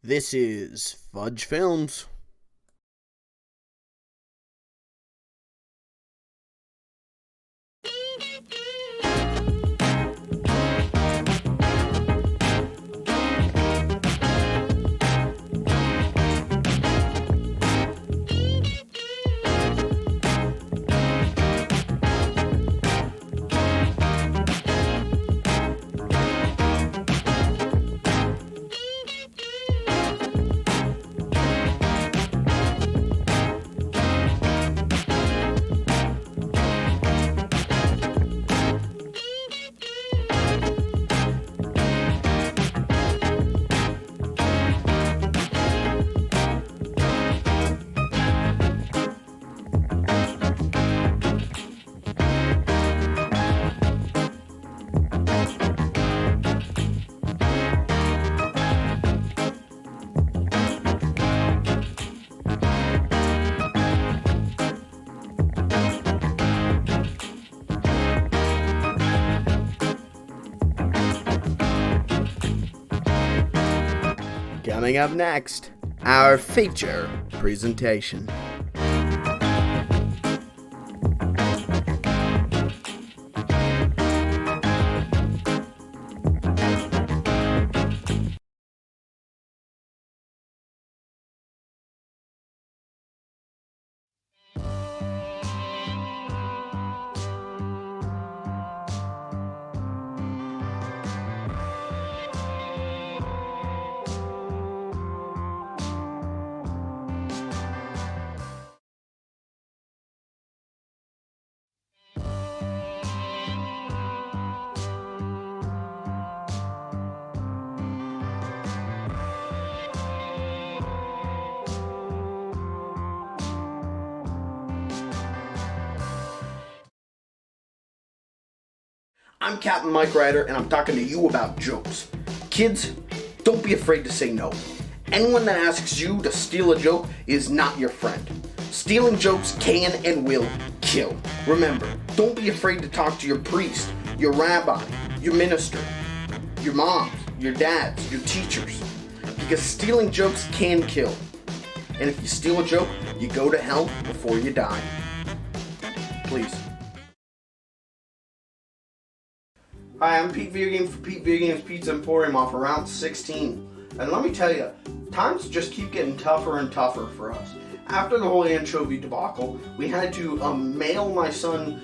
This is Fudge Films. Coming up next, our feature presentation. I'm Captain Mike Ryder, and I'm talking to you about jokes. Kids, don't be afraid to say no. Anyone that asks you to steal a joke is not your friend. Stealing jokes can and will kill. Remember, don't be afraid to talk to your priest, your rabbi, your minister, your moms, your dads, your teachers. Because stealing jokes can kill. And if you steal a joke, you go to hell before you die. Please. Hi, I'm Pete Video Games for Pete Video Games Pizza Emporium off around 16. And let me tell you, times just keep getting tougher and tougher for us. After the whole anchovy debacle, we had to mail my son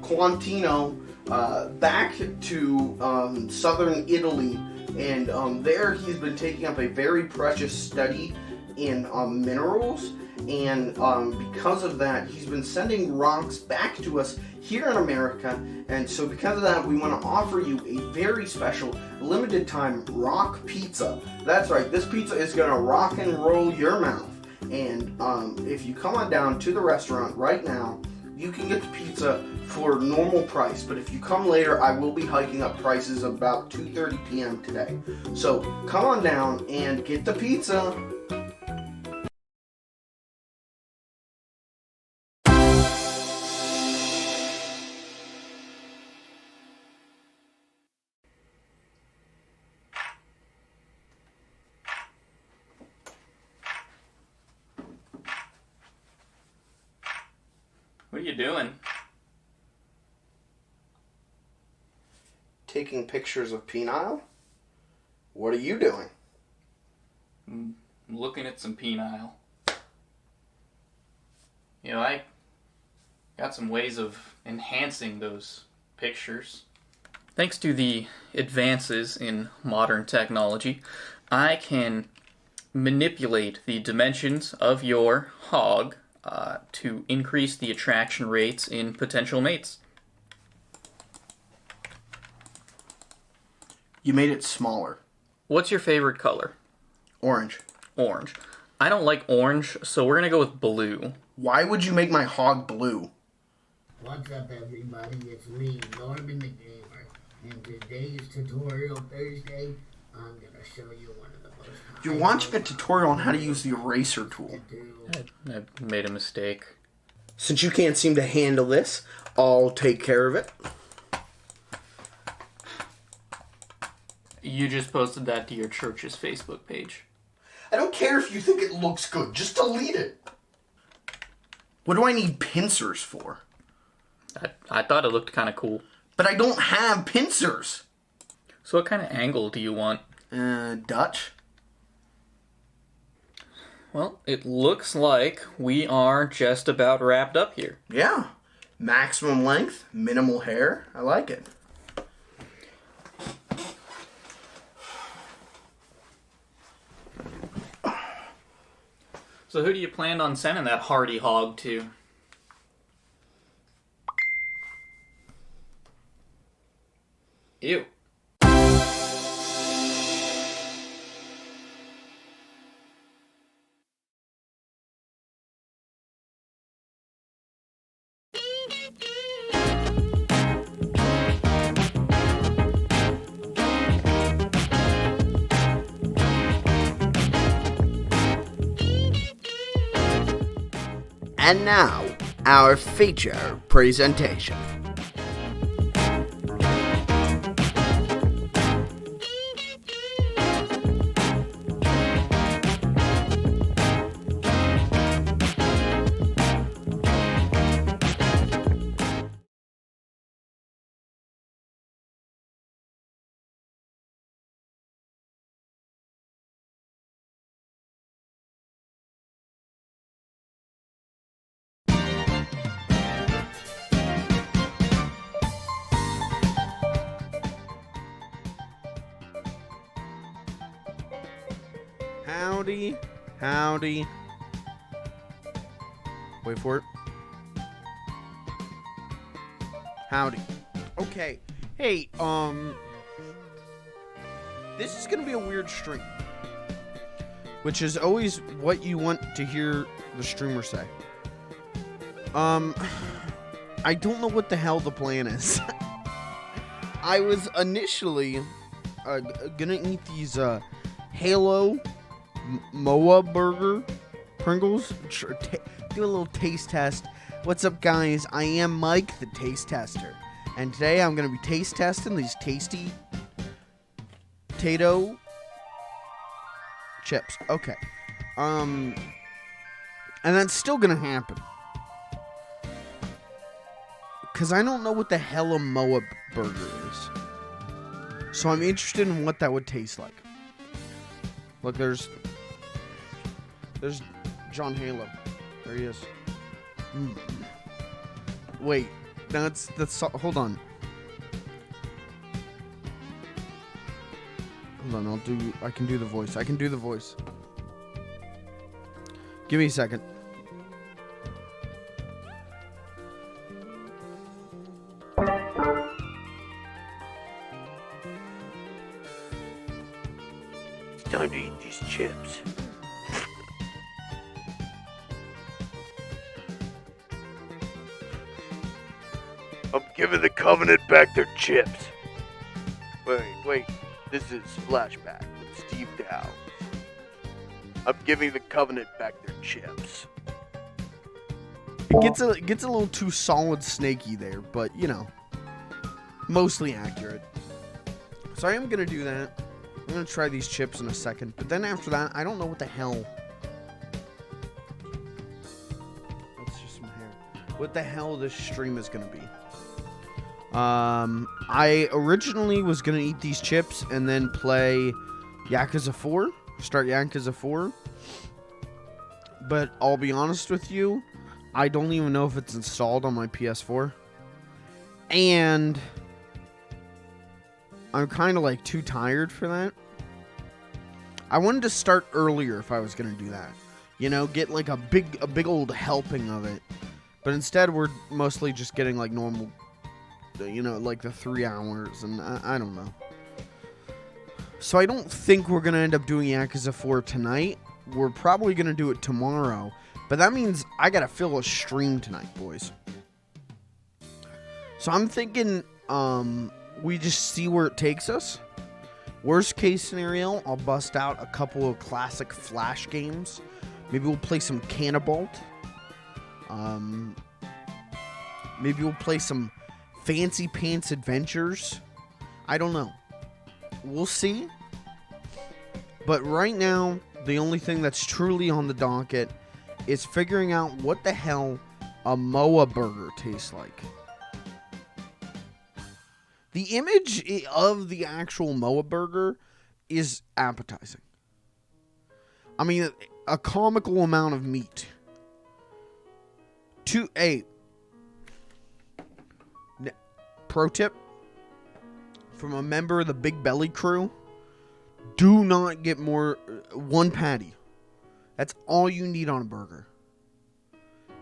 Quantino back to southern Italy. And there he's been taking up a very precious study in minerals. And because of that, he's been sending rocks back to us here in America. And so because of that, we want to offer you a very special limited time rock pizza. That's right, this pizza is going to rock and roll your mouth. And if you come on down to the restaurant right now, you can get the pizza for normal price. But if you come later, I will be hiking up prices about 2:30 p.m. today. So come on down and get the pizza. What are you doing? Taking pictures of penile? What are you doing? I'm looking at some penile. You know, I got some ways of enhancing those pictures. Thanks to the advances in modern technology, I can manipulate the dimensions of your hog to increase the attraction rates in potential mates. You made it smaller. What's your favorite color? Orange. Orange. I don't like orange, so we're going to go with blue. Why would you make my hog blue? What's up, everybody? It's me, Norman the Gamer, and today's Tutorial Thursday, I'm gonna show you one of the most. You're watching a tutorial on how to use the eraser tool. I made a mistake. Since you can't seem to handle this, I'll take care of it. You just posted that to your church's Facebook page. I don't care if you think it looks good. Just delete it. What do I need pincers for? I thought it looked kind of cool. But I don't have pincers. So what kind of angle do you want? Dutch? Well, it looks like we are just about wrapped up here. Yeah. Maximum length, minimal hair. I like it. So who do you plan on sending that hardy hog to? Ew. And now, our feature presentation. Howdy, howdy. Wait for it. Howdy. Okay. Hey, this is gonna be a weird stream, which is always what you want to hear the streamer say. I don't know what the hell the plan is. I was initially gonna eat these Halo Moa Burger Pringles. Do a little taste test. What's up, guys? I am Mike, the taste tester, and today I'm gonna be taste testing these tasty potato chips. Okay. And that's still gonna happen, because I don't know what the hell a Moa burger is. So I'm interested in what that would taste like. Look, there's John Halo. There he is. Wait, that's hold on. Hold on, I can do the voice. Give me a second. It's time to eat these chips. I'm giving the Covenant back their chips. Wait. This is Flashback with Steve Downs. I'm giving the Covenant back their chips. It gets a little too solid snaky there, but you know, mostly accurate. So I am gonna do that. I'm gonna try these chips in a second, but then after that, I don't know what the hell. That's just some hair. What the hell this stream is gonna be. I originally was gonna eat these chips and then play Yakuza 4, start Yakuza 4, but I'll be honest with you, I don't even know if it's installed on my PS4, and I'm kind of like too tired for that. I wanted to start earlier if I was gonna do that, you know, get like a big old helping of it, but instead we're mostly just getting like normal, you know, like the 3 hours, and I don't know. So I don't think we're going to end up doing Yakuza 4 tonight. We're probably going to do it tomorrow, but that means I got to fill a stream tonight, boys. So I'm thinking we just see where it takes us. Worst case scenario, I'll bust out a couple of classic Flash games. Maybe we'll play some Cannibalt. Maybe we'll play some Fancy Pants Adventures. I don't know. We'll see. But right now, the only thing that's truly on the docket is figuring out what the hell a MOA burger tastes like. The image of the actual MOA burger is appetizing. I mean, a comical amount of meat. Pro tip from a member of the Big Belly crew: do not get more one patty. That's all you need on a burger.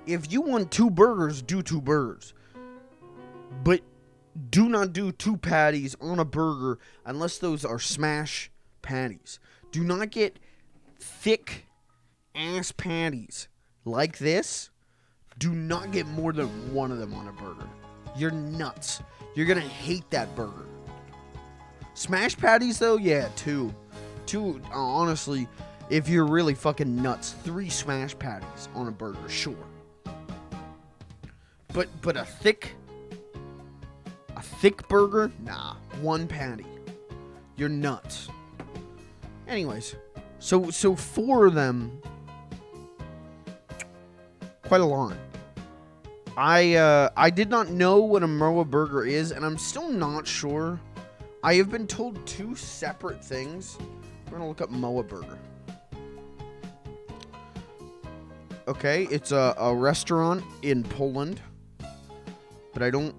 If you want 2 burgers, do 2 burgers. But do not do 2 patties on a burger unless those are smash patties. Do not get thick ass patties like this. Do not get more than 1 of them on a burger. You're nuts. You're gonna hate that burger. Smash patties though, yeah, 2. Honestly, if you're really fucking nuts, 3 smash patties on a burger, sure. But a thick burger, nah, 1 patty. You're nuts. Anyways, so 4 of them, quite a lot. I did not know what a MOA burger is, and I'm still not sure. I have been told 2 separate things. I'm gonna look up MOA burger. Okay, it's a restaurant in Poland, but I don't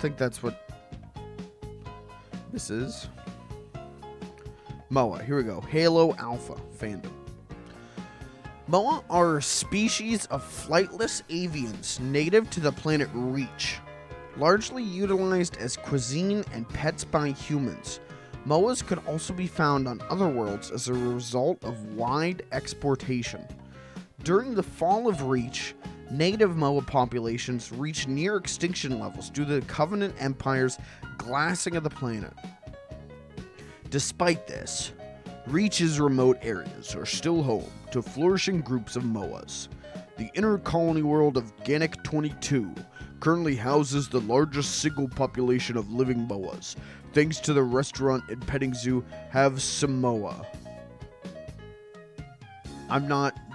think that's what this is. MOA, here we go. Halo Alpha fandom. MOA are a species of flightless avians native to the planet Reach, largely utilized as cuisine and pets by humans. MOAs could also be found on other worlds as a result of wide exportation. During the fall of Reach, native MOA populations reached near extinction levels due to the Covenant Empire's glassing of the planet. Despite this, Reach's remote areas are still home to flourishing groups of MOAs. The inner colony world of Ganek 22 currently houses the largest single population of living MOAs, thanks to the restaurant and petting zoo have Samoa.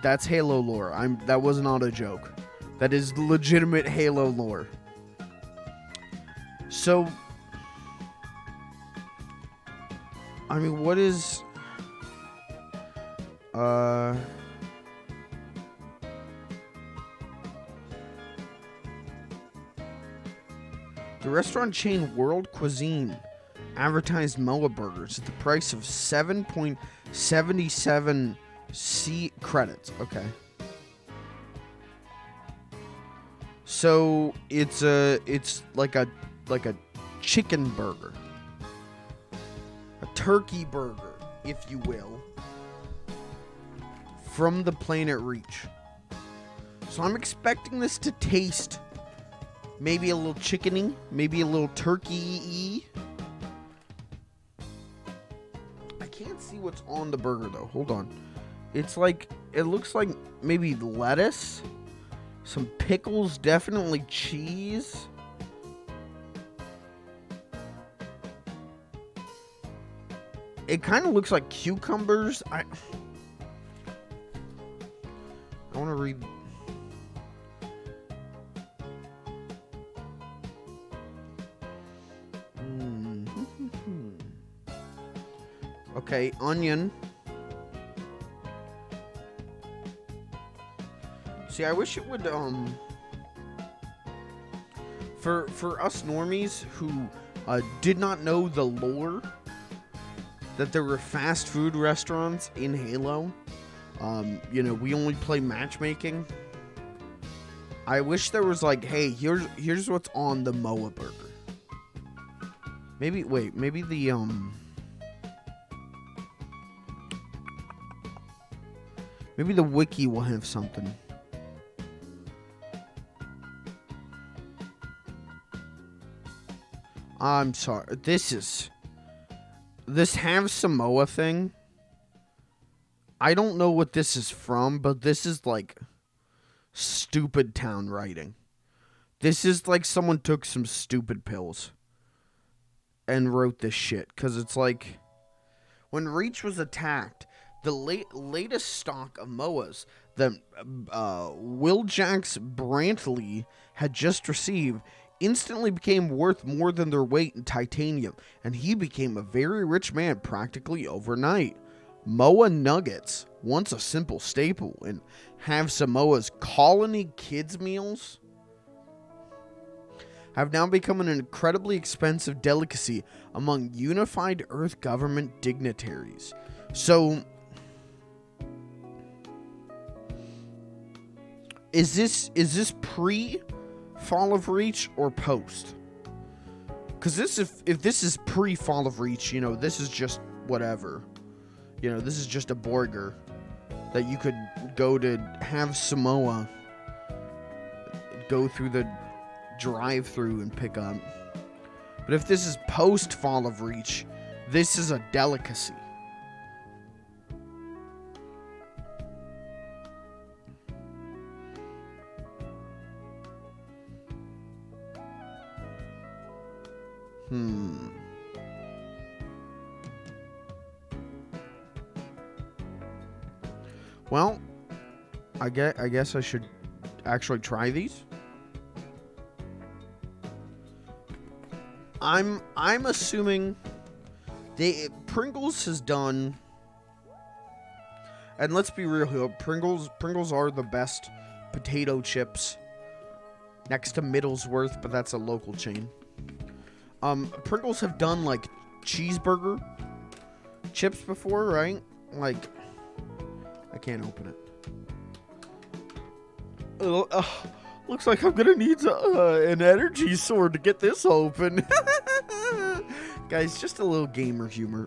That's Halo lore. That was not a joke. That is legitimate Halo lore. So, I mean, what is... The restaurant chain World Cuisine advertised MOA burgers at the price of 7.77 C credits. Okay. So it's like a chicken burger. A turkey burger, if you will, from the planet Reach. So I'm expecting this to taste maybe a little chickeny, maybe a little turkey-y. I can't see what's on the burger though. Hold on. It looks like maybe lettuce, some pickles, definitely cheese. It kind of looks like cucumbers. I want to read. Okay, onion. See, I wish it would, for us normies who did not know the lore that there were fast food restaurants in Halo. We only play matchmaking. I wish there was like, hey, here's what's on the MOA burger. Maybe the wiki will have something. I'm sorry. This Have Samoa thing. I don't know what this is from, but this is like stupid town writing. This is like someone took some stupid pills and wrote this shit. Because it's like, When Reach was attacked, the latest stock of MOAs that Wiljax Brantley had just received instantly became worth more than their weight in titanium, and he became a very rich man practically overnight. MOA nuggets, once a simple staple in Have Samoa's colony kids meals, have now become an incredibly expensive delicacy among unified Earth government dignitaries. So, is this pre Fall of Reach or post? Because if this is pre Fall of Reach, you know, this is just whatever. You know, this is just a burger that you could go to Have Samoa, go through the drive-through and pick up. But if this is post Fall of Reach, this is a delicacy. Well, I guess I should actually try these. I'm assuming Pringles has done, and let's be real here, Pringles are the best potato chips next to Middlesworth, but that's a local chain. Pringles have done like cheeseburger chips before, right? Like, I can't open it. Looks like I'm gonna need an energy sword to get this open. Guys, just a little gamer humor.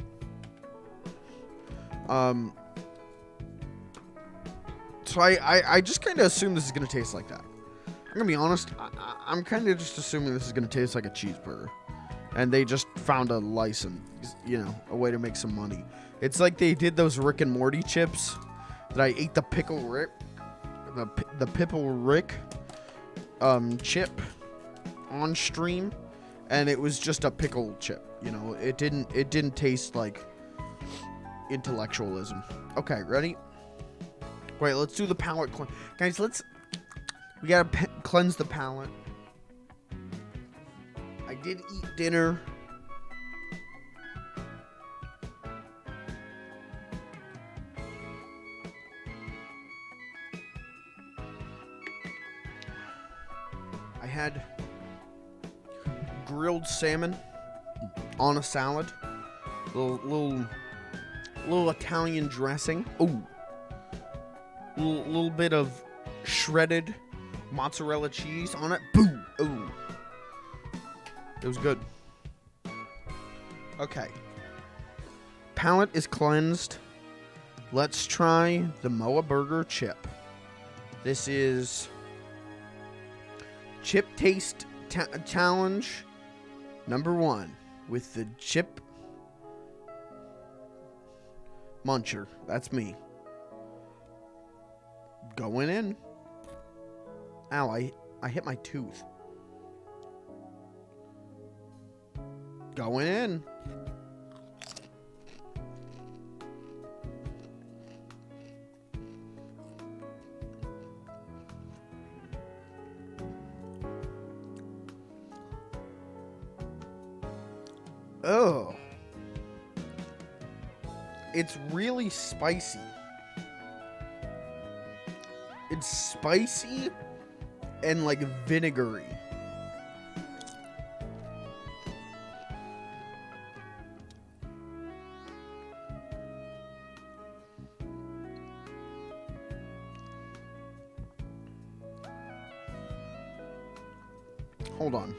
So I just kind of assume this is gonna taste like that. I'm gonna be honest. I'm kind of just assuming this is gonna taste like a cheeseburger, and they just found a license, you know, a way to make some money. It's like they did those Rick and Morty chips that I ate the pickle Rick, the Pipple Rick chip on stream, and it was just a pickle chip. You know, it didn't taste like intellectualism. Okay, ready? Wait, let's do the palate guys. We gotta cleanse the palate. I did eat dinner. I had grilled salmon on a salad. Little Italian dressing. Ooh. Little bit of shredded mozzarella cheese on it. Boom. Ooh. It was good. Okay. Palate is cleansed. Let's try the Moa Burger chip. This is Chip Taste Challenge number 1 with the Chip Muncher. That's me. Going in. Ow, I hit my tooth. Going in. Oh. It's really spicy. It's spicy and like vinegary. Hold on.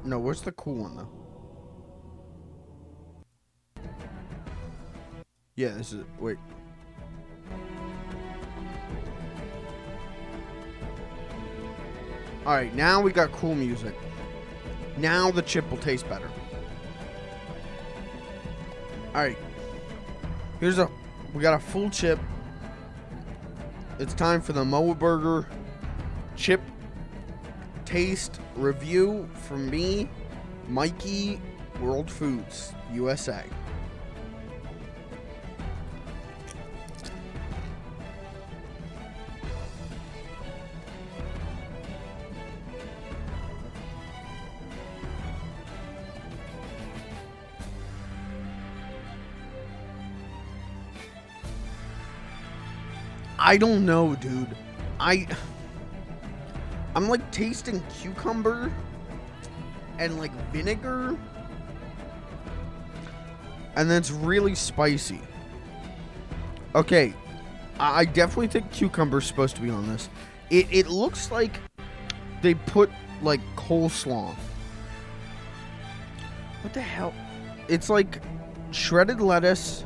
No, where's the cool one though? Yeah, this is. Wait. Alright, now we got cool music. Now the chip will taste better. Alright. We got a full chip. It's time for the Moa Burger chip taste review from me, Mikey, World Foods, USA. I don't know, dude. I'm like tasting cucumber and like vinegar, and then it's really spicy. Okay, I definitely think cucumber's supposed to be on this. It looks like they put like coleslaw. What the hell? It's like shredded lettuce,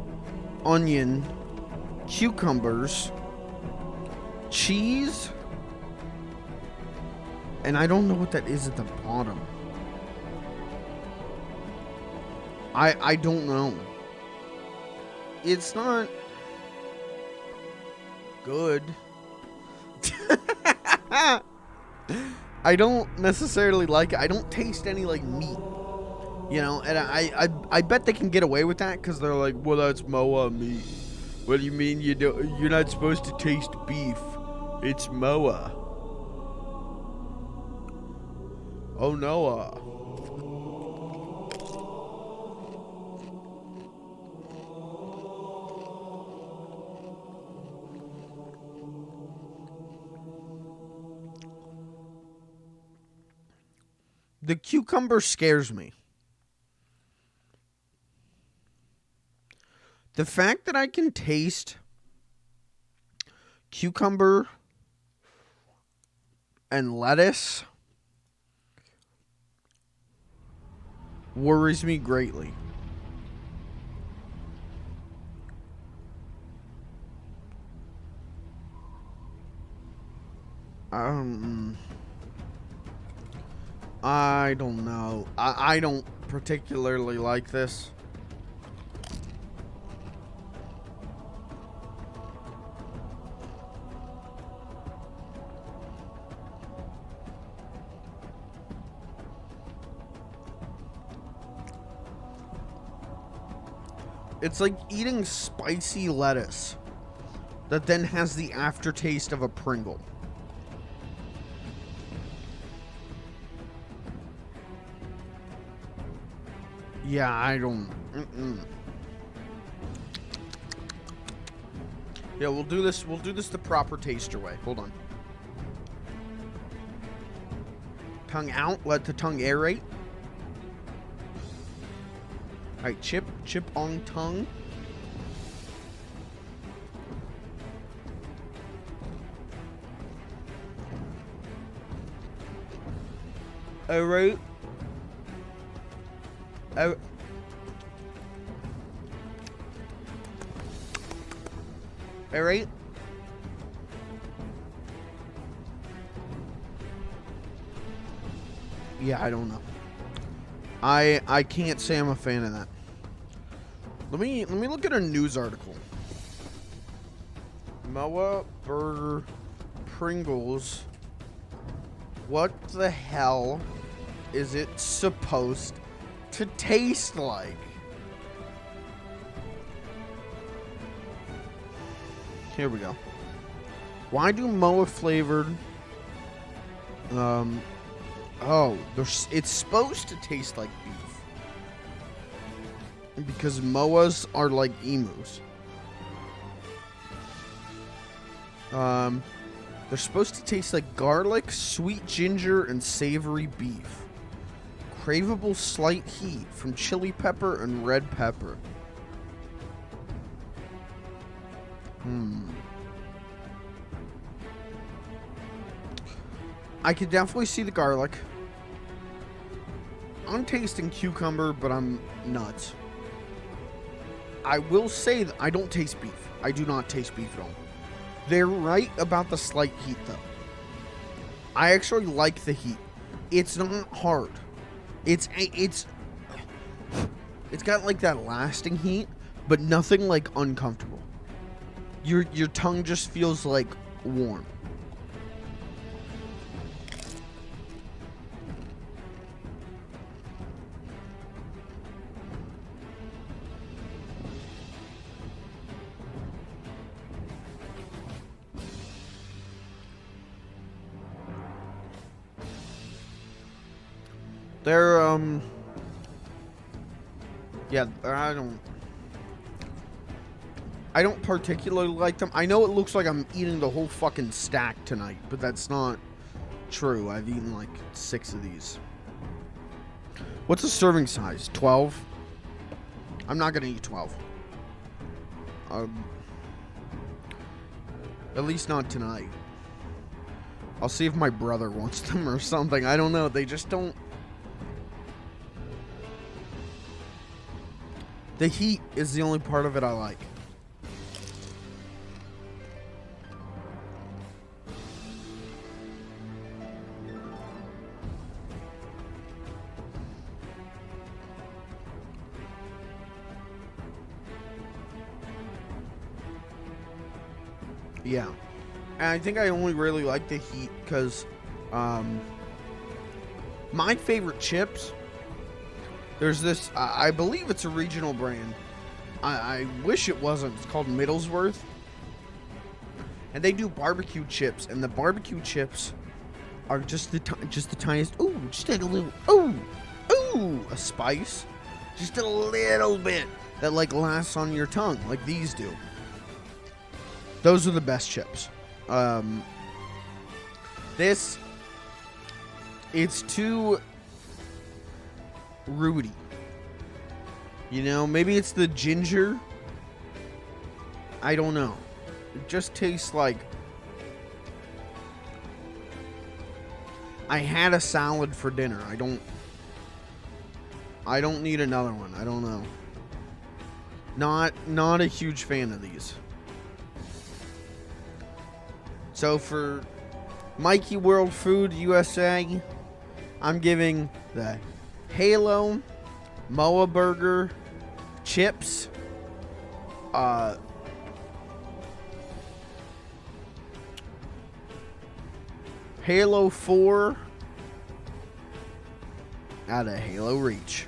onion, cucumbers, cheese, and I don't know what that is at the bottom. I don't know. It's not good. I don't necessarily like it. I don't taste any like meat, you know, and I bet they can get away with that because they're like, well, that's Moa meat. What do you mean you're not supposed to taste beef? It's Moa. Oh, Noah. The cucumber scares me. The fact that I can taste cucumber and lettuce worries me greatly. I don't know. I don't particularly like this. It's like eating spicy lettuce that then has the aftertaste of a Pringle. Yeah, I don't... Yeah, we'll do this the proper taster way. Hold on. Tongue out, let the tongue aerate. Alright, chip on tongue. Alright. Alright. Yeah, I don't know. I can't say I'm a fan of that. Let me look at a news article. Moa Burger Pringles. What the hell is it supposed to taste like? Here we go. Why do Moa flavored? It's supposed to taste like beef. Because Moas are like emus. They're supposed to taste like garlic, sweet ginger, and savory beef. Craveable slight heat from chili pepper and red pepper. I could definitely see the garlic. I'm tasting cucumber, but I'm nuts. I will say that I don't taste beef. I do not taste beef at all. They're right about the slight heat, though. I actually like the heat. It's not hard. It's got like that lasting heat, but nothing like uncomfortable. Your tongue just feels like warm. They're yeah, I don't particularly like them. I know it looks like I'm eating the whole fucking stack tonight, but that's not true. I've eaten like 6 of these. What's the serving size? 12? I'm not gonna eat 12. At least not tonight. I'll see if my brother wants them or something. I don't know. They just don't. The heat is the only part of it I like. Yeah. And I think I only really like the heat because my favorite chips, there's this, I believe it's a regional brand. I wish it wasn't. It's called Middlesworth. And they do barbecue chips, and the barbecue chips are just the tiniest, ooh, just a little, ooh, a spice. Just a little bit that like lasts on your tongue, like these do. Those are the best chips. This, it's too rooty. You know, maybe it's the ginger. I don't know. It just tastes like I had a salad for dinner. I don't need another one. I don't know. Not a huge fan of these. So for Mikey World Food USA, I'm giving the Halo Moa Burger chips Halo 4 out of Halo Reach.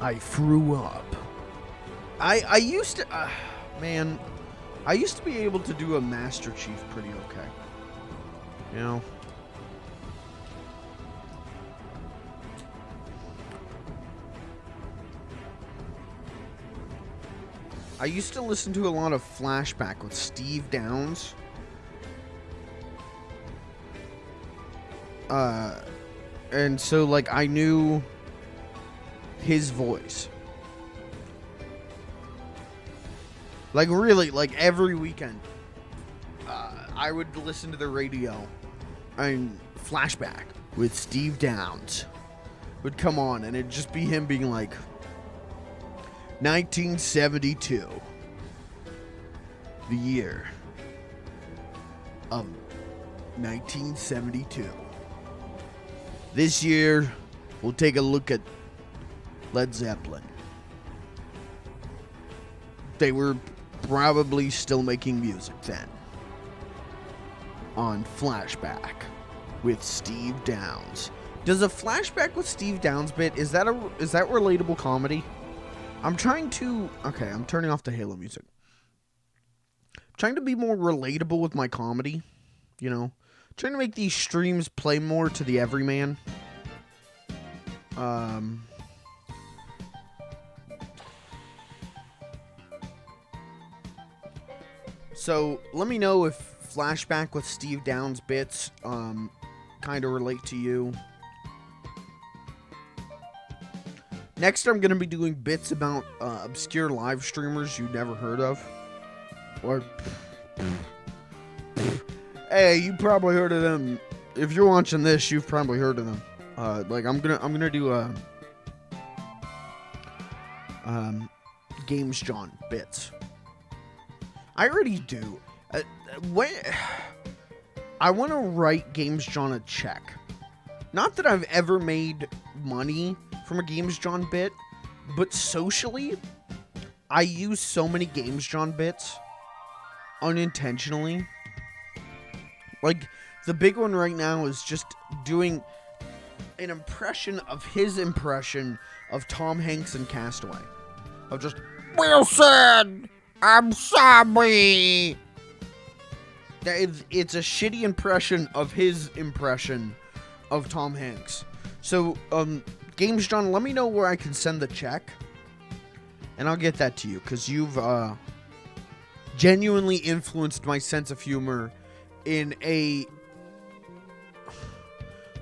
I threw up. I used to man, I used to be able to do a Master Chief pretty okay. You know? I used to listen to a lot of Flashback with Steve Downs. And so, like, I knew his voice. Like, really, like, every weekend, I would listen to the radio, and Flashback with Steve Downs would come on, and it'd just be him being like, 1972, the year of 1972. This year, we'll take a look at Led Zeppelin. They were probably still making music then. On Flashback with Steve Downs. Does a Flashback with Steve Downs bit, is that relatable comedy? I'm trying to... Okay, I'm turning off the Halo music. I'm trying to be more relatable with my comedy. You know? Trying to make these streams play more to the everyman. So, let me know if Flashback with Steve Downs bits kind of relate to you. Next, I'm going to be doing bits about obscure live streamers you never heard of. Or, hey, you probably heard of them. If you're watching this, you've probably heard of them. Like, I'm gonna do a Games John bits. I already do. When I want to write Games John a check. Not that I've ever made money from a Games John bit, but socially, I use so many Games John bits unintentionally. Like, the big one right now is just doing an impression of his impression of Tom Hanks in Castaway. Of just, Wilson, I'm sorry. It's a shitty impression of his impression of Tom Hanks. So, Games John, let me know where I can send the check, and I'll get that to you, because you've genuinely influenced my sense of humor in a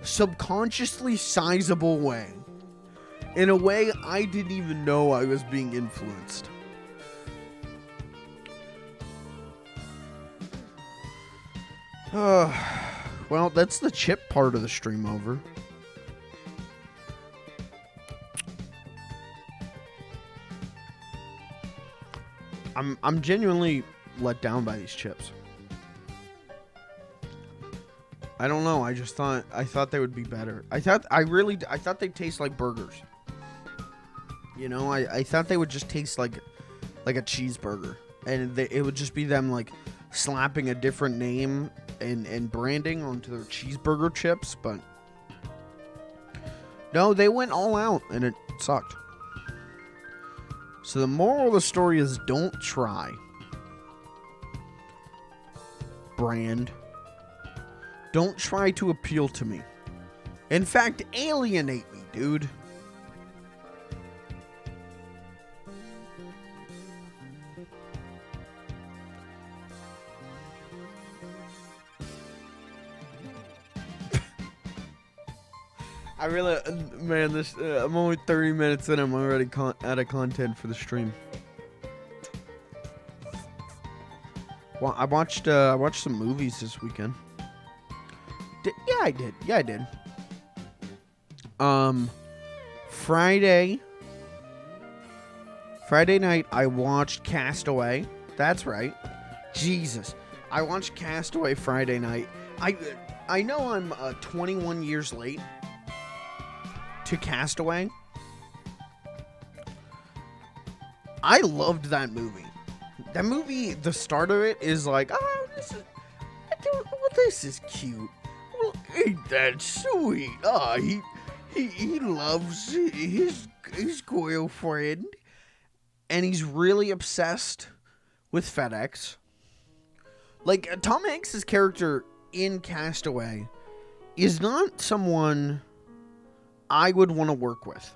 subconsciously sizable way. In a way I didn't even know I was being influenced. Well, that's the chip part of the stream over. I'm genuinely let down by these chips. I don't know. I thought they would be better. I thought they'd taste like burgers. You know, I thought they would just taste like a cheeseburger, and it would just be them like slapping a different name and branding onto their cheeseburger chips, but no, they went all out and it sucked. So the moral of the story is, don't try. Brand. Don't try to appeal to me. In fact, alienate me, dude. I really, man, I'm only 30 minutes in. I'm already out of content for the stream. Well, I watched some movies this weekend. Yeah, I did. Friday night, I watched Castaway. That's right. Jesus. I watched Castaway Friday night. I know I'm 21 years late to Castaway. I loved that movie. That movie, the start of it is like, oh, this is cute. Well, ain't that sweet? Oh, he loves his girlfriend, and he's really obsessed with FedEx. Like, Tom Hanks' character in Castaway is not someone I would want to work with,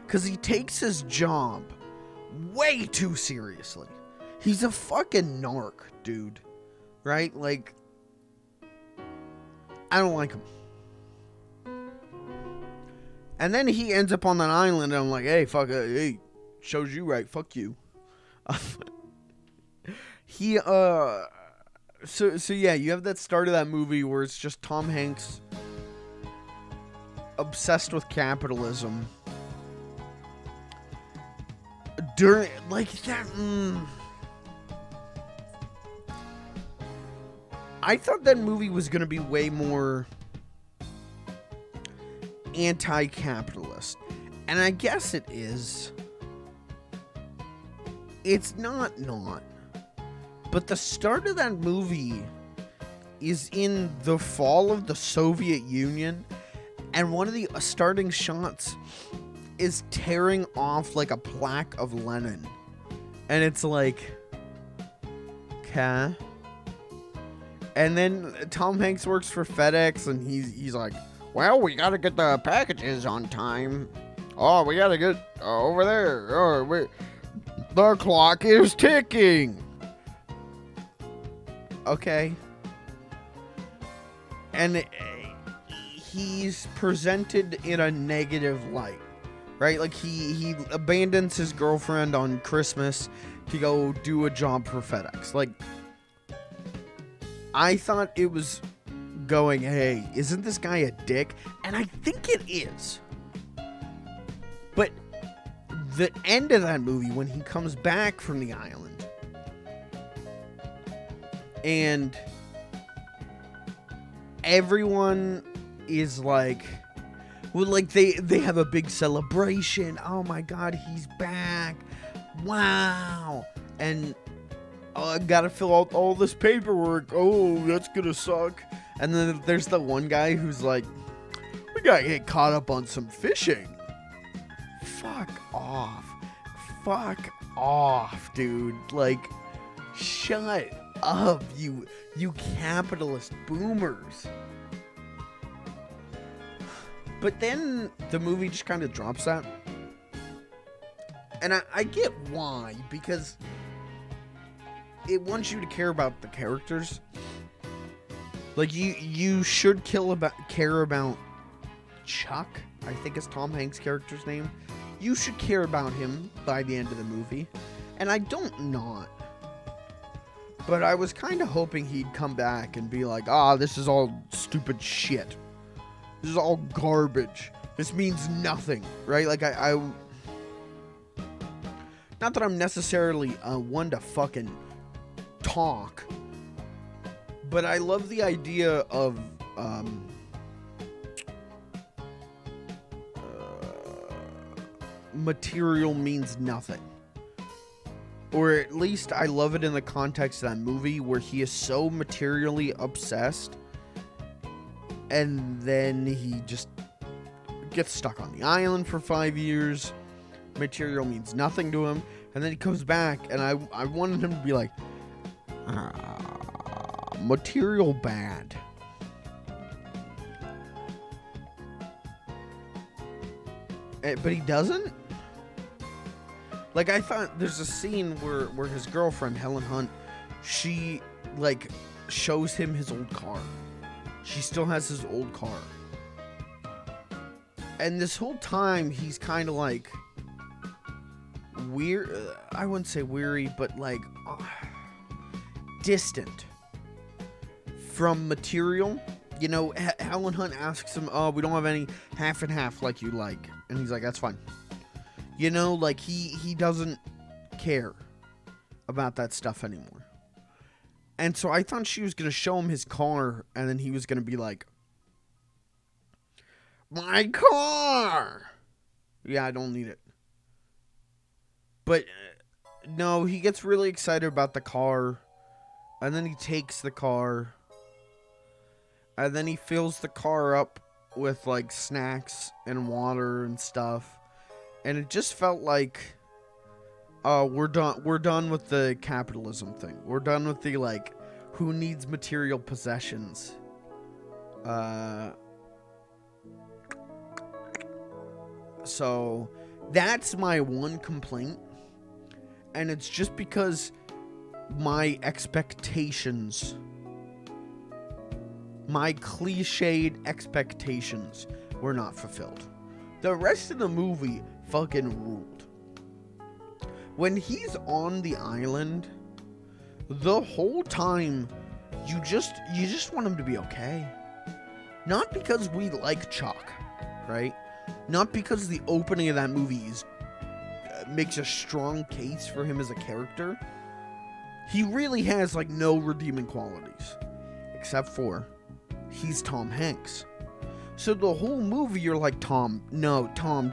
because he takes his job way too seriously. He's a fucking narc, dude. Right? Like, I don't like him. And then he ends up on that island, and I'm like, hey, fuck it. Hey, shows you right. Fuck you. So yeah, you have that start of that movie where it's just Tom Hanks obsessed with capitalism. During, like, that, I thought that movie was going to be way more anti-capitalist. And I guess it is. It's not. But the start of that movie is in the fall of the Soviet Union. And one of the starting shots is tearing off like a plaque of Lenin. And it's like, okay. And then Tom Hanks works for FedEx, and he's like, well, we gotta get the packages on time. Oh, we gotta get over there. Oh, the clock is ticking. Okay. And he's presented in a negative light, right? Like, he abandons his girlfriend on Christmas to go do a job for FedEx. Like, I thought it was going, hey, isn't this guy a dick? And I think it is. But the end of that movie, when he comes back from the island, And everyone is like, well, like they have a big celebration. Oh my God, he's back. Wow. And I gotta fill out all this paperwork. Oh, that's gonna suck. And then there's the one guy who's like, we gotta get caught up on some fishing. Fuck off. Fuck off, dude. Like, shut up, you capitalist boomers. But then the movie just kind of drops that. And I get why, because it wants you to care about the characters. Like, you should care about Chuck, I think is Tom Hanks' character's name. You should care about him by the end of the movie. And I don't not. But I was kind of hoping he'd come back and be like, this is all stupid shit. This is all garbage. This means nothing, right? Like, I not that I'm necessarily one to fucking talk, but I love the idea of material means nothing. Or at least I love it in the context of that movie where he is so materially obsessed and then he just gets stuck on the island for 5 years. Material means nothing to him. And then he comes back and I wanted him to be like, material bad. But he doesn't. Like, I thought there's a scene where his girlfriend, Helen Hunt, she, like, shows him his old car. She still has his old car. And this whole time, he's kind of, like, weird. I wouldn't say weary, but, like, distant from material. You know, Helen Hunt asks him, we don't have any half and half like you like. And he's like, that's fine. You know, like, he doesn't care about that stuff anymore. And so I thought she was going to show him his car, and then he was going to be like, my car! Yeah, I don't need it. But, no, he gets really excited about the car, and then he takes the car, and then he fills the car up with, like, snacks and water and stuff. And it just felt like, we're done with the capitalism thing. We're done with the, like, who needs material possessions. So, that's my one complaint. And it's just because my expectations, my cliched expectations were not fulfilled. The rest of the movie fucking ruled. When he's on the island, the whole time you just want him to be okay. Not because we like Chuck, right? Not because the opening of that movie makes a strong case for him as a character. He really has, like, no redeeming qualities, except for he's Tom Hanks. So the whole movie, you're like, Tom,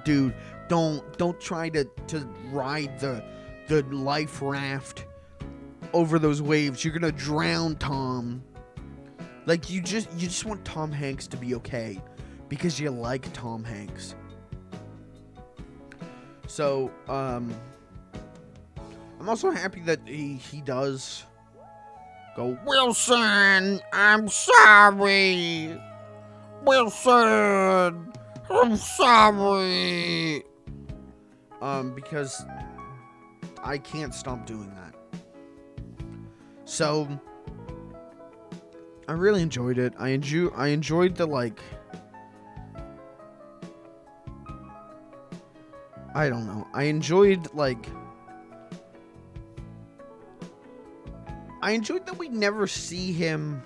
dude, don't try to ride the life raft over those waves. You're gonna drown, Tom. Like, you just want Tom Hanks to be okay because you like Tom Hanks. So, I'm also happy that he does go, Wilson, I'm sorry. Wilson, I'm sorry. Because I can't stop doing that. So, I really enjoyed it. I enjoyed the, like, I don't know. I enjoyed that we never see him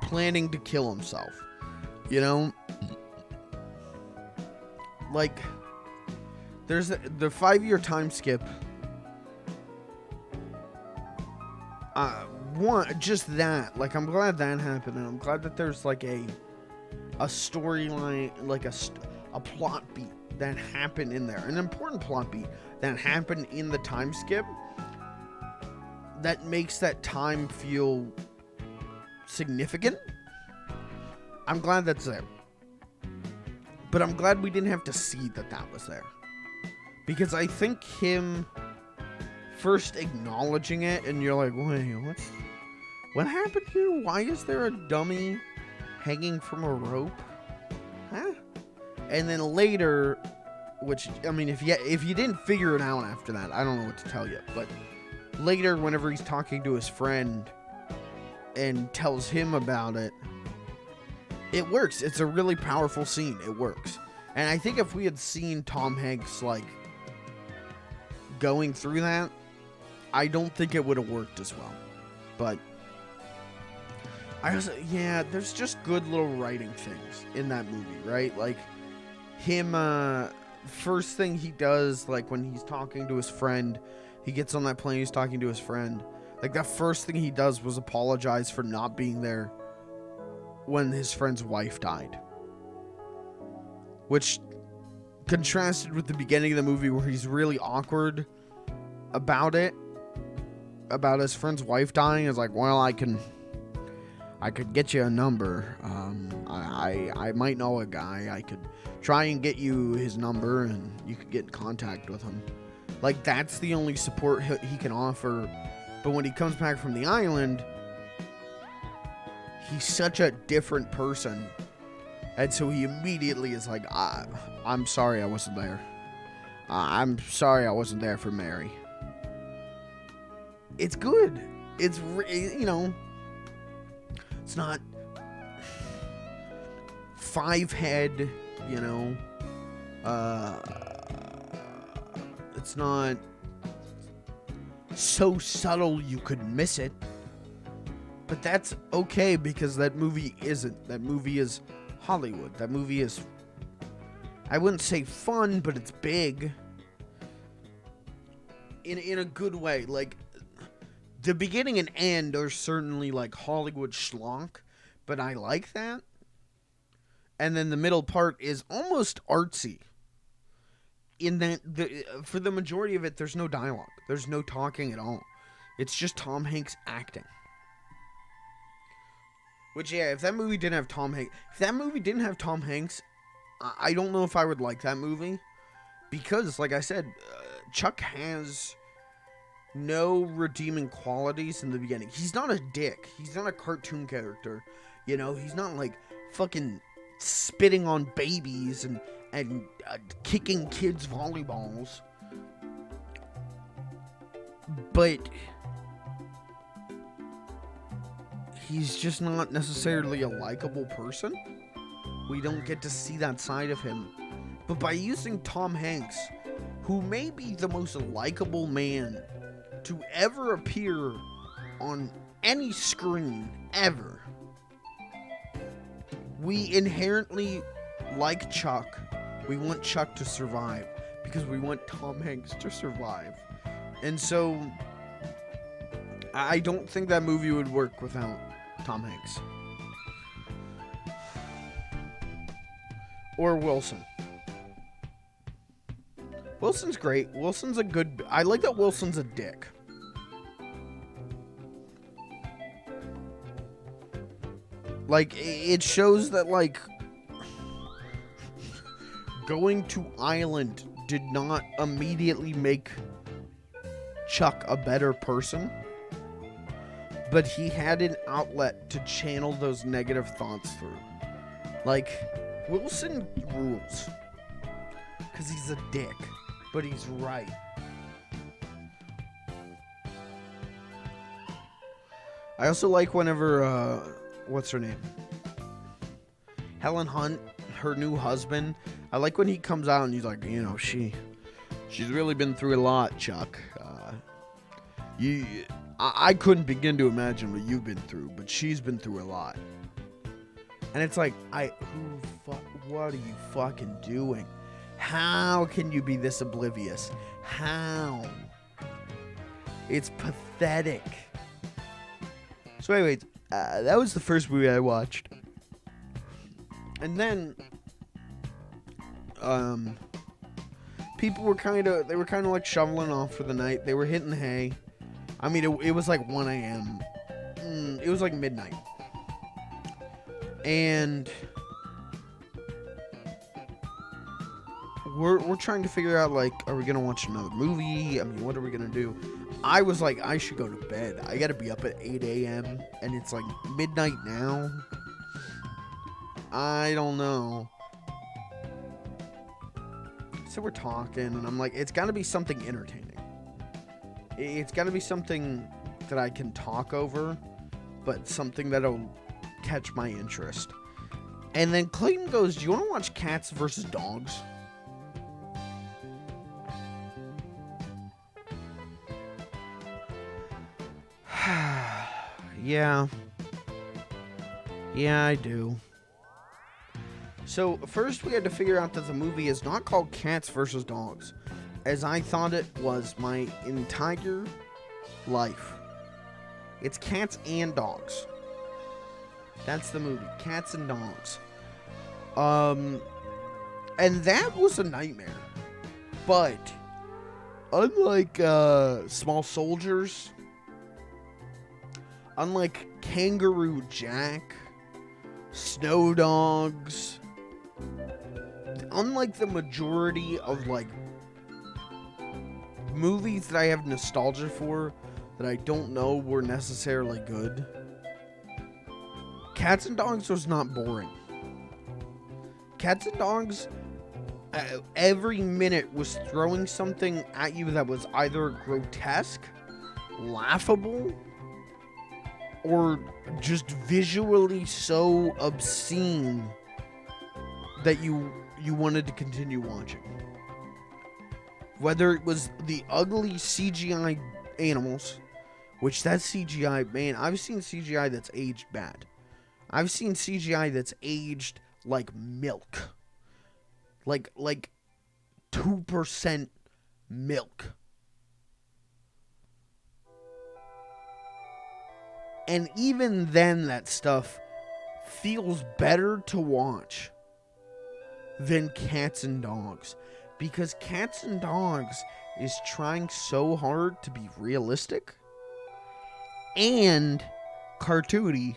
planning to kill himself. You know? Like, there's the 5-year time skip. One, just that. Like, I'm glad that happened, and I'm glad that there's like a storyline, like a plot beat that happened in there, an important plot beat that happened in the time skip that makes that time feel significant. I'm glad that's there. But I'm glad we didn't have to see that was there. Because I think him first acknowledging it, and you're like, wait, what happened here? Why is there a dummy hanging from a rope? Huh? And then later, which, I mean, if you didn't figure it out after that, I don't know what to tell you. But later, whenever he's talking to his friend and tells him about it, it works. It's a really powerful scene. It works. And I think if we had seen Tom Hanks, like, going through that, I don't think it would have worked as well. But I also, yeah, there's just good little writing things in that movie, right? Like, him, first thing he does, like, when he's talking to his friend, he gets on that plane, he's talking to his friend. Like, the first thing he does was apologize for not being there when his friend's wife died. Which contrasted with the beginning of the movie where he's really awkward about it. About his friend's wife dying. Is like, well, I could get you a number. I might know a guy. I could try and get you his number and you could get in contact with him. Like, that's the only support he can offer. But when he comes back from the island, he's such a different person. And so he immediately is like, I'm sorry I wasn't there. I'm sorry I wasn't there for Mary. It's good. It's, you know, it's not five head, you know. It's not so subtle you could miss it. But that's okay because that movie isn't. That movie is Hollywood. That movie is, I wouldn't say fun, but it's big. In a good way. Like, the beginning and end are certainly like Hollywood schlock, but I like that. And then the middle part is almost artsy. In that, for the majority of it, there's no dialogue. There's no talking at all. It's just Tom Hanks acting. Which, yeah, if that movie didn't have Tom Hanks, I don't know if I would like that movie. Because, like I said, Chuck has no redeeming qualities in the beginning. He's not a dick. He's not a cartoon character. You know, he's not, like, fucking spitting on babies and kicking kids' volleyballs. But he's just not necessarily a likable person. We don't get to see that side of him. But by using Tom Hanks, who may be the most likable man to ever appear on any screen ever, we inherently like Chuck. We want Chuck to survive because we want Tom Hanks to survive. And so I don't think that movie would work without Tom Hanks. Or Wilson. Wilson's great. Wilson's a good... I like that Wilson's a dick. Like, it shows that, like, going to Island did not immediately make Chuck a better person. But he had an outlet to channel those negative thoughts through. Like, Wilson rules. Because he's a dick. But he's right. I also like whenever, what's her name? Helen Hunt, her new husband. I like when he comes out and he's like, you know, she's really been through a lot, Chuck. I couldn't begin to imagine what you've been through, but she's been through a lot. And it's like, what are you fucking doing? How can you be this oblivious? How? It's pathetic. So anyways, that was the first movie I watched. And then, people were kind of like shoveling off for the night. They were hitting hay. I mean, it was like 1 a.m. It was like midnight. And we're trying to figure out, like, are we going to watch another movie? I mean, what are we going to do? I was like, I should go to bed. I got to be up at 8 a.m. And it's like midnight now. I don't know. So we're talking, and I'm like, it's got to be something entertaining. It's got to be something that I can talk over, but something that'll catch my interest. And then Clayton goes, do you want to watch Cats versus Dogs? Yeah. Yeah, I do. So, first we had to figure out that the movie is not called Cats vs. Dogs, as I thought it was my entire life. It's Cats and Dogs. That's the movie, Cats and Dogs. And that was a nightmare. But, unlike Small Soldiers, unlike Kangaroo Jack, Snow Dogs, unlike the majority of, like, movies that I have nostalgia for that I don't know were necessarily good, Cats and Dogs was not boring. Cats and Dogs, every minute was throwing something at you that was either grotesque, laughable, or just visually so obscene that you wanted to continue watching. Whether it was the ugly CGI animals, which that CGI, man, I've seen CGI that's aged bad. I've seen CGI that's aged like milk. Like 2% milk. And even then, that stuff feels better to watch than Cats and Dogs. Because Cats and Dogs is trying so hard to be realistic and cartoony,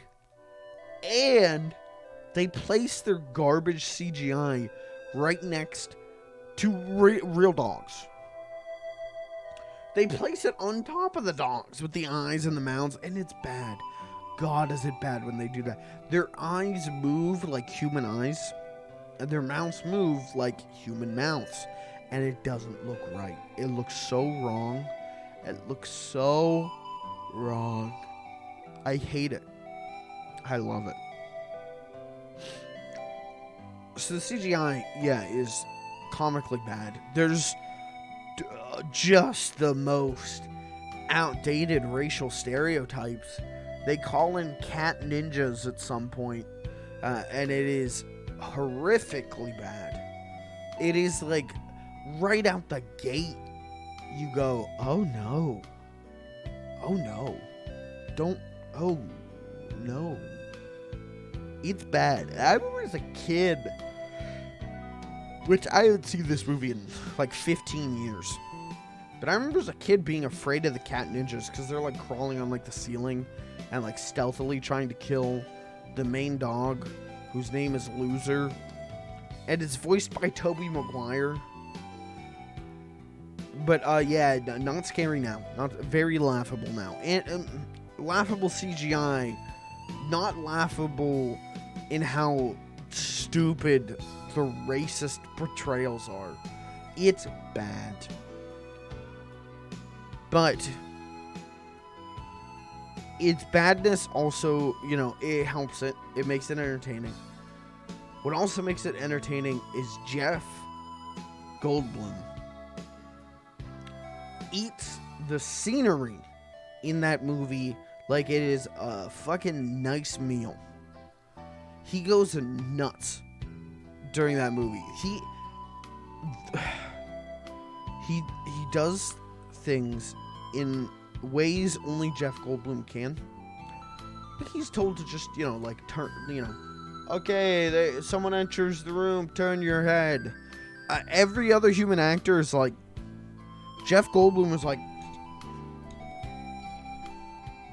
and they place their garbage CGI right next to real dogs. They place it on top of the dogs with the eyes and the mouths, and it's bad. God, is it bad when they do that. Their eyes move like human eyes, and their mouths move like human mouths, and it doesn't look right. It looks so wrong. It looks so wrong. I hate it. I love it. So the CGI, yeah, is comically bad. There's just the most outdated racial stereotypes. They call in cat ninjas at some point, and it is horrifically bad. It is like right out the gate, you go, oh no, don't, oh no, it's bad. I remember as a kid, which I haven't seen this movie in like 15 years. But I remember as a kid being afraid of the cat ninjas because they're like crawling on like the ceiling and like stealthily trying to kill the main dog, whose name is Loser. And it's voiced by Tobey Maguire. But yeah, not scary now. Not very laughable now. And laughable CGI, not laughable in how stupid the racist portrayals are. It's bad. But its badness also, you know, it helps it. It makes it entertaining. What also makes it entertaining is Jeff Goldblum eats the scenery in that movie like it is a fucking nice meal. He goes nuts during that movie. He does things in ways only Jeff Goldblum can. he's told to just, like, turn, okay, someone enters the room, turn your head. Every other human actor is like, Jeff Goldblum was like,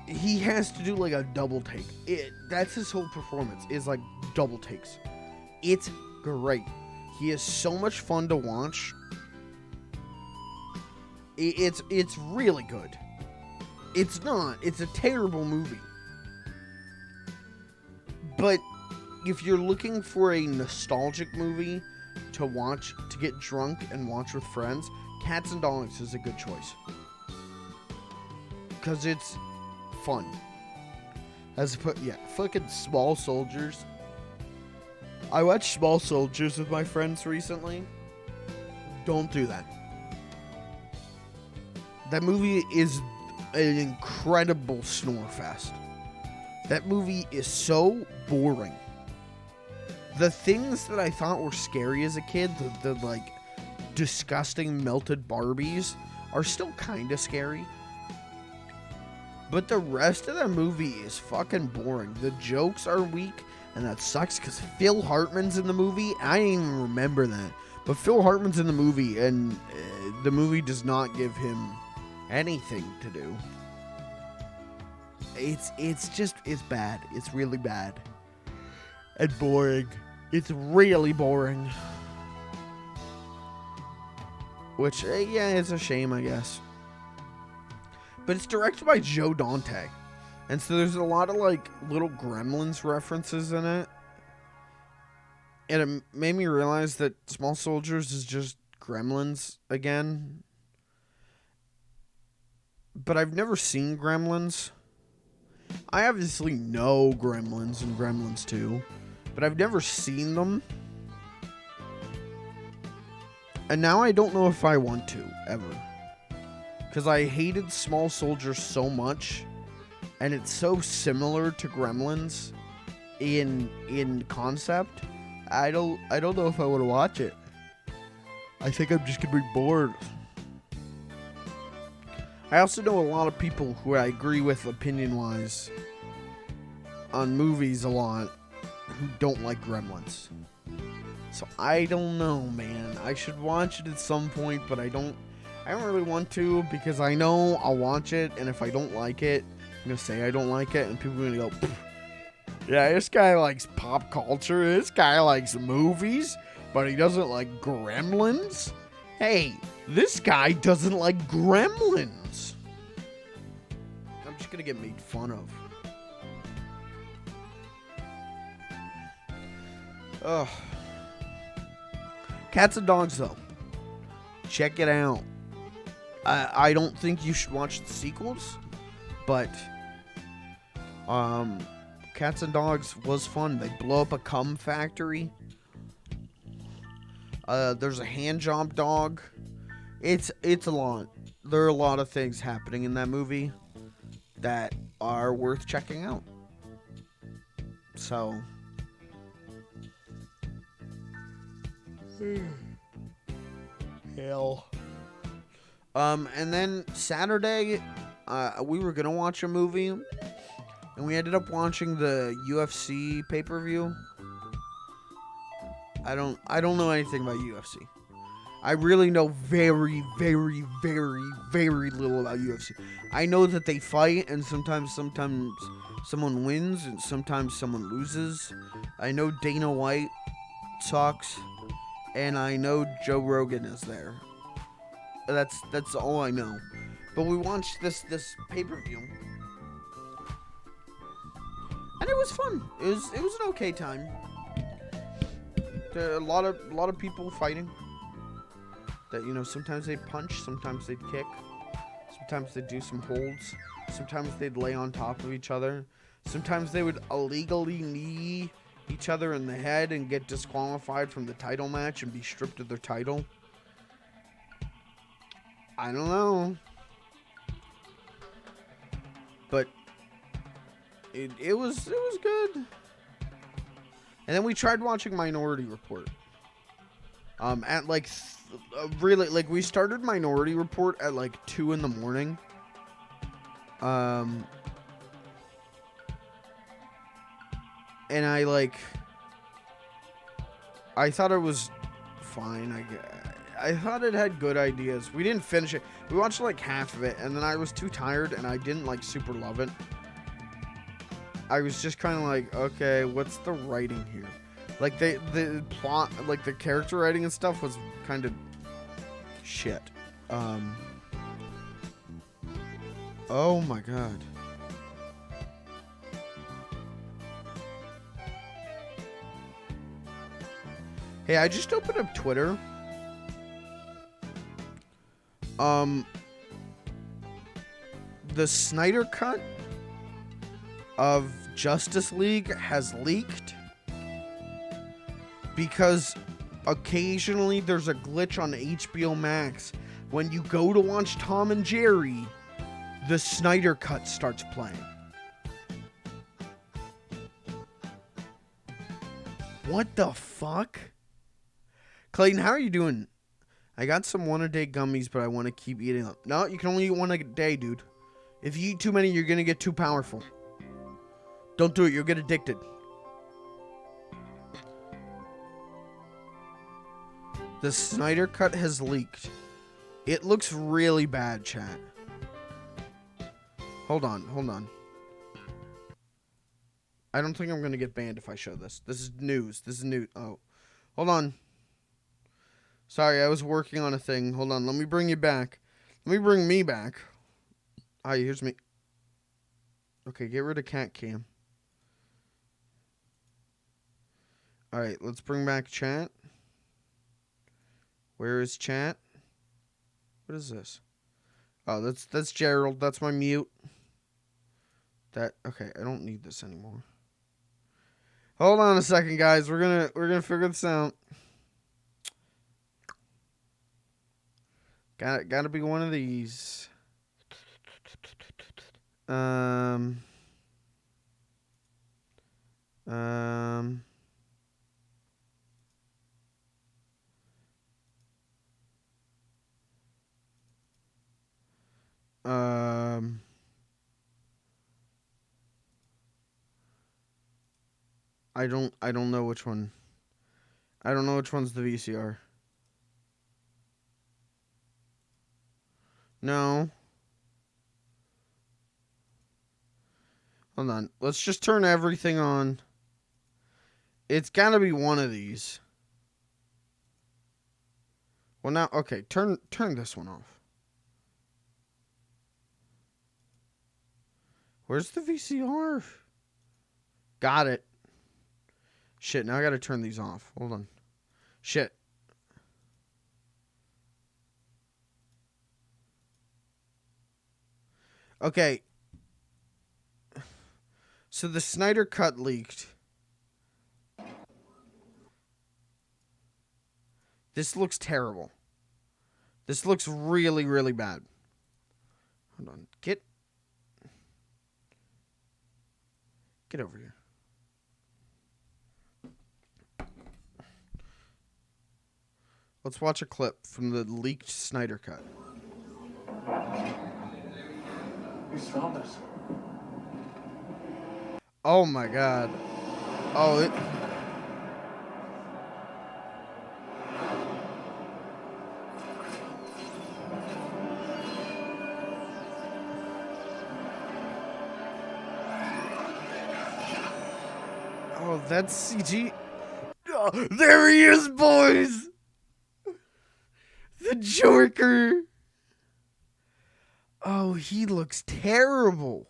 he has to do like a double take. That's his whole performance, is like double takes. It's great. He is so much fun to watch. It's really good. It's a terrible movie. But if you're looking for a nostalgic movie to watch, to get drunk and watch with friends, Cats and Dogs is a good choice. Because it's fun. Fucking Small Soldiers. I watched Small Soldiers with my friends recently. Don't do that. That movie is an incredible snore fest. That movie is so boring. The things that I thought were scary as a kid, the like disgusting melted Barbies, are still kind of scary. But the rest of the movie is fucking boring. The jokes are weak, and that sucks because Phil Hartman's in the movie. I didn't even remember that. But Phil Hartman's in the movie, and the movie does not give him anything to do. It's bad. It's really bad. And boring. It's really boring. Which, it's a shame, I guess. But it's directed by Joe Dante. And so there's a lot of, like, little Gremlins references in it. And it made me realize that Small Soldiers is just Gremlins again. But I've never seen Gremlins. I obviously know Gremlins and Gremlins 2. But I've never seen them. And now I don't know if I want to, ever. Because I hated Small Soldiers so much. And it's so similar to Gremlins in concept. I don't know if I want to watch it. I think I'm just going to be bored. I also know a lot of people who I agree with opinion-wise on movies a lot who don't like Gremlins. So I don't know, man. I should watch it at some point, but I don't really want to, because I know I'll watch it, and if I don't like it, I'm going to say I don't like it, and people are going to go, yeah, this guy likes pop culture, this guy likes movies, but he doesn't like Gremlins? Hey, this guy doesn't like Gremlins. I'm just going to get made fun of. Ugh. Cats and Dogs, though. Check it out. I don't think you should watch the sequels, but Cats and Dogs was fun. They blow up a cum factory. There's a hand job dog. It's a lot. There are a lot of things happening in that movie that are worth checking out. So hell. And then Saturday, we were gonna watch a movie, and we ended up watching the UFC pay-per-view. I don't know anything about UFC. I really know very, very, very, very little about UFC. I know that they fight, and sometimes someone wins, and sometimes someone loses. I know Dana White sucks, and I know Joe Rogan is there. That's all I know. But we watched this pay-per-view, and it was fun. It was an okay time. There are a lot of people fighting. That, sometimes they'd punch, sometimes they'd kick, sometimes they'd do some holds, sometimes they'd lay on top of each other, sometimes they would illegally knee each other in the head and get disqualified from the title match and be stripped of their title. I don't know. But it was good. And then we tried watching Minority Report. At like really, like, we started Minority Report at like 2 a.m. and I thought it was fine. I thought it had good ideas. We didn't finish it. We watched like half of it, and then I was too tired, and I didn't like super love it. I was just kind of like, okay, what's the writing here? Like the plot, like the character writing and stuff was kind of shit. Oh my god. Hey, I just opened up Twitter. The Snyder Cut of Justice League has leaked because occasionally there's a glitch on HBO Max. When you go to watch Tom and Jerry, the Snyder Cut starts playing. What the fuck? Clayton, how are you doing? I got some one-a-day gummies, but I want to keep eating them. No, you can only eat one a day, dude. If you eat too many, you're going to get too powerful. Don't do it. You'll get addicted. The Snyder Cut has leaked. It looks really bad, chat. Hold on. I don't think I'm going to get banned if I show this. This is news. Oh, hold on. Sorry, I was working on a thing. Hold on, let me bring you back. Let me bring me back. Hi, here's me. Okay, get rid of cat cam. Alright, let's bring back chat. Where is chat? What is this? Oh, that's Gerald. That's my mute. Okay, I don't need this anymore. Hold on a second, guys. We're gonna figure this out. Gotta be one of these. I don't know which one. I don't know which one's the VCR. No. Hold on. Let's just turn everything on. It's gotta be one of these. Well, now, okay. Turn this one off. Where's the VCR? Got it. Shit, now I gotta turn these off. Hold on. Shit. Okay. So the Snyder Cut leaked. This looks terrible. This looks really, really bad. Hold on. Get over here. Let's watch a clip from the leaked Snyder Cut. You found us. Oh my god. Oh, it... Oh, that's CG. Oh, there he is, boys! The Joker. Oh, he looks terrible.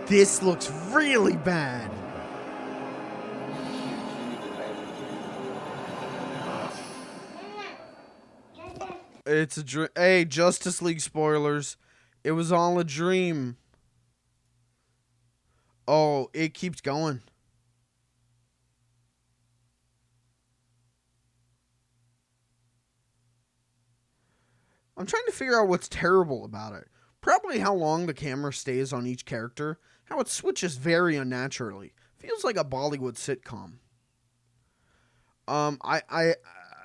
This looks really bad. It's a dream. Hey, Justice League spoilers. It was all a dream. Oh, it keeps going. I'm trying to figure out what's terrible about it. Probably how long the camera stays on each character. How it switches very unnaturally. Feels like a Bollywood sitcom.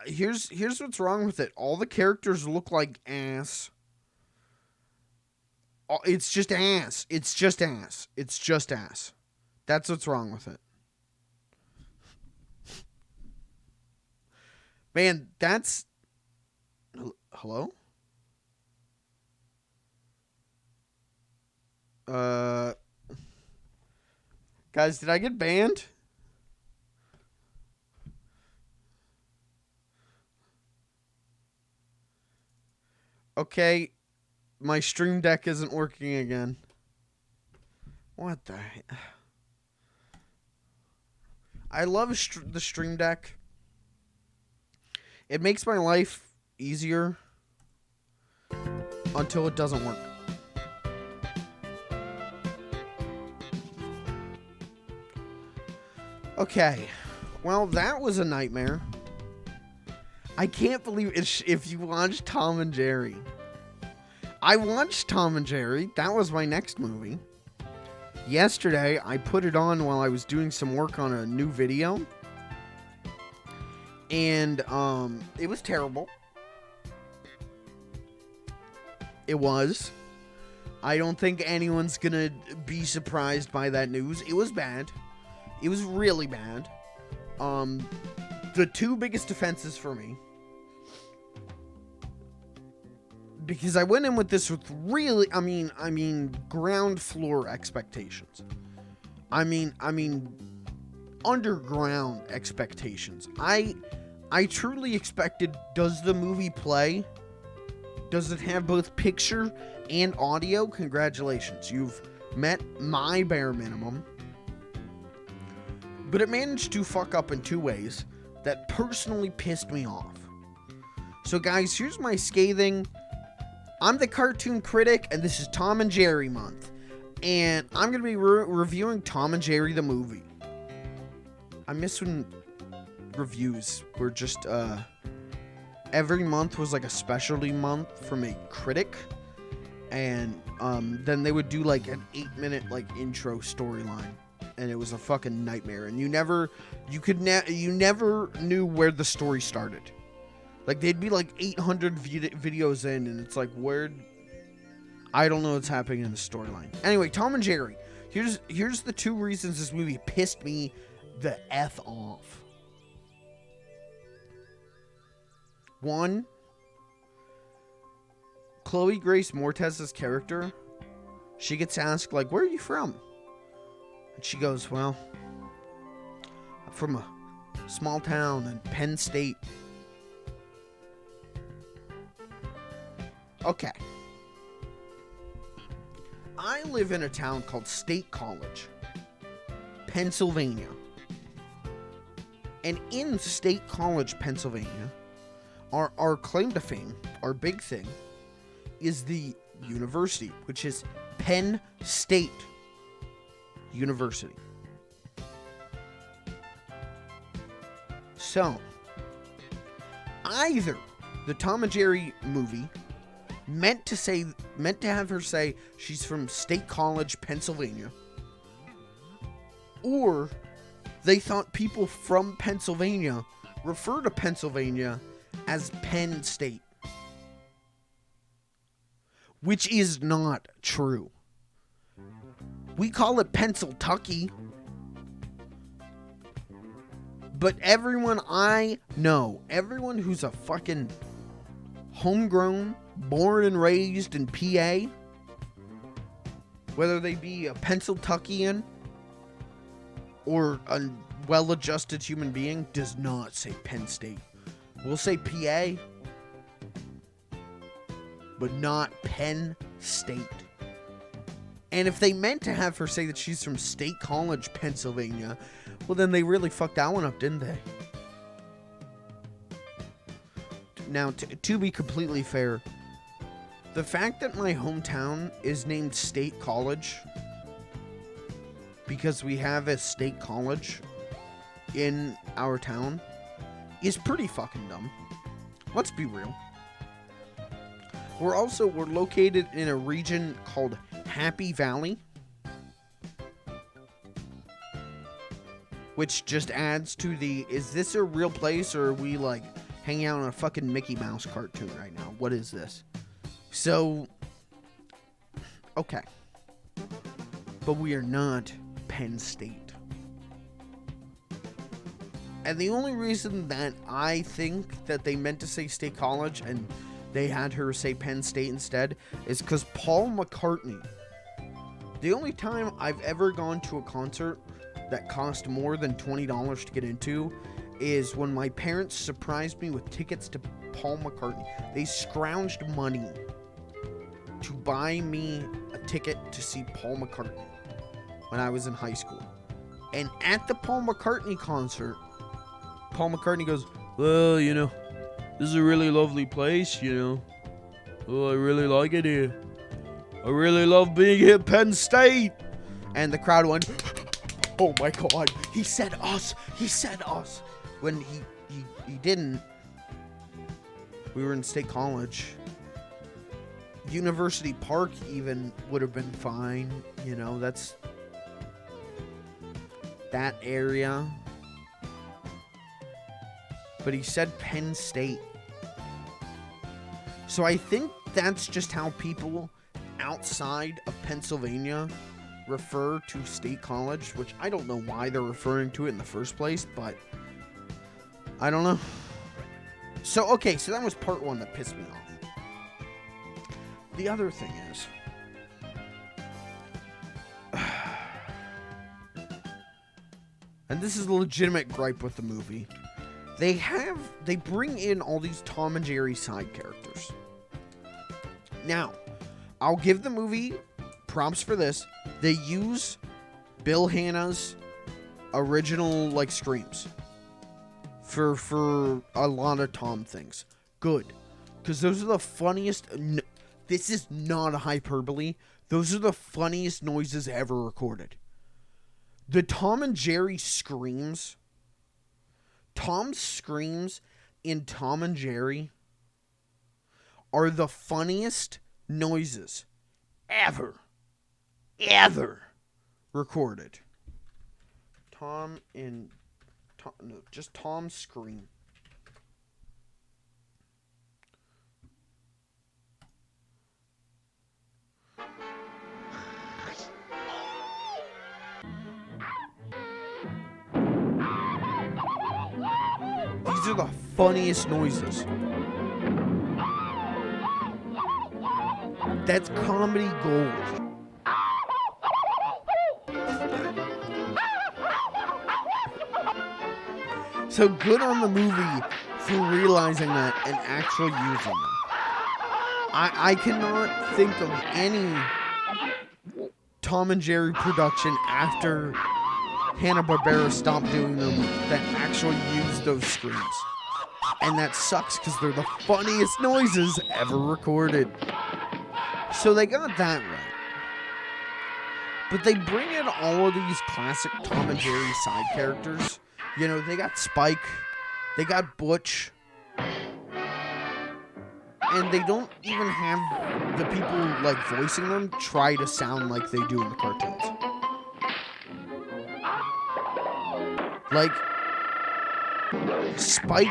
here's what's wrong with it. All the characters look like ass. It's just ass. It's just ass. It's just ass. That's what's wrong with it. Man, that's... Hello? Guys, did I get banned? Okay, my Stream Deck isn't working again. What the heck? I love the Stream Deck. It makes my life easier until it doesn't work. Okay, well, that was a nightmare. I can't believe it. If you watched Tom and Jerry. I watched Tom and Jerry. That was my next movie. Yesterday, I put it on while I was doing some work on a new video. And, it was terrible. It was. I don't think anyone's gonna be surprised by that news. It was bad. It was really bad. The two biggest offenses for me, because I went in with this with really, I mean, ground floor expectations. I mean, underground expectations. I truly expected, does the movie play? Does it have both picture and audio? Congratulations, you've met my bare minimum. But it managed to fuck up in two ways that personally pissed me off. So guys, here's my scathing. I'm the cartoon critic, and this is Tom and Jerry month. And I'm going to be reviewing Tom and Jerry the movie. I miss when reviews were just, every month was like a specialty month from a critic. And then they would do like an 8-minute like intro storyline. And it was a fucking nightmare. And you never knew where the story started. Like, they'd be like 800 videos in, and it's like, I don't know what's happening in the storyline. Anyway, Tom and Jerry. Here's the two reasons this movie pissed me the F off. One, Chloe Grace Moretez's character, she gets asked, like, where are you from? And she goes, well, I'm from a small town in Penn State. Okay. I live in a town called State College, Pennsylvania. And in State College, Pennsylvania, our claim to fame, our big thing, is the university, which is Penn State University. So, either the Tom and Jerry movie meant to have her say she's from State College, Pennsylvania, or they thought people from Pennsylvania refer to Pennsylvania as Penn State, which is not true. We call it Pennsyltucky. But everyone I know, everyone who's a fucking homegrown, born and raised in PA, whether they be a Pennsyltuckian or a well-adjusted human being, does not say Penn State. We'll say PA, but not Penn State. And if they meant to have her say that she's from State College, Pennsylvania, well, then they really fucked that one up, didn't they? Now, to be completely fair, the fact that my hometown is named State College because we have a state college in our town is pretty fucking dumb. Let's be real. We're located in a region called Happy Valley, which just adds to the, is this a real place, or are we like hanging out on a fucking Mickey Mouse cartoon right now. What is this? So, okay. But we are not Penn State. And the only reason that I think that they meant to say State College and they had her say Penn State instead is because Paul McCartney. The only time I've ever gone to a concert that cost more than $20 to get into is when my parents surprised me with tickets to Paul McCartney. They scrounged money to buy me a ticket to see Paul McCartney when I was in high school. And at the Paul McCartney concert, Paul McCartney goes, well, you know, this is a really lovely place, you know. Oh, I really like it here. I really love being here at Penn State. And the crowd went, oh my God, he said us. He said us. When he didn't. We were in State College. University Park even would have been fine. You know, that's that area. But he said Penn State. So I think that's just how people outside of Pennsylvania refer to State College, which I don't know why they're referring to it in the first place, but I don't know. So, okay, so that was part one that pissed me off. The other thing is, and this is a legitimate gripe with the movie, they bring in all these Tom and Jerry side characters. Now, I'll give the movie props for this. They use Bill Hanna's original, like, screams for a lot of Tom things. Good. Because those are the funniest... This is not a hyperbole. Those are the funniest noises ever recorded. The Tom and Jerry screams... Tom's screams in Tom and Jerry are the funniest noises ever recorded. Just Tom's scream. These are the funniest noises. That's comedy gold. So good on the movie for realizing that and actually using them. I cannot think of any Tom and Jerry production after Hanna-Barbera stopped doing them that actually used those screams. And that sucks because they're the funniest noises ever recorded. So they got that right. But they bring in all of these classic Tom and Jerry side characters. You know, they got Spike, they got Butch, and they don't even have the people, like, voicing them try to sound like they do in the cartoons. Like, Spike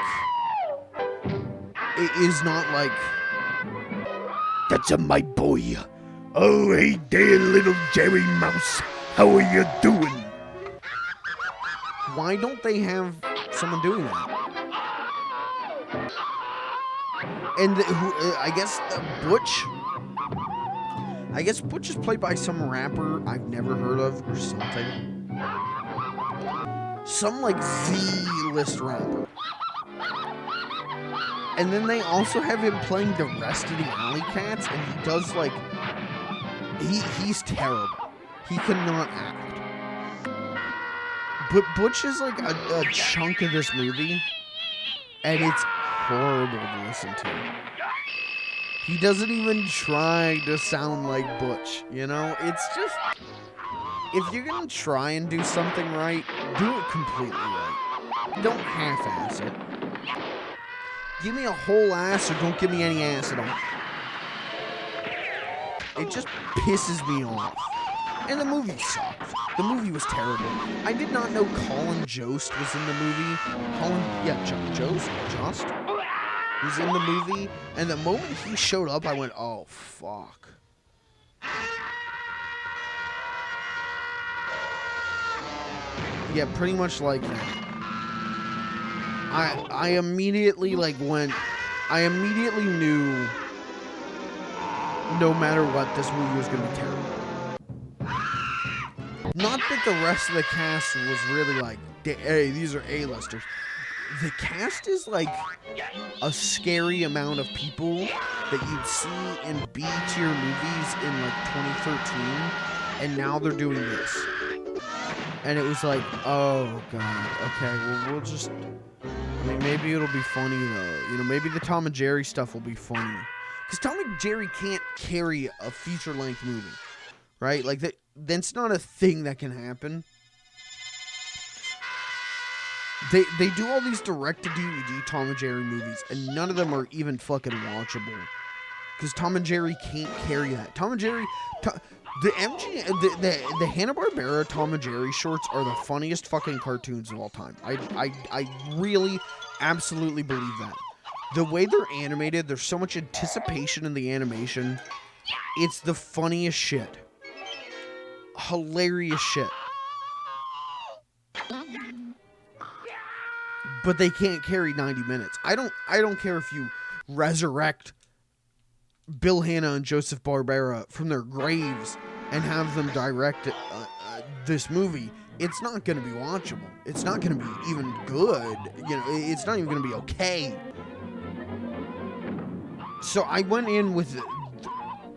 is not like, that's my boy. Oh, hey there, little Jerry Mouse. How are you doing? Why don't they have someone doing that? And I guess Butch is played by some rapper I've never heard of or something. Some, like, Z-list rapper. And then they also have him playing the rest of the Alley Cats, and he does, like, he's terrible. He cannot act. But Butch is, like, a chunk of this movie, and it's horrible to listen to. He doesn't even try to sound like Butch, you know? It's just... If you're gonna try and do something right, do it completely right. Don't half-ass it. Give me a whole ass or don't give me any ass at all. It just pisses me off. And the movie sucked. The movie was terrible. I did not know Colin Jost was in the movie. Jost? who's in the movie, and the moment he showed up, I went, oh, fuck. Yeah, pretty much like that. I immediately, like, I immediately knew no matter what, this movie was going to be terrible. Not that the rest of the cast was really like, hey, these are A-listers. The cast is like a scary amount of people that you'd see in B-tier movies in like 2013, and now they're doing this. And it was like, oh god, okay, well we'll just, I mean, maybe it'll be funny though. You know, maybe the Tom and Jerry stuff will be funny. Because Tom and Jerry can't carry a feature-length movie, right? Like, that's not a thing that can happen. They do all these direct-to-DVD Tom and Jerry movies, and none of them are even fucking watchable. Because Tom and Jerry can't carry that. Tom and Jerry... the Hanna-Barbera Tom and Jerry shorts are the funniest fucking cartoons of all time. I really, absolutely believe that. The way they're animated, there's so much anticipation in the animation. It's the funniest shit. Hilarious shit. But they can't carry 90 minutes. I don't care if you resurrect Bill Hanna and Joseph Barbera from their graves and have them direct this movie. It's not going to be watchable. It's not going to be even good. You know, it's not even going to be okay. So I went in with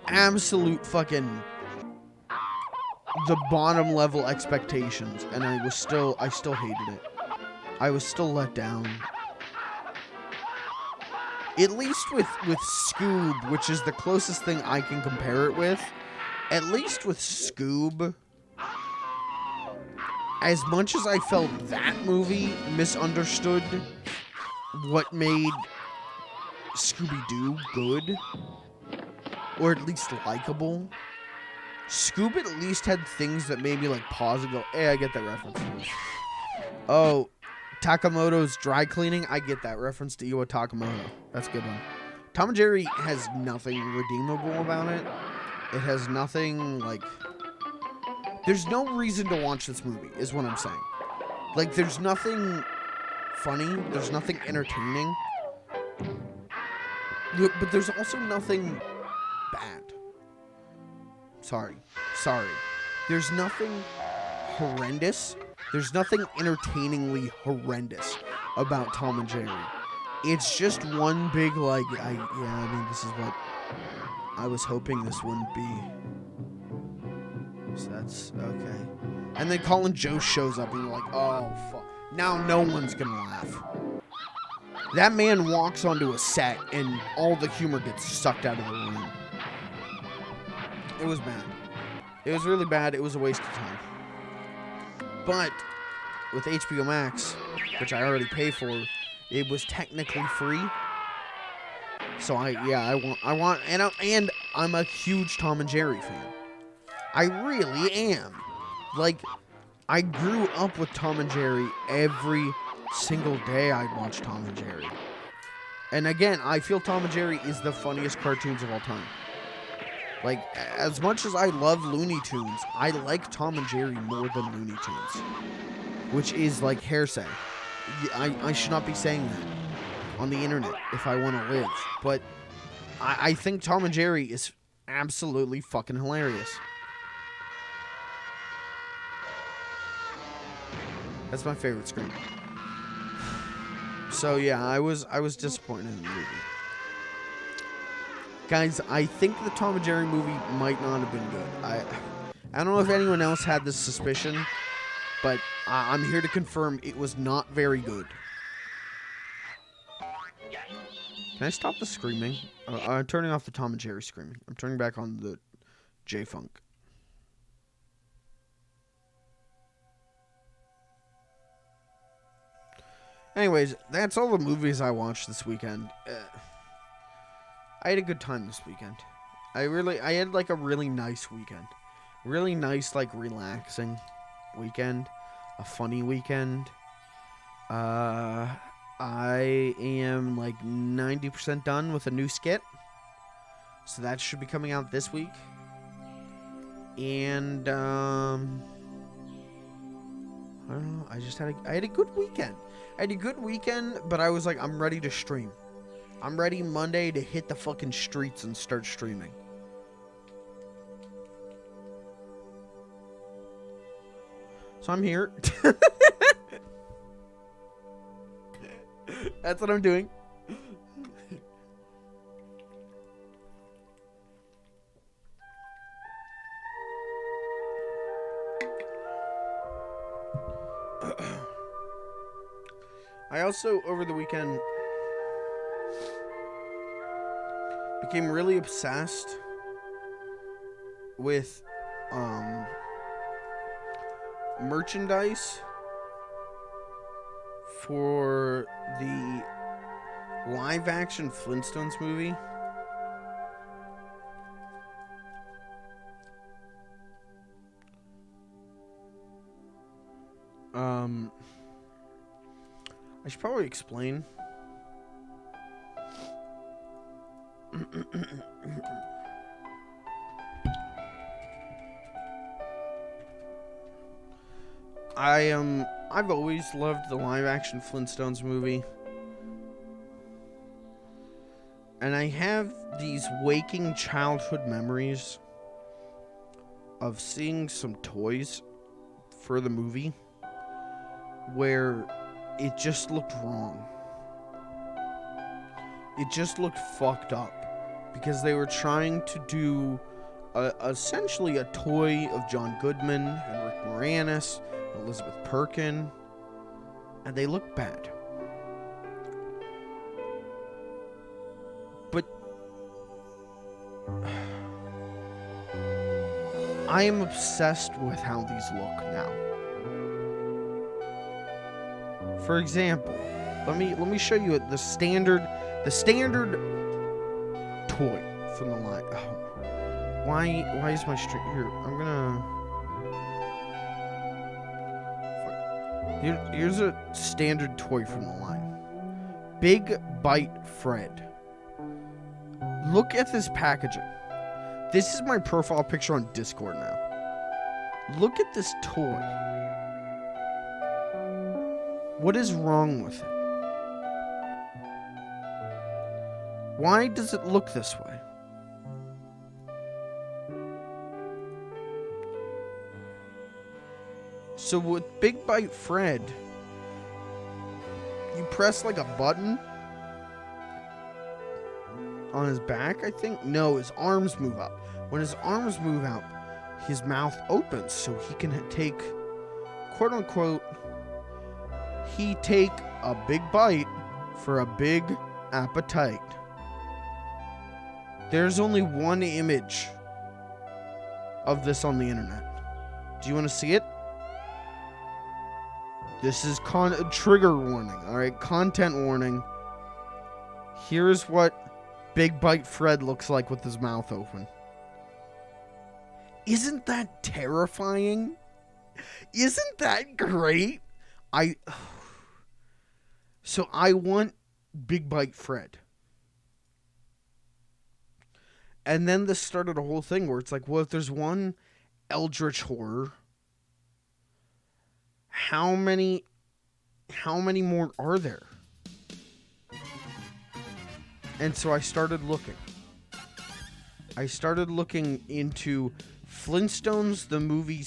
absolute fucking the bottom level expectations, and I still hated it. I was still let down. At least with Scoob, which is the closest thing I can compare it with, at least with Scoob, as much as I felt that movie misunderstood what made Scooby-Doo good, or at least likable, Scoob at least had things that made me like pause and go, hey, I get that reference. Oh, Takamoto's dry cleaning, I get that reference to Iwa Takamoto. That's a good one. Tom and Jerry has nothing redeemable about it. It has nothing, like... There's no reason to watch this movie, is what I'm saying. Like, there's nothing funny. There's nothing entertaining. But there's also nothing bad. Sorry. There's nothing horrendous. There's nothing entertainingly horrendous about Tom and Jerry. It's just one big, like, this is what I was hoping this wouldn't be. So that's okay. And then Colin Jost shows up and you're like, oh, fuck. Now no one's gonna laugh. That man walks onto a set and all the humor gets sucked out of the room. It was bad. It was really bad. It was a waste of time. But with HBO Max, which I already pay for, it was technically free. So I want, and I'm a huge Tom and Jerry fan. I really am. Like, I grew up with Tom and Jerry. Every single day I'd watch Tom and Jerry. And again, I feel Tom and Jerry is the funniest cartoons of all time. Like, as much as I love Looney Tunes, I like Tom and Jerry more than Looney Tunes. Which is like hearsay. I should not be saying that on the internet if I want to live. But I think Tom and Jerry is absolutely fucking hilarious. That's my favorite screen. So yeah, I was disappointed in the movie. Guys, I think the Tom and Jerry movie might not have been good. I don't know if anyone else had this suspicion, but I'm here to confirm it was not very good. Can I stop the screaming? I'm turning off the Tom and Jerry screaming. I'm turning back on the J-Funk. Anyways, that's all the movies I watched this weekend. I had a good time this weekend. I had like a really nice weekend. Really nice, like, relaxing weekend. A funny weekend. I am like 90% done with a new skit. So that should be coming out this week. And I don't know, I had a good weekend. But I was like, I'm ready to stream. I'm ready Monday to hit the fucking streets and start streaming. So I'm here. That's what I'm doing. I also, over the weekend, became really obsessed with merchandise for the live-action Flintstones movie. I should probably explain. I've always loved the live-action Flintstones movie. And I have these waking childhood memories of seeing some toys for the movie where it just looked wrong. It just looked fucked up because they were trying to do essentially a toy of John Goodman and Rick Moranis and Elizabeth Perkin, and they looked bad. But I am obsessed with how these look now. For example, let me show you the standard toy from the line. Oh, why is my stream here? I'm gonna. Here's a standard toy from the line. Big Bite Fred. Look at this packaging. This is my profile picture on Discord now. Look at this toy. What is wrong with it? Why does it look this way? So with Big Bite Fred, you press like a button on his back, I think? No, his arms move up. When his arms move up, his mouth opens so he can take, quote unquote, he take a big bite for a big appetite. There's only one image of this on the internet. Do you want to see it? This is trigger warning, alright? Content warning. Here's what Big Bite Fred looks like with his mouth open. Isn't that terrifying? Isn't that great? So I want Big Bite Fred. And then this started a whole thing where it's like, well, if there's one eldritch horror, how many more are there? And so I started looking. I started looking into Flintstones the movie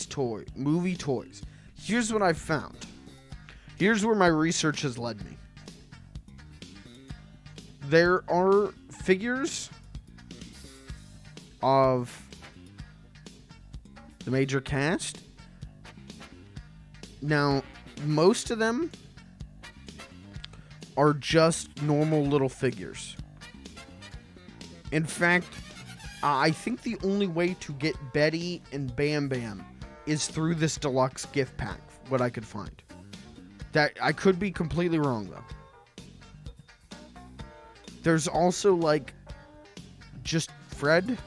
toys. Here's what I found. Here's where my research has led me. There are figures of the major cast. Now, most of them are just normal little figures. In fact, I think the only way to get Betty and Bam Bam is through this deluxe gift pack, what I could find. That I could be completely wrong, though. There's also, like, just Fred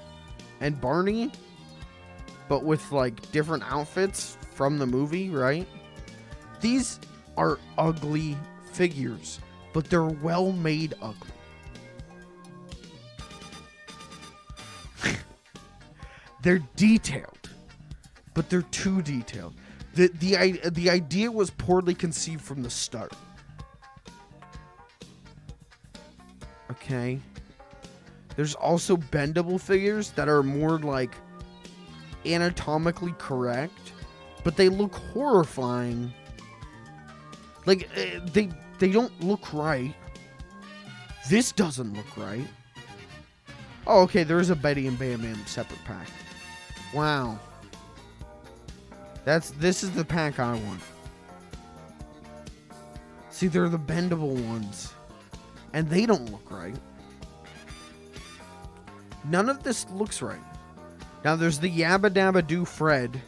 and Barney, but with, like, different outfits from the movie, right? These are ugly figures. but they're well made ugly. They're detailed, but they're too detailed. The idea was poorly conceived from the start. Okay. There's also bendable figures that are more like anatomically correct, but they look horrifying. Like they don't look right. This doesn't look right. Oh, okay, there is a Betty and Bam Bam separate pack. Wow. This is the pack I want. See, they're the bendable ones. And they don't look right. None of this looks right. Now there's the Yabba Dabba Doo Fred,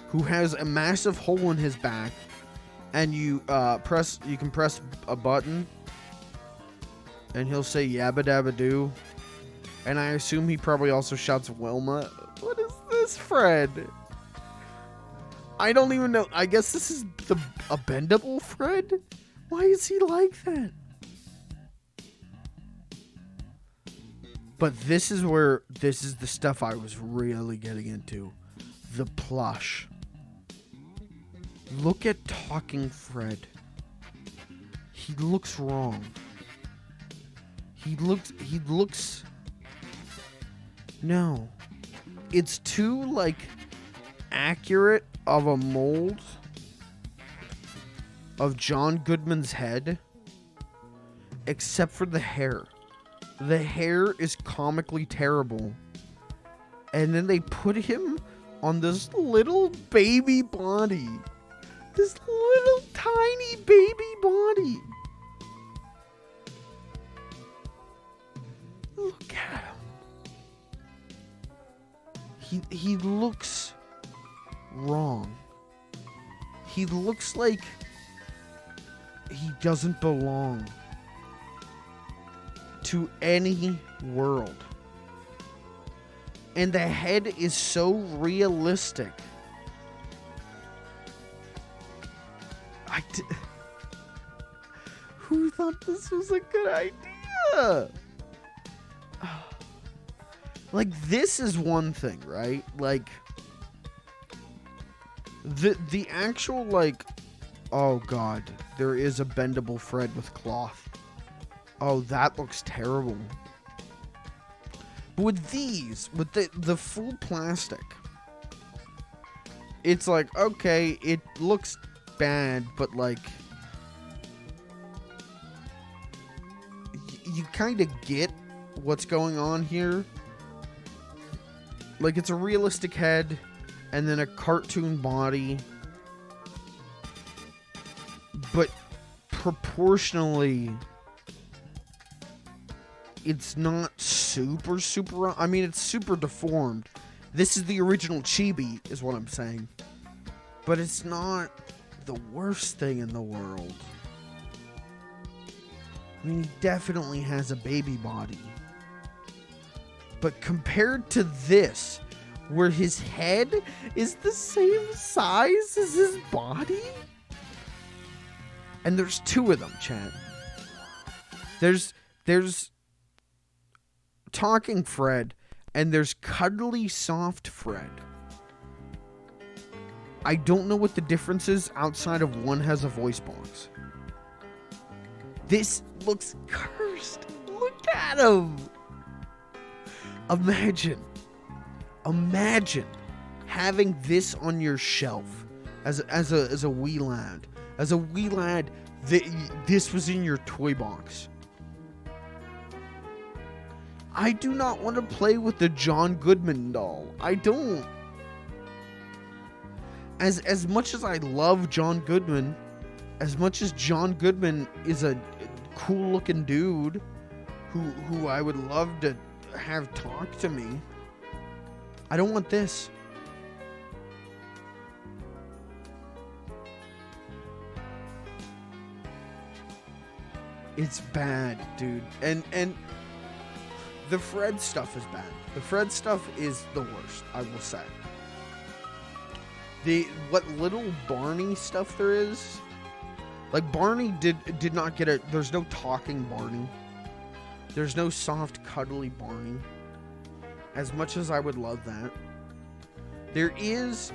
who has a massive hole in his back, and you can press a button, and he'll say Yabba Dabba Doo, and I assume he probably also shouts Wilma. What is this, Fred? I don't even know. I guess this is a bendable Fred? Why is he like that? But this is the stuff I was really getting into. The plush. Look at Talking Fred. He looks wrong. He looks... No. It's too, like, accurate of a mold of John Goodman's head, except for the hair. The hair is comically terrible. And then they put him on this little baby body. This little tiny baby body. Look at him. He looks wrong. He looks like he doesn't belong to any world. And the head is so realistic. Who thought this was a good idea? Like, this is one thing, right? Like, the actual, like, oh god, there is a bendable Fred with cloth. Oh, that looks terrible. But with these, with the full plastic, it's like, okay, it looks bad, but like, you kind of get what's going on here. Like, it's a realistic head, and then a cartoon body, but proportionally, it's not super, I mean, it's super deformed. This is the original Chibi, is what I'm saying. But it's not the worst thing in the world. I mean, he definitely has a baby body. But compared to this, where his head is the same size as his body? And there's two of them, chat. There's Talking Fred, and there's Cuddly Soft Fred. I don't know what the difference is outside of one has a voice box. This looks cursed. Look at him. Imagine having this on your shelf as a wee lad. As a wee lad, this was in your toy box. I do not want to play with the John Goodman doll. I don't. As much as I love John Goodman, as much as John Goodman is a cool looking dude who I would love to have talk to me, I don't want this. It's bad, dude. And the Fred stuff is bad. The Fred stuff is the worst, I will say. What little Barney stuff there is Like Barney did not get it. There's no talking Barney. There's no soft, cuddly Barney. As much as I would love that. There is,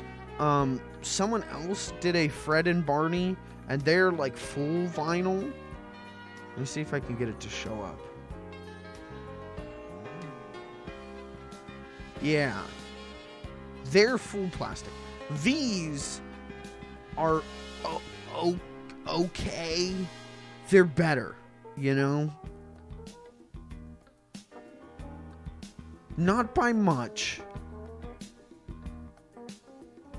someone else did a Fred and Barney, and they're like full vinyl. Let me see if I can get it to show up. Yeah. They're full plastic. These are okay. They're better, you know? Not by much,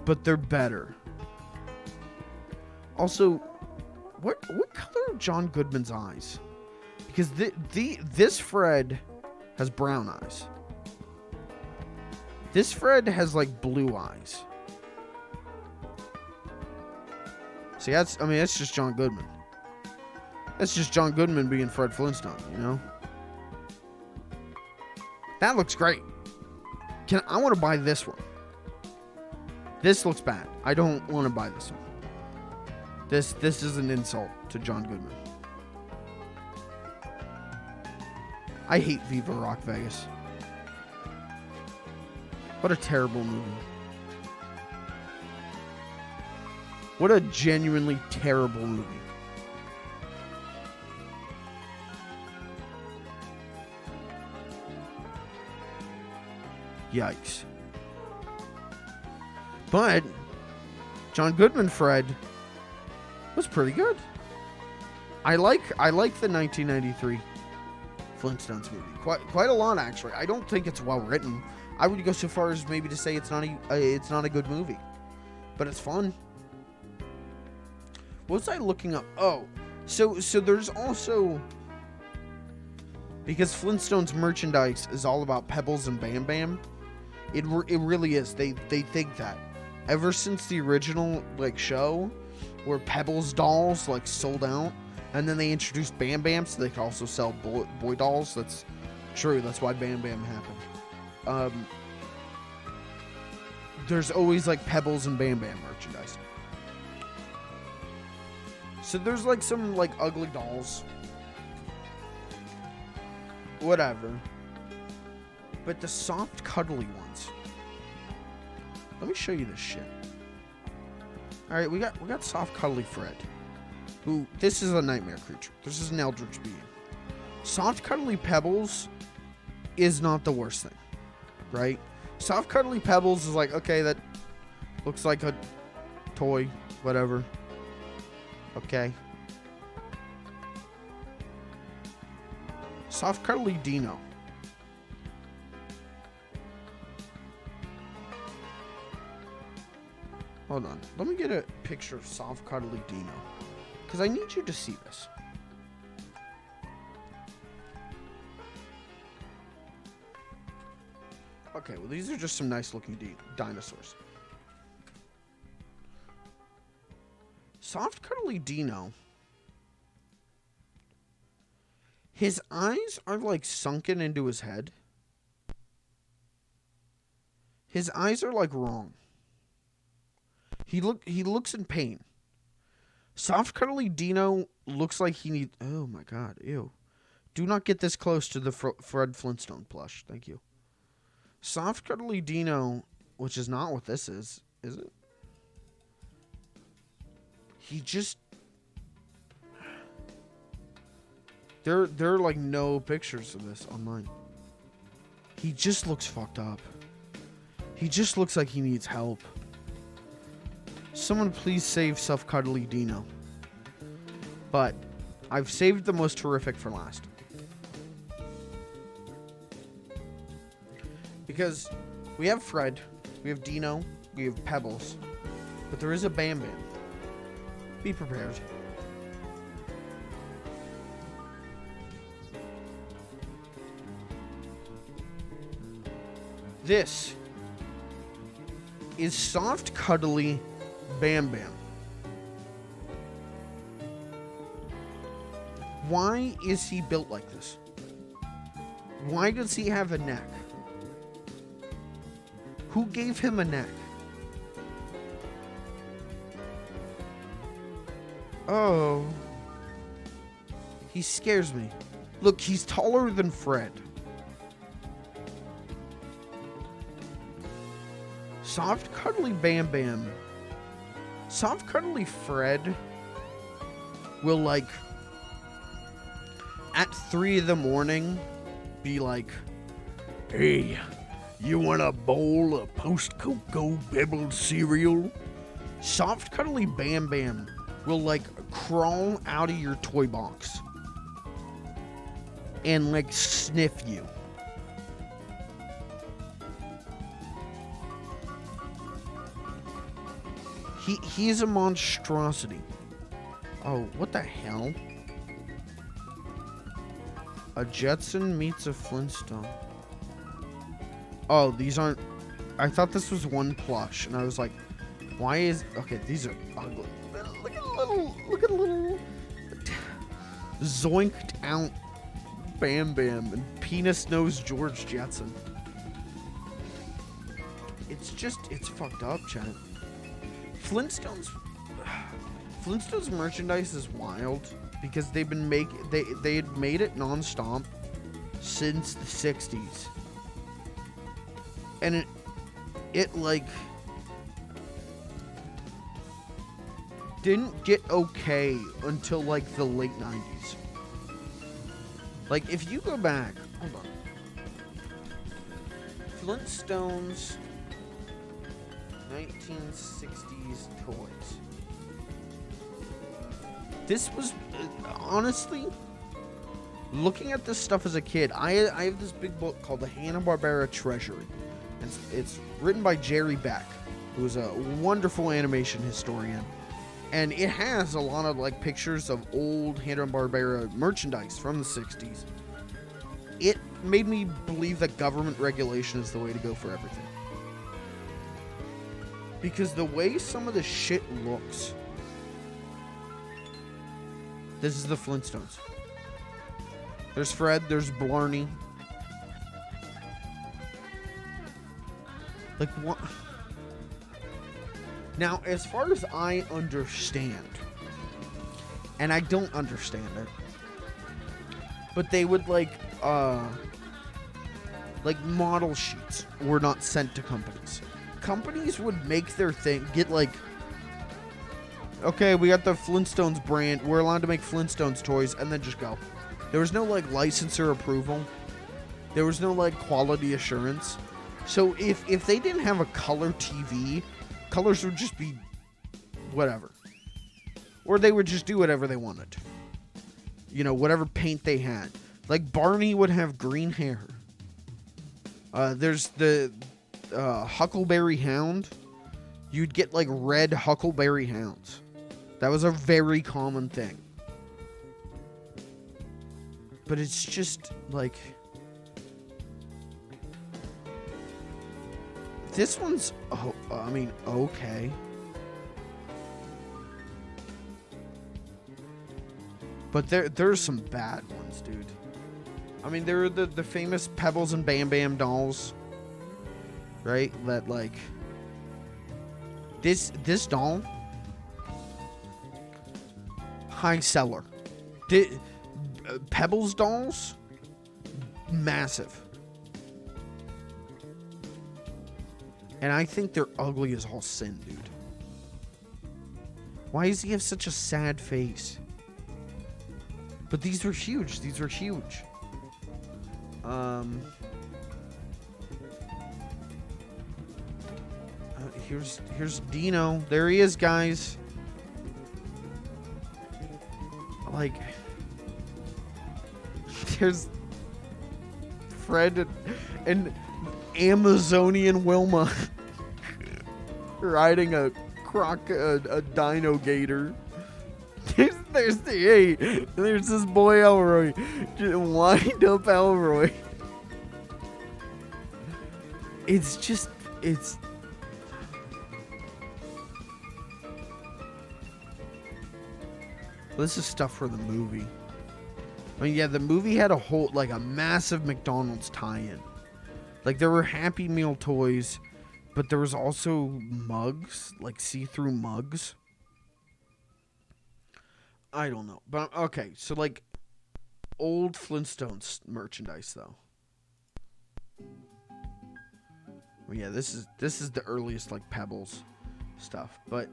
but they're better. Also, what color are John Goodman's eyes? Because this Fred has brown eyes. This Fred has like blue eyes. See, that's just John Goodman. That's just John Goodman being Fred Flintstone, you know? That looks great. I want to buy this one. This looks bad. I don't want to buy this one. This is an insult to John Goodman. I hate Viva Rock Vegas. What a terrible movie. What a genuinely terrible movie. Yikes. But John Goodman Fred was pretty good. I like the 1993 Flintstones movie quite a lot, actually. I don't think it's well written. I would go so far as maybe to say it's not a good movie, but it's fun. What was I looking up? Oh, so there's also, because Flintstones merchandise is all about Pebbles and Bam Bam. It really is. They think that ever since the original like show, where Pebbles dolls like sold out, and then they introduced Bam Bam so they could also sell boy dolls. That's true. That's why Bam Bam happened. There's always like Pebbles and Bam Bam merchandise. So there's like some like ugly dolls. Whatever. But the soft cuddly ones. Let me show you this shit. Alright, we got soft cuddly Fred. Who, this is a nightmare creature. This is an eldritch being. Soft cuddly Pebbles is not the worst thing. Right? Soft cuddly Pebbles is like, okay, that looks like a toy, whatever. Okay. Soft cuddly Dino. Hold on. Let me get a picture of soft cuddly Dino, because I need you to see this. Okay, well, these are just some nice looking dinosaurs. Soft cuddly Dino. His eyes are like sunken into his head. His eyes are like wrong. He looks in pain. Soft cuddly Dino looks like he needs... Oh my god, ew. Do not get this close to the Fred Flintstone plush. Thank you. Soft cuddly Dino, which is not what this is it? He just... There are like no pictures of this online. He just looks fucked up. He just looks like he needs help. Someone please save Soft Cuddly Dino. But I've saved the most horrific for last. Because we have Fred, we have Dino, we have Pebbles, but there is a Bam Bam. Be prepared. This is soft, cuddly Bam Bam. Why is he built like this? Why does he have a neck? Who gave him a neck? Oh. He scares me. Look, he's taller than Fred. Soft cuddly Bam Bam. Soft cuddly Fred will, like, at 3 in the morning be like, "Hey, you want a bowl of post-cocoa beveled cereal?" Soft cuddly Bam Bam will, like, crawl out of your toy box and, like, sniff you. He's a monstrosity. Oh, what the hell? A Jetson meets a Flintstone. Oh, these aren't... I thought this was one plush, and I was like, why is... Okay, these are ugly. Look at a little zoinked out Bam Bam and penis nose George Jetson. It's fucked up, Chad. Flintstones merchandise is wild because they've been they had made it non-stop since the 60s. And it like didn't get okay until like the late 90s. Like if you go back, hold on. Flintstones 1960s toys. This was honestly, looking at this stuff as a kid, I have this big book called the Hanna-Barbera Treasury. It's written by Jerry Beck, who's a wonderful animation historian, and it has a lot of like pictures of old Hanna-Barbera merchandise from the 60s. It made me believe that government regulation is the way to go for everything. Because the way some of the shit looks... This is the Flintstones. There's Fred, there's Blarney. Like, what? Now, as far as I understand, and I don't understand it, but they would, like model sheets were not sent to companies. Companies would make their thing, get like, okay, we got the Flintstones brand, we're allowed to make Flintstones toys, and then just go. There was no like licensor approval. There was no like quality assurance. So if they didn't have a color TV, colors would just be whatever. Or they would just do whatever they wanted. You know, whatever paint they had. Like Barney would have green hair. There's the Huckleberry Hound. You'd get like red Huckleberry Hounds. That was a very common thing. But it's just like, this one's, okay. But there's some bad ones, dude. I mean, there are the famous Pebbles and Bam Bam dolls. Right? That, like... This doll... High seller. Pebbles dolls... Massive. And I think they're ugly as all sin, dude. Why does he have such a sad face? But these were huge. These were huge. Here's Dino. There he is, guys. Like, there's Fred and Amazonian Wilma riding a dino gator. There's this boy Elroy, wind up Elroy. It's this is stuff for the movie. I mean, yeah, the movie had a massive McDonald's tie-in. Like, there were Happy Meal toys, but there was also mugs, like see-through mugs. I don't know. But okay, so like old Flintstones merchandise though. Well, yeah, this is the earliest like Pebbles stuff, but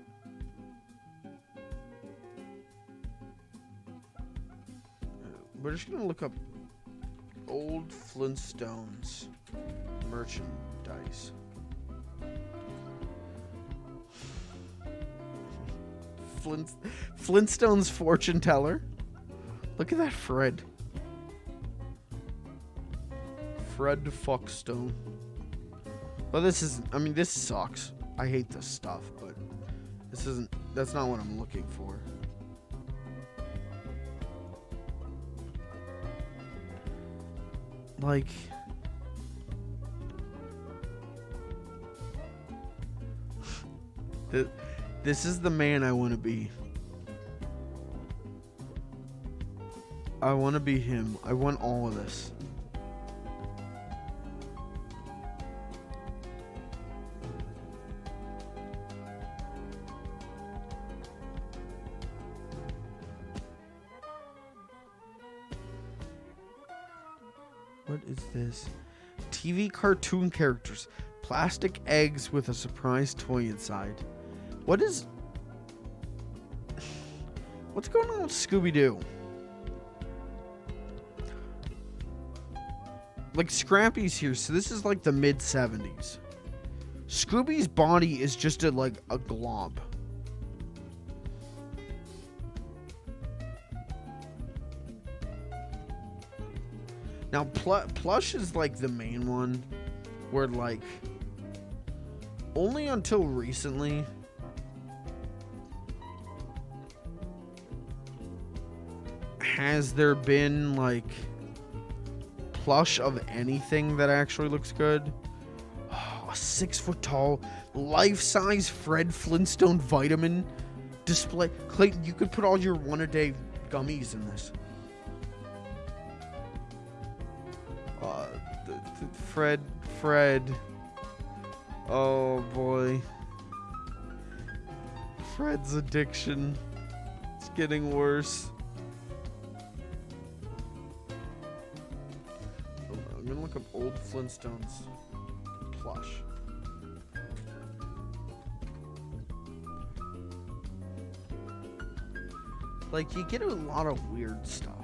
we're just gonna look up old Flintstones merchandise. Flintstones fortune teller. Look at that Fred. Fred Foxstone. Well, this sucks. I hate this stuff, but that's not what I'm looking for. Like, this is the man I want to be. I want to be him. I want all of this. What is this? TV cartoon characters. Plastic eggs with a surprise toy inside. What's going on with Scooby-Doo? Like, Scrappy's here, so this is like the mid-70s. Scooby's body is just a glob. Now, Plush is like the main one, where like, only until recently, has there been like plush of anything that actually looks good. Oh, a 6-foot tall, life-size Fred Flintstone vitamin display. Clayton, you could put all your one-a-day gummies in this. Fred. Oh boy. Fred's addiction. It's getting worse. I'm gonna look up old Flintstones plush. Like, you get a lot of weird stuff.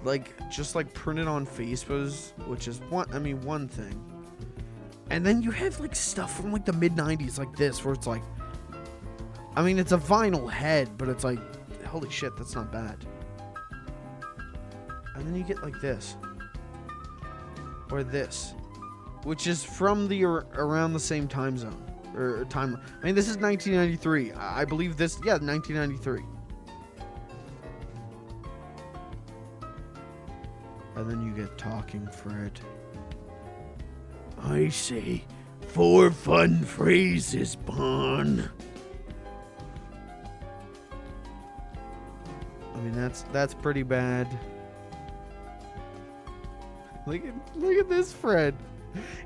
Like, just like printed on Facebos, which is one thing. And then you have like stuff from like the mid-90s like this, where it's like, I mean, it's a vinyl head, but it's like, holy shit, that's not bad. And then you get like this. Or this. Which is from the around the same time zone. Or time. I mean, this is 1993. I believe this, yeah, 1993. And then you get Talking Fred. I say 4 fun phrases, Bon. I mean, that's pretty bad. Look at this Fred.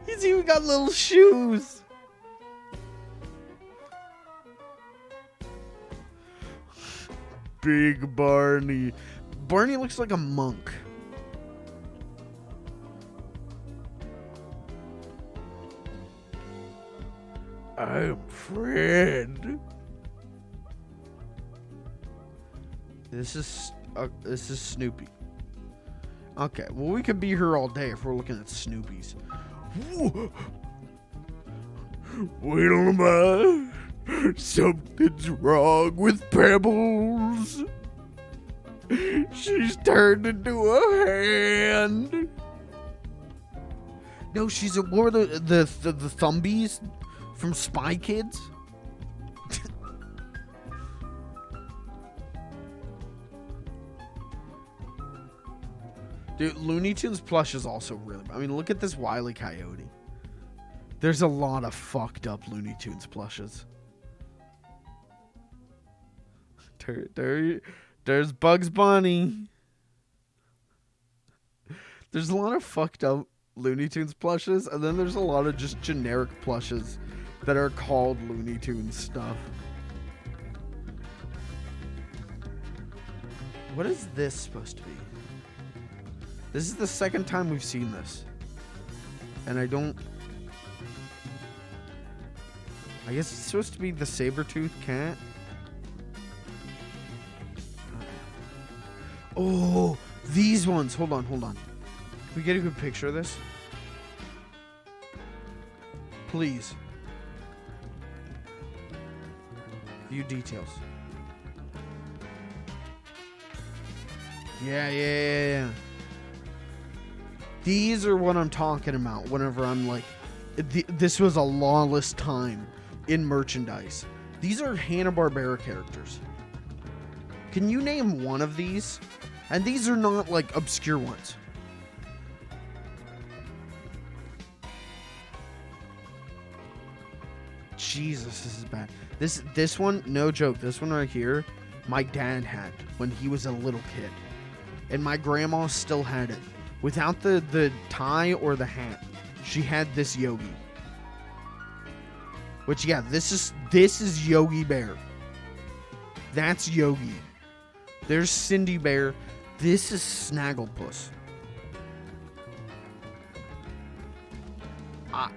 He's even got little shoes. Big Barney. Barney looks like a monk. I'm Fred. This is Snoopy. Okay, well, we could be here all day if we're looking at Snoopy's. Wait a minute. Something's wrong with Pebbles. She's turned into a hand. No, she's more the Thumbies from Spy Kids. Dude, Looney Tunes plush is also really... I mean, look at this Wile E. Coyote. There's a lot of fucked up Looney Tunes plushes. There's Bugs Bunny. There's a lot of fucked up Looney Tunes plushes, and then there's a lot of just generic plushes that are called Looney Tunes stuff. What is this supposed to be? This is the second time we've seen this. And I guess it's supposed to be the saber-toothed cat. Oh, these ones. Hold on. Can we get a good picture of this? Please. View details. Yeah. These are what I'm talking about whenever I'm like, this was a lawless time in merchandise. These are Hanna-Barbera characters. Can you name one of these? And these are not like obscure ones. Jesus, this is bad. This one, no joke, this one right here, my dad had when he was a little kid. And my grandma still had it. Without the tie or the hat, she had this Yogi. Which, yeah, this is Yogi Bear. That's Yogi. There's Cindy Bear. This is Snagglepuss. I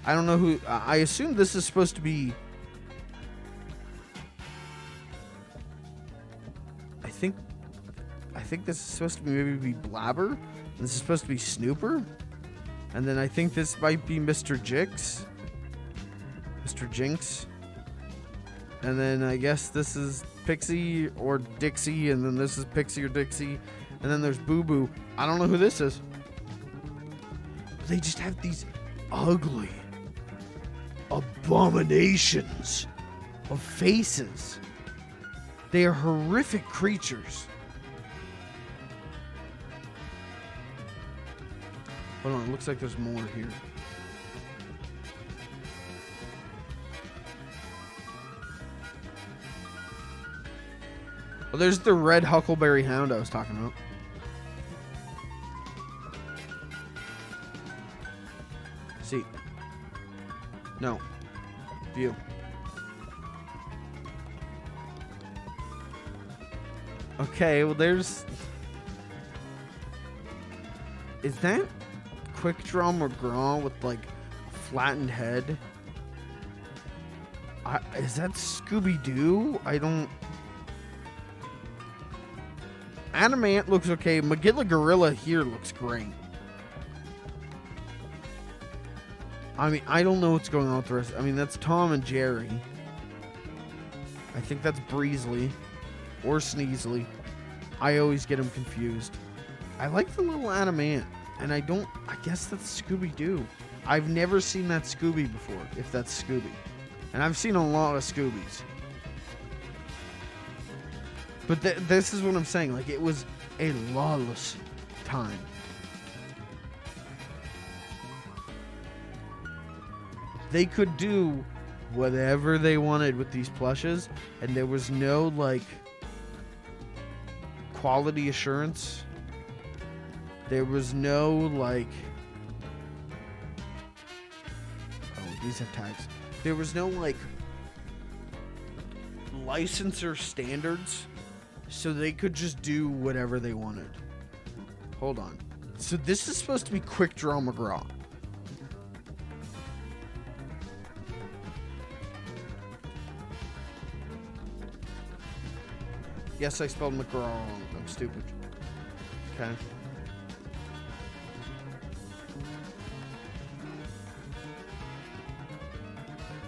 don't know who. I assume this is supposed to be. I think this is supposed to be maybe Blabber. And this is supposed to be Snooper. And then I think this might be Mr. Jinx. Mr. Jinx. And then I guess this is Pixie or Dixie. And then this is Pixie or Dixie. And then there's Boo Boo. I don't know who this is. But they just have these ugly abominations of faces. They are horrific creatures. Hold on, it looks like there's more here. Well, there's the red Huckleberry Hound I was talking about. See. No. View. Okay, well there's... Is that Quick Draw McGraw with like flattened head? Is that Scooby-Doo? I don't... Adamant looks okay. Magilla Gorilla here looks great. I mean, I don't know what's going on with the rest. I mean, that's Tom and Jerry. I think that's Breezely. Or Sneasley. I always get them confused. I like the little Adamant. And I guess that's Scooby-Doo. I've never seen that Scooby before, if that's Scooby. And I've seen a lot of Scoobies. But this is what I'm saying. Like, it was a lawless time. They could do whatever they wanted with these plushes, and there was no, like, quality assurance. There was no, like... Oh, these have tags. There was no, like, licensor standards, so they could just do whatever they wanted. Hold on. So this is supposed to be Quick Draw McGraw. Yes, I spelled McGraw wrong. I'm stupid. Okay.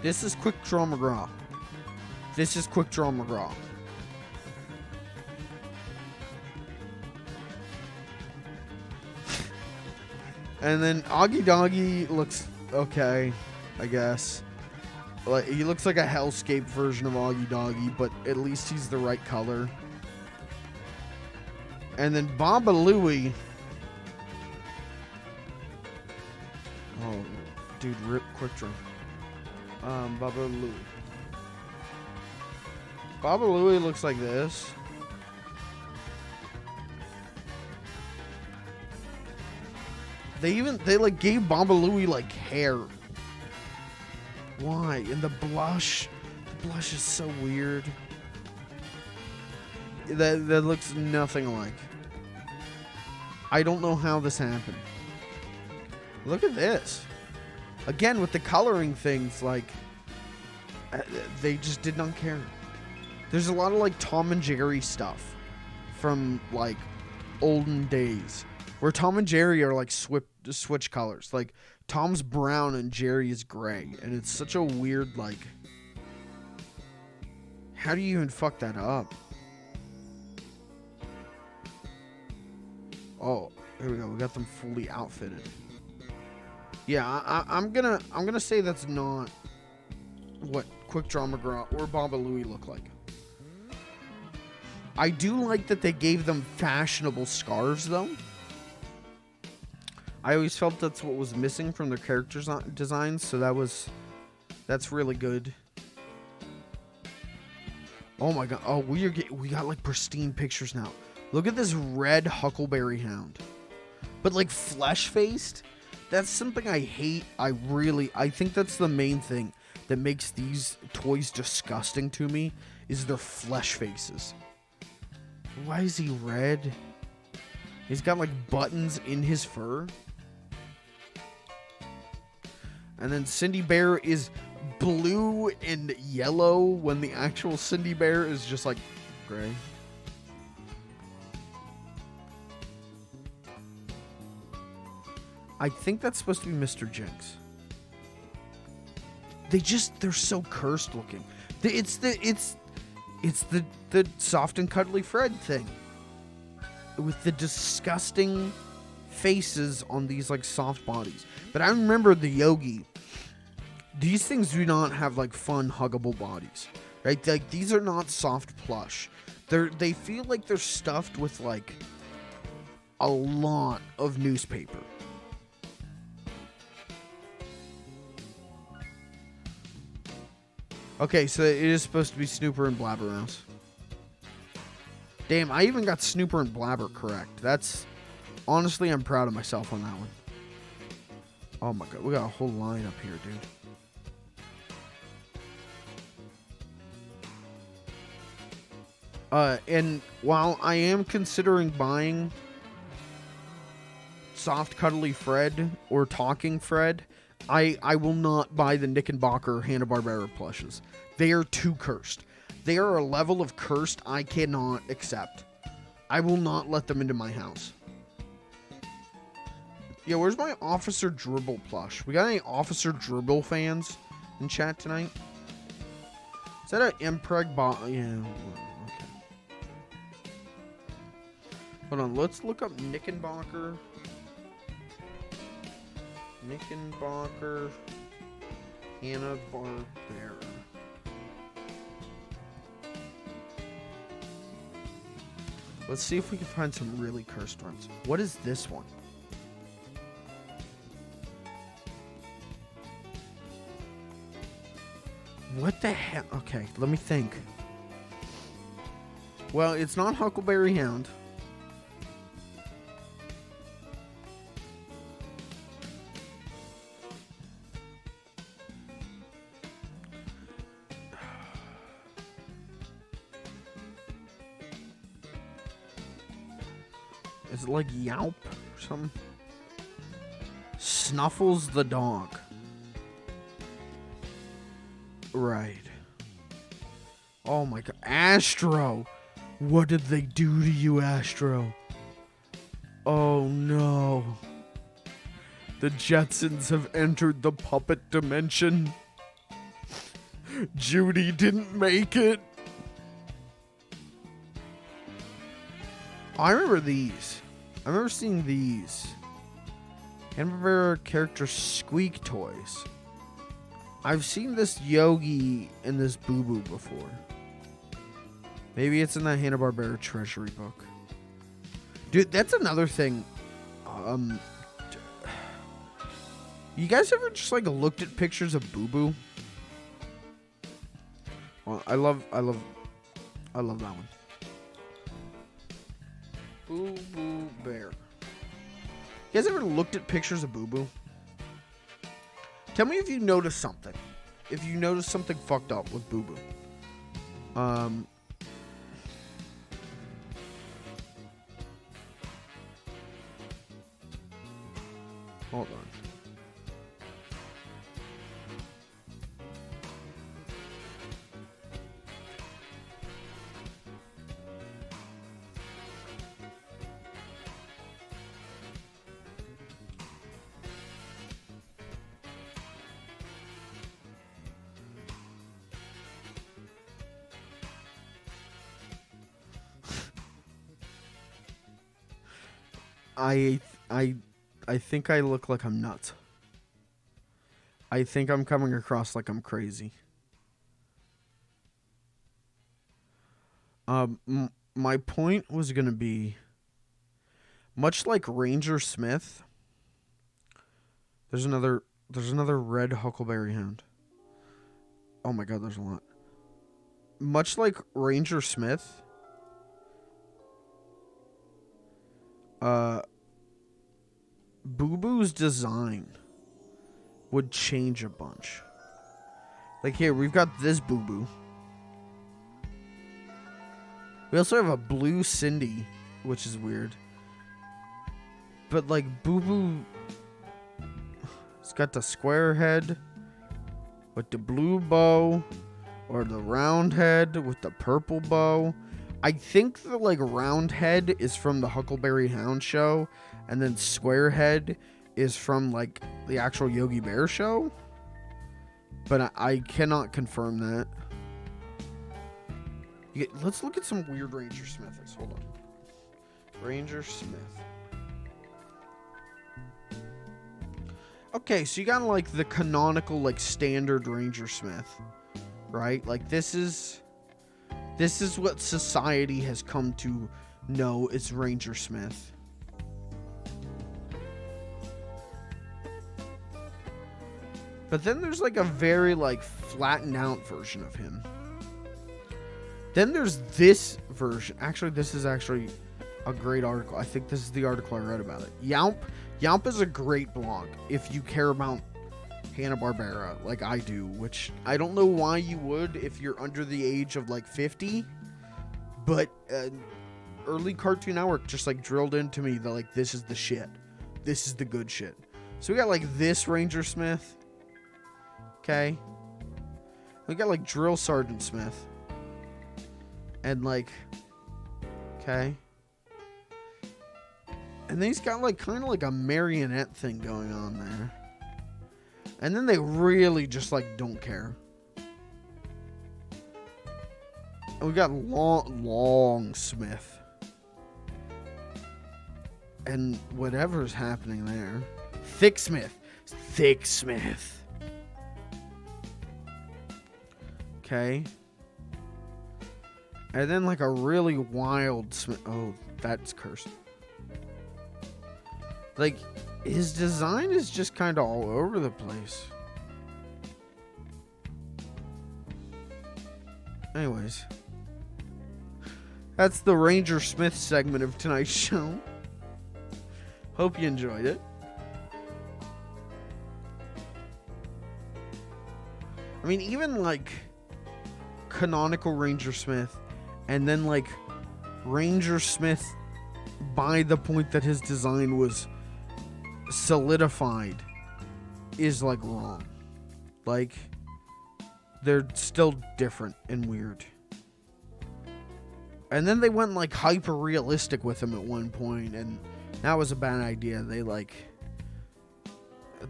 This is Quick Draw McGraw. This is Quick Draw McGraw. And then Augie Doggy looks okay, I guess. Like, he looks like a Hellscape version of Augie Doggy, but at least he's the right color. And then Baba Louie. Oh, dude, rip Quick Draw. Baba Louie. Baba Louie looks like this. They like gave Baba Louie like hair. Why? And the blush is so weird. That looks nothing alike. I don't know how this happened. Look at this. Again, with the coloring things, like, they just did not care. There's a lot of, like, Tom and Jerry stuff from, like, olden days, where Tom and Jerry are, like, switch colors. Like, Tom's brown and Jerry is gray. And it's such a weird, like... How do you even fuck that up? Oh, here we go. We got them fully outfitted. Yeah, I'm gonna say that's not what Quick Draw McGraw or Baba Louie look like. I do like that they gave them fashionable scarves, though. I always felt that's what was missing from their characters' designs, so that's really good. Oh my god! Oh, we got like pristine pictures now. Look at this red Huckleberry Hound, but like flesh-faced. That's something I hate. I think that's the main thing that makes these toys disgusting to me, is their flesh faces. Why is he red? He's got like buttons in his fur. And then Cindy Bear is blue and yellow when the actual Cindy Bear is just like gray. I think that's supposed to be Mr. Jinx. They're so cursed looking. It's the soft and cuddly Fred thing. With the disgusting faces on these like soft bodies. But I remember the Yogi. These things do not have like fun huggable bodies. Right? Like these are not soft plush. They feel like they're stuffed with like a lot of newspaper. Okay, so it is supposed to be Snooper and Blabbermouth. Damn, I even got Snooper and Blabber correct. That's... Honestly, I'm proud of myself on that one. Oh my god, we got a whole line up here, dude. And while I am considering buying Soft Cuddly Fred or Talking Fred, I will not buy the Knickerbocker Hanna-Barbera plushes. They are too cursed. They are a level of cursed I cannot accept. I will not let them into my house. Yeah, where's my Officer Dribble plush? We got any Officer Dribble fans in chat tonight? Is that an Impreg bot? Yeah, okay. Hold on, let's look up Knickerbocker. Knickerbocker Hanna-Barbera. Let's see if we can find some really cursed ones. What is this one? What the hell? Okay, let me think. Well, it's not Huckleberry Hound. Is it like Yelp or something? Snuffles the dog. Right. Oh my god. Astro! What did they do to you, Astro? Oh no. The Jetsons have entered the puppet dimension. Judy didn't make it. I remember these. I remember seeing these. Hanna-Barbera character Squeak toys. I've seen this Yogi and this Boo Boo before. Maybe it's in that Hanna-Barbera treasury book. Dude, that's another thing. You guys ever just like looked at pictures of Boo Boo? Well, I love that one. Boo Boo Bear. You guys ever looked at pictures of Boo Boo? Tell me if you noticed something. If you noticed something fucked up with Boo Boo. Hold on. I think I look like I'm nuts. I think I'm coming across like I'm crazy. My point was gonna be, much like Ranger Smith. There's another red Huckleberry Hound. Oh my god, there's a lot. Much like Ranger Smith, Boo Boo's design would change a bunch. Like here, we've got this Boo Boo. We also have a blue Cindy, which is weird. But like Boo Boo, it's got the square head with the blue bow, or the round head with the purple bow. I think the like round head is from the Huckleberry Hound show, and then square head is from like the actual Yogi Bear show. But I cannot confirm that. Let's look at some weird Ranger Smiths. Hold on. Ranger Smith. Okay, so you got like the canonical, like standard Ranger Smith, right? Like this is what society has come to know as Ranger Smith. But then there's like a very like flattened out version of him. Then there's this version. Actually, this is actually a great article. I think this is the article I read about it. Yowp is a great blog if you care about Hanna-Barbera like I do, which I don't know why you would if you're under the age of like 50, but early Cartoon Network just like drilled into me that like this is the shit. This is the good shit. So we got like this Ranger Smith. Okay. We got like Drill Sergeant Smith. And like, okay. And then he's got like kind of like a marionette thing going on there. And then they really just like don't care. And we got Long Smith. And whatever's happening there. Thick Smith. Okay. And then like a really wild Smith. Oh, that's cursed. Like, his design is just kind of all over the place. Anyways. That's the Ranger Smith segment of tonight's show. Hope you enjoyed it. I mean, even like canonical Ranger Smith, and then like Ranger Smith by the point that his design was solidified is like wrong. Like, they're still different and weird. And then they went like hyper realistic with him at one point, and that was a bad idea. They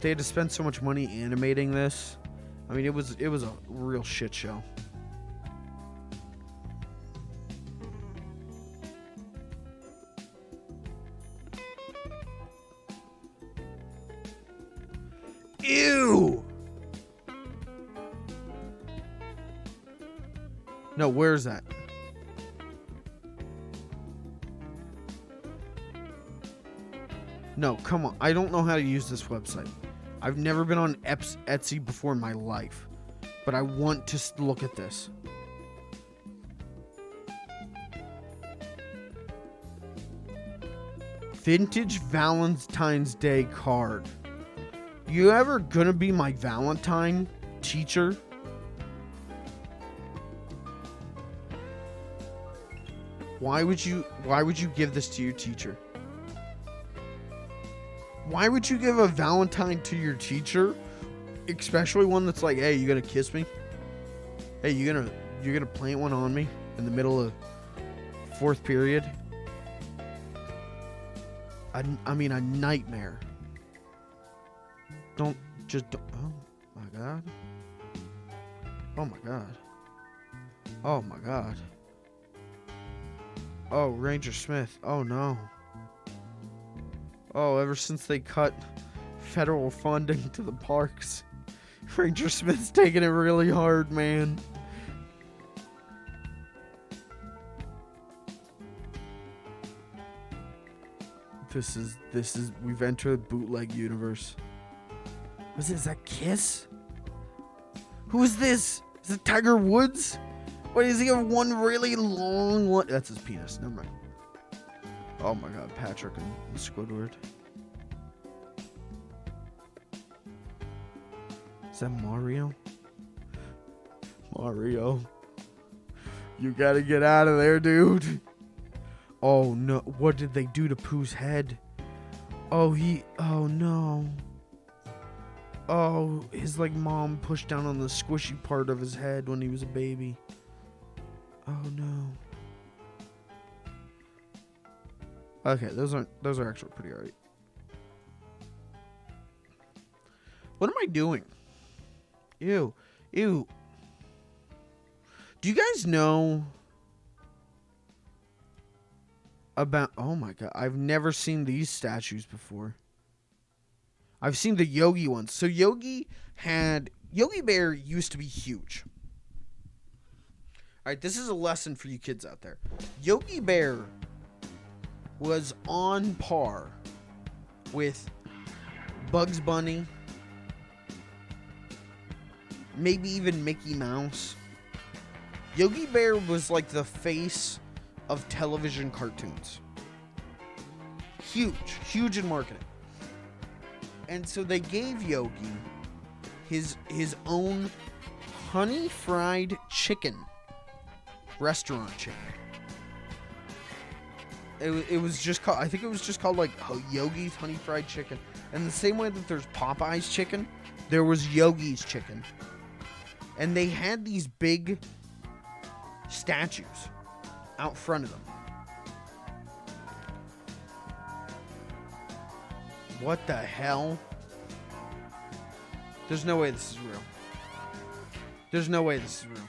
had to spend so much money animating this. I mean, it was a real shit show. Ew! No, where's that? No, come on. I don't know how to use this website. I've never been on Etsy before in my life. But I want to look at this. Vintage Valentine's Day card. You ever gonna be my Valentine, teacher? Why would you give this to your teacher? Why would you give a Valentine to your teacher? Especially one that's like, hey, you gonna kiss me? Hey, you're gonna plant one on me in the middle of fourth period? I mean, a nightmare. Oh my god. Oh my god. Oh my god. Oh, Ranger Smith. Oh no. Oh, ever since they cut federal funding to the parks, Ranger Smith's taking it really hard, man. This is, we've entered bootleg universe. Is that Kiss? Who is this? Is it Tiger Woods? Wait, does he have one really long one? That's his penis. Never mind. Oh my god, Patrick and Squidward. Is that Mario? Mario. You gotta get out of there, dude. Oh no, what did they do to Pooh's head? Oh no. Oh, his like mom pushed down on the squishy part of his head when he was a baby. Oh no. Okay, those are actually pretty alright. What am I doing? Ew. Do you guys know about... Oh my god, I've never seen these statues before. I've seen the Yogi ones. So Yogi Bear used to be huge. Alright, this is a lesson for you kids out there. Yogi Bear was on par with Bugs Bunny, maybe even Mickey Mouse. Yogi Bear was like the face of television cartoons. Huge in marketing. And so they gave Yogi his own honey fried chicken restaurant chain. It was just called, I think it was just called like Yogi's Honey Fried Chicken. And the same way that there's Popeye's chicken, there was Yogi's chicken. And they had these big statues out front of them. What the hell? There's no way this is real. There's no way this is real.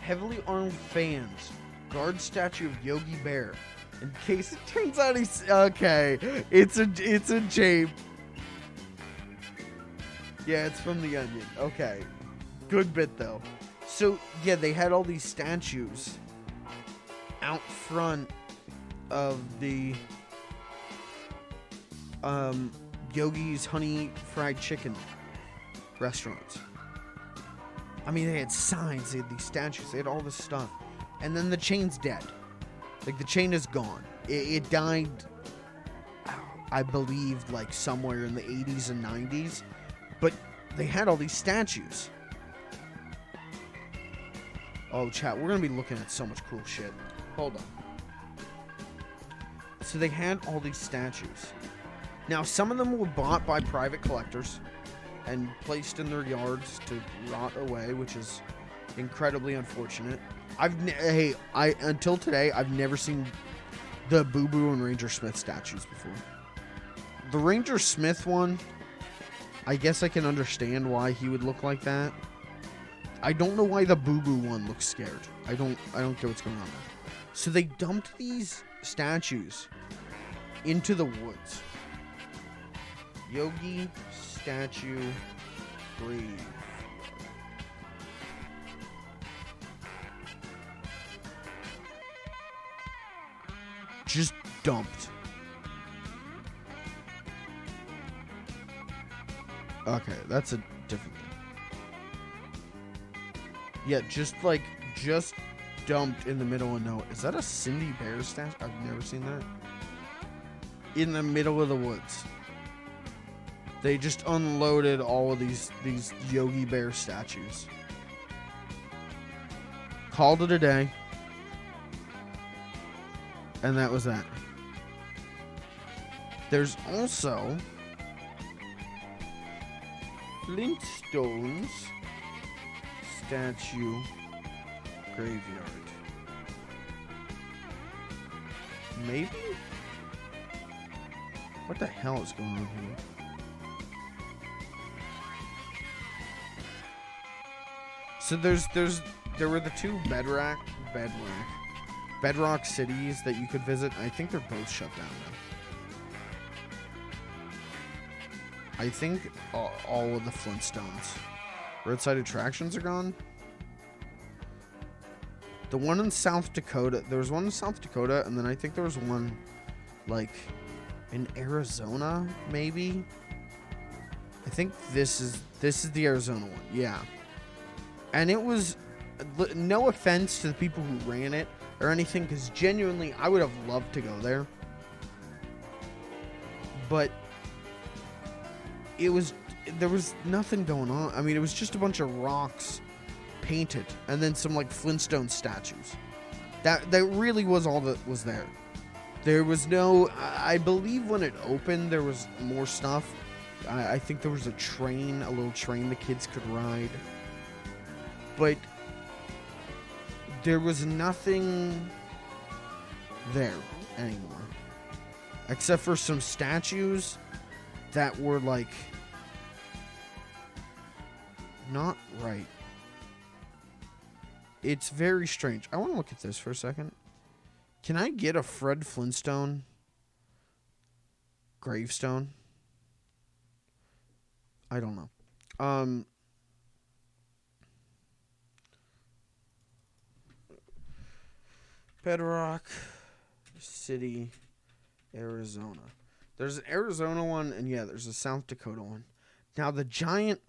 Heavily armed fans guard statue of Yogi Bear in case it turns out he's okay. It's a jape. Yeah, it's from The Onion. Okay, good bit though. So yeah, they had all these statues out front of the Yogi's Honey Fried Chicken restaurants. I mean, they had signs, they had these statues, they had all this stuff. And then the chain's dead. Like, the chain is gone. It died, I believe, like, somewhere in the 80s and 90s. But they had all these statues. Oh, chat, we're going to be looking at so much cool shit. Hold on. So they had all these statues. Now, some of them were bought by private collectors and placed in their yards to rot away, which is incredibly unfortunate. Until today, I've never seen the Boo Boo and Ranger Smith statues before. The Ranger Smith one, I guess I can understand why he would look like that. I don't know why the Boo Boo one looks scared. I don't get what's going on there. So they dumped these statues into the woods. Yogi statue grave. Just dumped. Okay, that's a different thing. Yeah, just dumped in the middle of nowhere. Is that a Cindy Bear statue? I've never seen that. In the middle of the woods. They just unloaded all of these Yogi Bear statues. Called it a day. And that was that. There's also Flintstones statue graveyard. Maybe? What the hell is going on here? So there were the two Bedrock cities that you could visit. I think they're both shut down now. I think all of the Flintstones roadside attractions are gone. The one in South Dakota, there was one in South Dakota, and then I think there was one like in Arizona, maybe. I think this is the Arizona one. Yeah. And it was, no offense to the people who ran it or anything, because genuinely I would have loved to go there. But there was nothing going on. I mean, it was just a bunch of rocks painted and then some like Flintstone statues. That really was all that was there. There was no, I believe when it opened there was more stuff. I think there was a little train the kids could ride. But there was nothing there anymore. Except for some statues that were like not right. It's very strange. I want to look at this for a second. Can I get a Fred Flintstone gravestone? I don't know. Bedrock City, Arizona. There's an Arizona one, and yeah, there's a South Dakota one. Now, the giant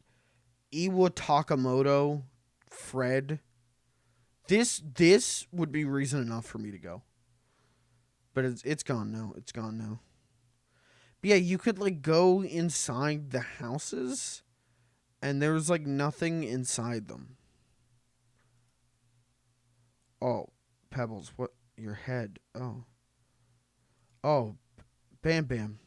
Iwa Takamoto Fred, this would be reason enough for me to go. But it's gone now. It's gone now. But yeah, you could like go inside the houses, and there was like nothing inside them. Oh, Pebbles, what? Your head. Oh. Oh, Bam Bam.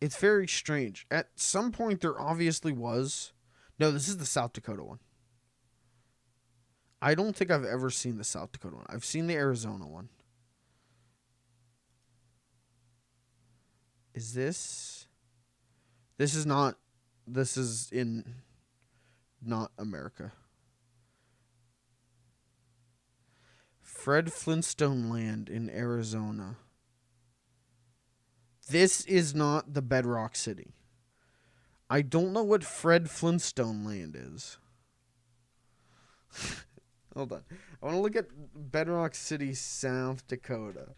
It's very strange. At some point, there obviously was. No, this is the South Dakota one. I don't think I've ever seen the South Dakota one. I've seen the Arizona one. Is this? This is not. This is in not America. Fred Flintstone Land in Arizona. This is not the Bedrock City. I don't know what Fred Flintstone Land is. Hold on. I want to look at Bedrock City, South Dakota.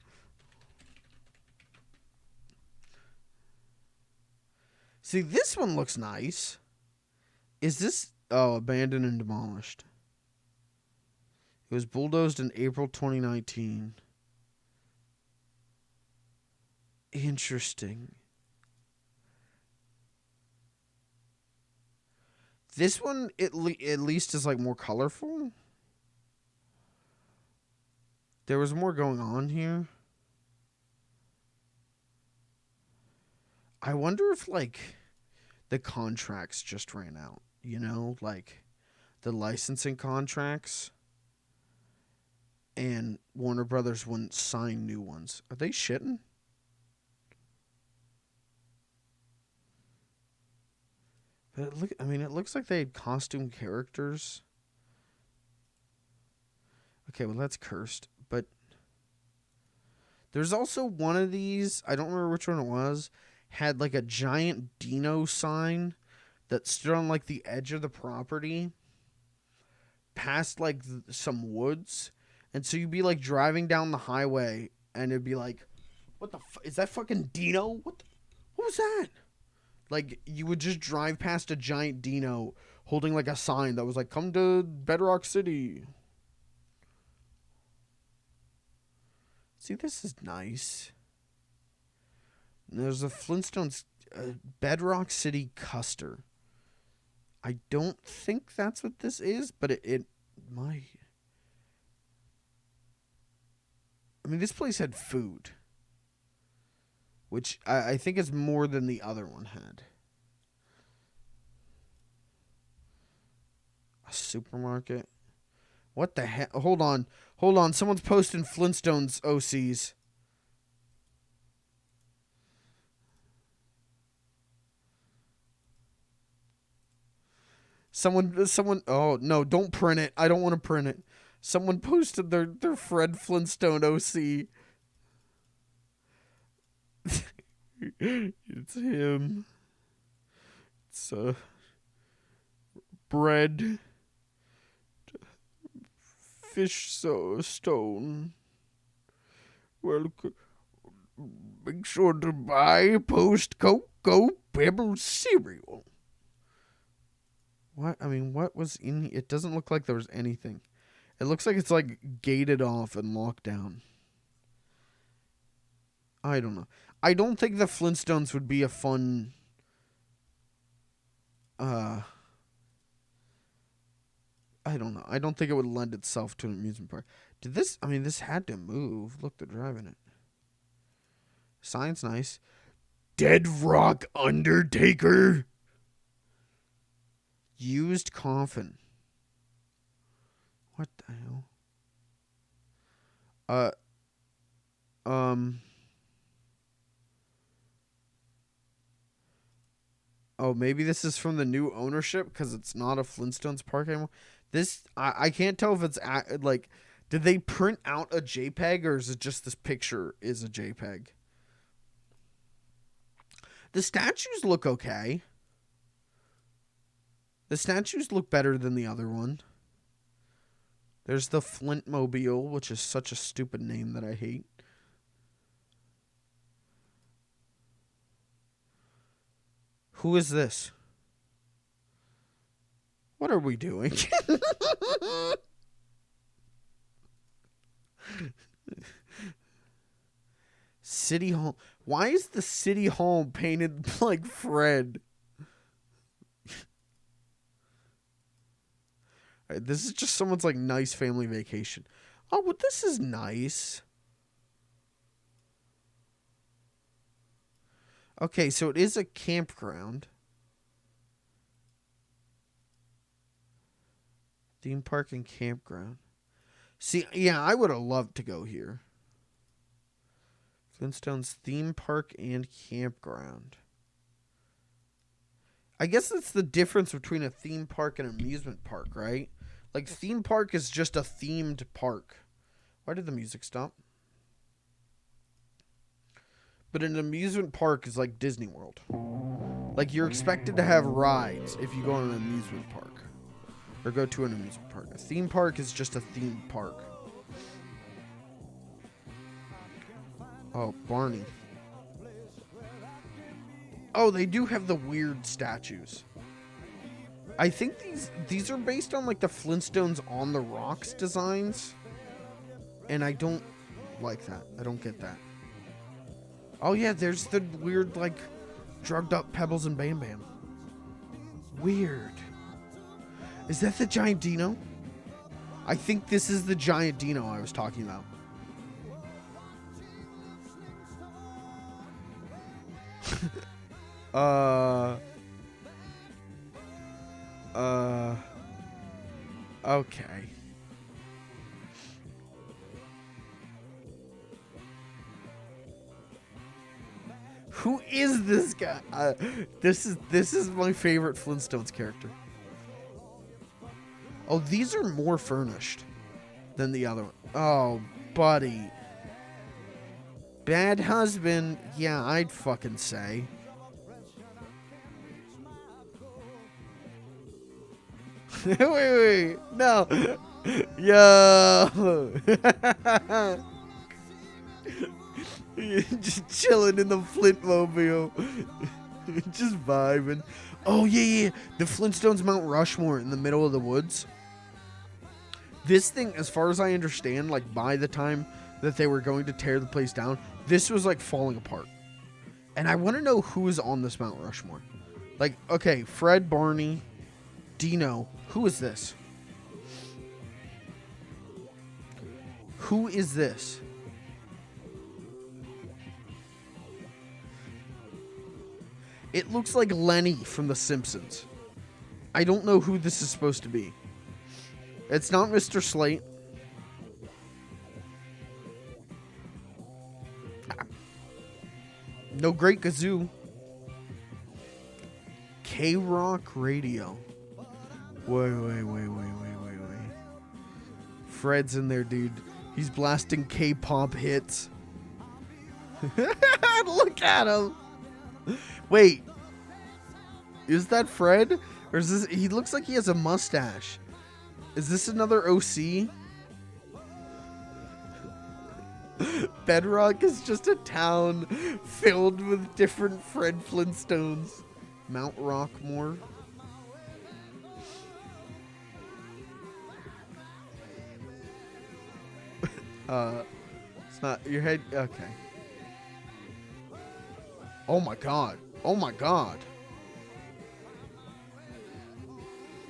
See, this one looks nice. Is this... Oh, abandoned and demolished. It was bulldozed in April 2019. Interesting. This one, at least, is like more colorful. There was more going on here. I wonder if, like, the contracts just ran out. You know, like, the licensing contracts. And Warner Brothers wouldn't sign new ones. Are they shitting? But it looks like they had costume characters. Okay, well, that's cursed. But there's also one of these, I don't remember which one it was, had like a giant Dino sign that stood on like the edge of the property past like some woods. And so you'd be like driving down the highway and it'd be like, what the is that fucking Dino? What was that? Like, you would just drive past a giant Dino holding like a sign that was like, come to Bedrock City. See, this is nice. There's a Flintstones Bedrock City Custer. I don't think that's what this is, but it I mean, this place had food, which I think is more than the other one had. A supermarket. What the heck? Hold on. Someone's posting Flintstones OCs. Someone. Oh no! Don't print it. I don't want to print it. Someone posted their Fred Flintstone OC. It's him. It's bread, fish stone. Well, make sure to buy Post Cocoa Pebbles cereal. What? I mean, what was in? It doesn't look like there was anything. It looks like it's like gated off and locked down. I don't know. I don't think the Flintstones would be a fun. I don't know. I don't think it would lend itself to an amusement park. Did this? I mean, this had to move. Look, they're driving it. Sign's nice. Dead Rock Undertaker. Used coffin. What the hell? Oh, maybe this is from the new ownership because it's not a Flintstones park anymore. This, I can't tell if it's like, did they print out a JPEG or is it just this picture is a JPEG? The statues look okay. The statues look better than the other one. There's the Flintmobile, which is such a stupid name that I hate. Who is this? What are we doing? City Hall. Why is the City Hall painted like Fred? This is just someone's like nice family vacation. Oh, but this is nice. Okay, so it is a campground. Theme park and campground. See, yeah, I would have loved to go here. Flintstones theme park and campground. I guess that's the difference between a theme park and an amusement park, right? Like, theme park is just a themed park. Why did the music stop? But an amusement park is like Disney World. Like, you're expected to have rides if you go on an amusement park. Or go to an amusement park. A theme park is just a theme park. Oh, Barney. Oh, they do have the weird statues. I think these are based on like the Flintstones on the Rocks designs. And I don't like that. I don't get that. Oh yeah, there's the weird like drugged up Pebbles and Bam Bam. Weird. Is that the giant dino? I think this is the giant dino I was talking about. Okay. Who is this guy? This is my favorite Flintstones character. Oh, these are more furnished than the other one. Oh, buddy. Bad husband. Yeah, I'd fucking say. wait. No. Yo. Just chilling in the Flintmobile. Just vibing. Oh, yeah. The Flintstones Mount Rushmore in the middle of the woods. This thing, as far as I understand, like by the time that they were going to tear the place down, this was like falling apart. And I want to know who is on this Mount Rushmore. Like, okay, Fred, Barney, Dino. Who is this? Who is this? It looks like Lenny from The Simpsons. I don't know who this is supposed to be. It's not Mr. Slate. No Great Gazoo. K-Rock Radio. Wait. Fred's in there, dude. He's blasting K-pop hits. Look at him. Wait. Is that Fred? Or is this... He looks like he has a mustache. Is this another OC? Bedrock is just a town filled with different Fred Flintstones. Mount Rockmore. It's not your head. Okay. Oh my god. Oh my god.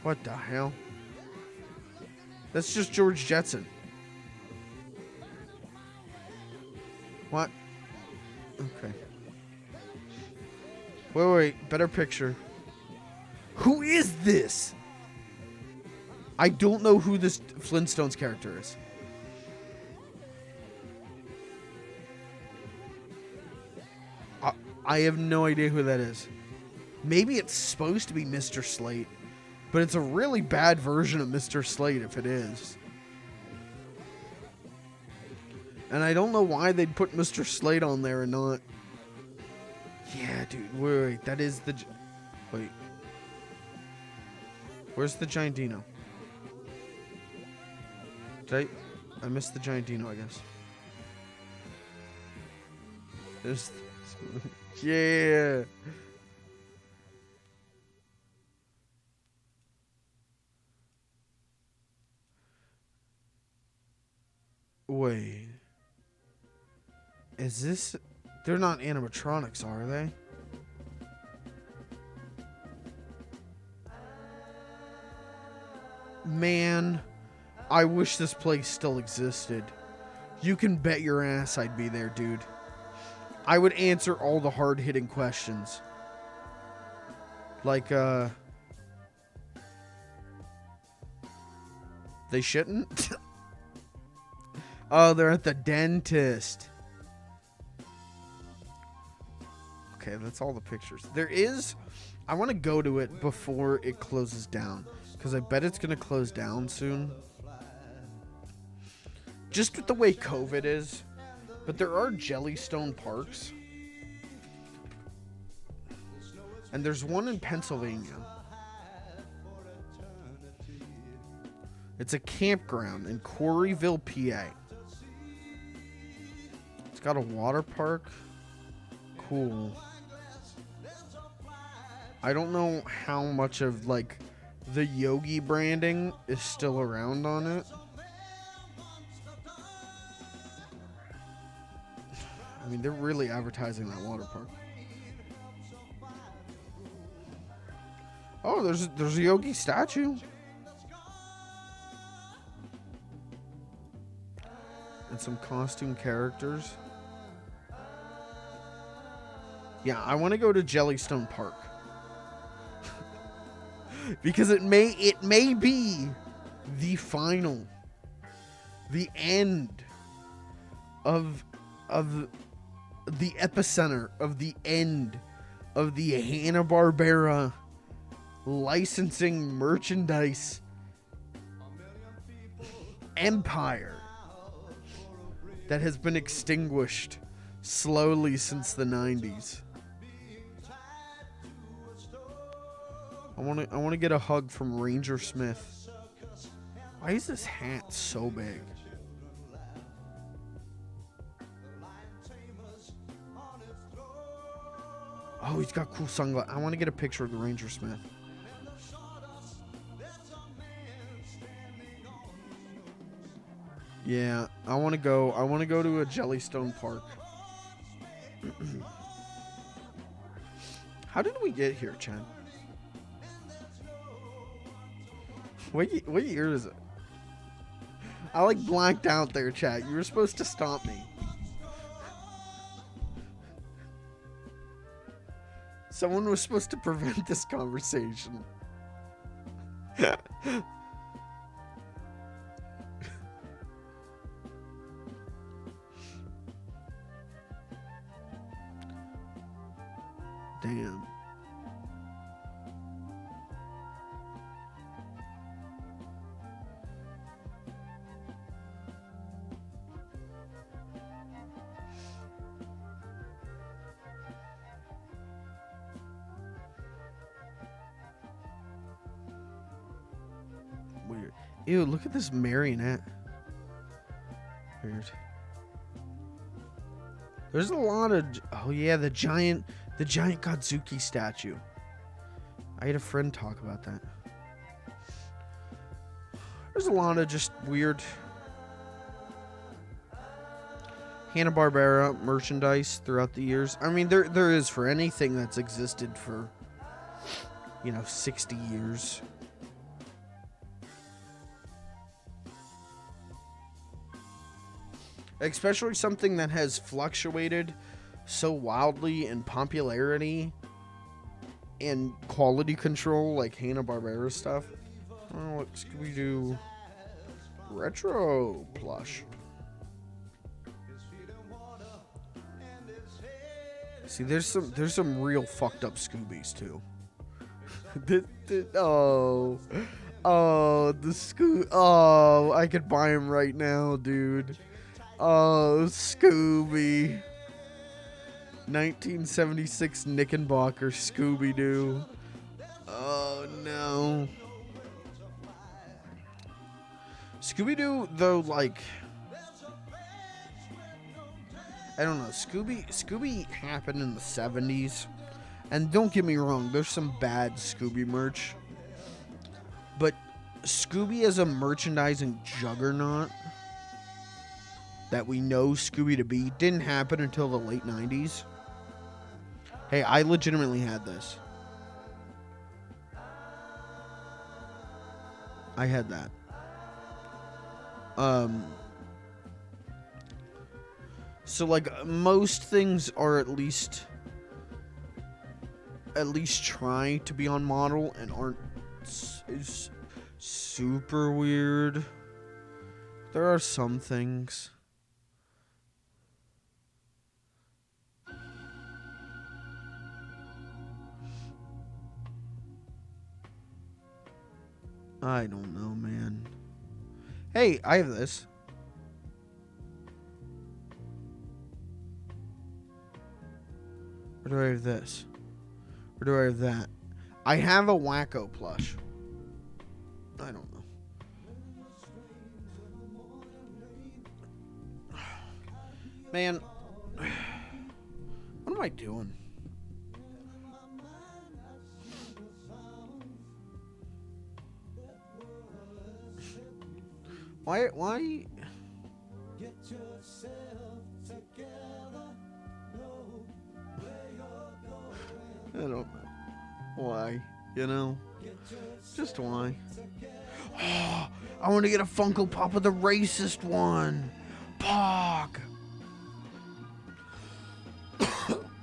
What the hell? That's just George Jetson. What? Okay. Wait. Better picture. Who is this? I don't know who this Flintstones character is. I have no idea who that is. Maybe it's supposed to be Mr. Slate, but it's a really bad version of Mr. Slate if it is. And I don't know why they'd put Mr. Slate on there and not... Yeah, dude, wait, that is the... Wait. Where's the Giant Dino? I missed the Giant Dino, I guess. There's... Yeah. Wait. Is this... They're not animatronics, are they? Man, I wish this place still existed. You can bet your ass I'd be there, dude. I would answer all the hard-hitting questions. Like, they shouldn't? Oh, they're at the dentist. Okay, that's all the pictures. There is... I want to go to it before it closes down. Because I bet it's going to close down soon. Just with the way COVID is. But there are Jellystone parks. And there's one in Pennsylvania. It's a campground in Quarryville, PA. It's got a water park. Cool. I don't know how much of, like, the Yogi branding is still around on it. I mean, they're really advertising that water park. Oh, there's a Yogi statue. And some costume characters. Yeah, I want to go to Jellystone Park. Because it may be the final, the end of the epicenter of the end of the Hanna-Barbera licensing merchandise empire that has been extinguished slowly since the 90s. I want to get a hug from Ranger Smith. Why is this hat so big? Oh, he's got cool sunglasses. I want to get a picture of the Ranger Smith. Yeah, I want to go to a Jellystone Park. How did we get here, Chen? What year is it? I like blanked out there, chat. You were supposed to stop me. Someone was supposed to prevent this conversation. Damn. Weird. Ew, look at this marionette. Weird. There's a lot of... Oh yeah, the giant Godzuki statue. I had a friend talk about that. There's a lot of just weird Hanna-Barbera merchandise throughout the years. I mean, there is for anything that's existed for, 60 years. Especially something that has fluctuated so wildly in popularity and quality control, like Hanna-Barbera stuff. Oh, what Scooby-Doo retro plush. See, there's some real fucked up Scoobies too. The Scooby. Oh, I could buy him right now, dude. Oh, Scooby. 1976 Knickerbocker Scooby-Doo. Oh, no. Scooby-Doo, though, like... I don't know. Scooby happened in the 70s. And don't get me wrong, there's some bad Scooby merch. But Scooby as a merchandising juggernaut that we know Scooby to be didn't happen until the late 90s. Hey, I legitimately had this. I had that. So like most things are at least trying to be on model and aren't super weird. There are some things. I don't know, man. Hey, I have this. Or do I have this? Or do I have that? I have a Wacko plush. I don't know. Man, what am I doing? Why? Get yourself together. I don't know. Why? Just why? Oh, I want to get a Funko Pop of the racist one. Pog.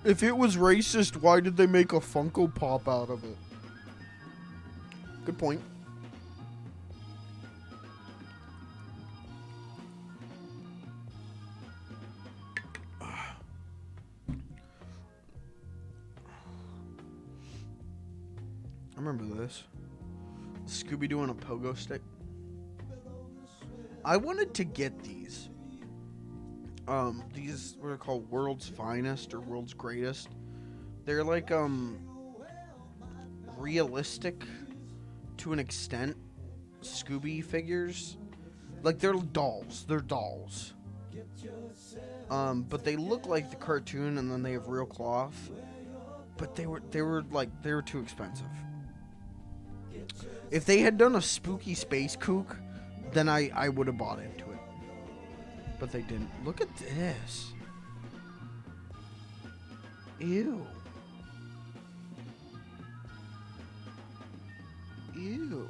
If it was racist, why did they make a Funko Pop out of it? Good point. I remember this. Scooby-Doo on a pogo stick. I wanted to get these. These were called World's Finest or World's Greatest. They're like, realistic to an extent. Scooby figures. Like, they're dolls. They're dolls. But they look like the cartoon and then they have real cloth. But they were too expensive. If they had done a spooky space kook, then I would have bought into it. But they didn't. Look at this. Ew. Ew.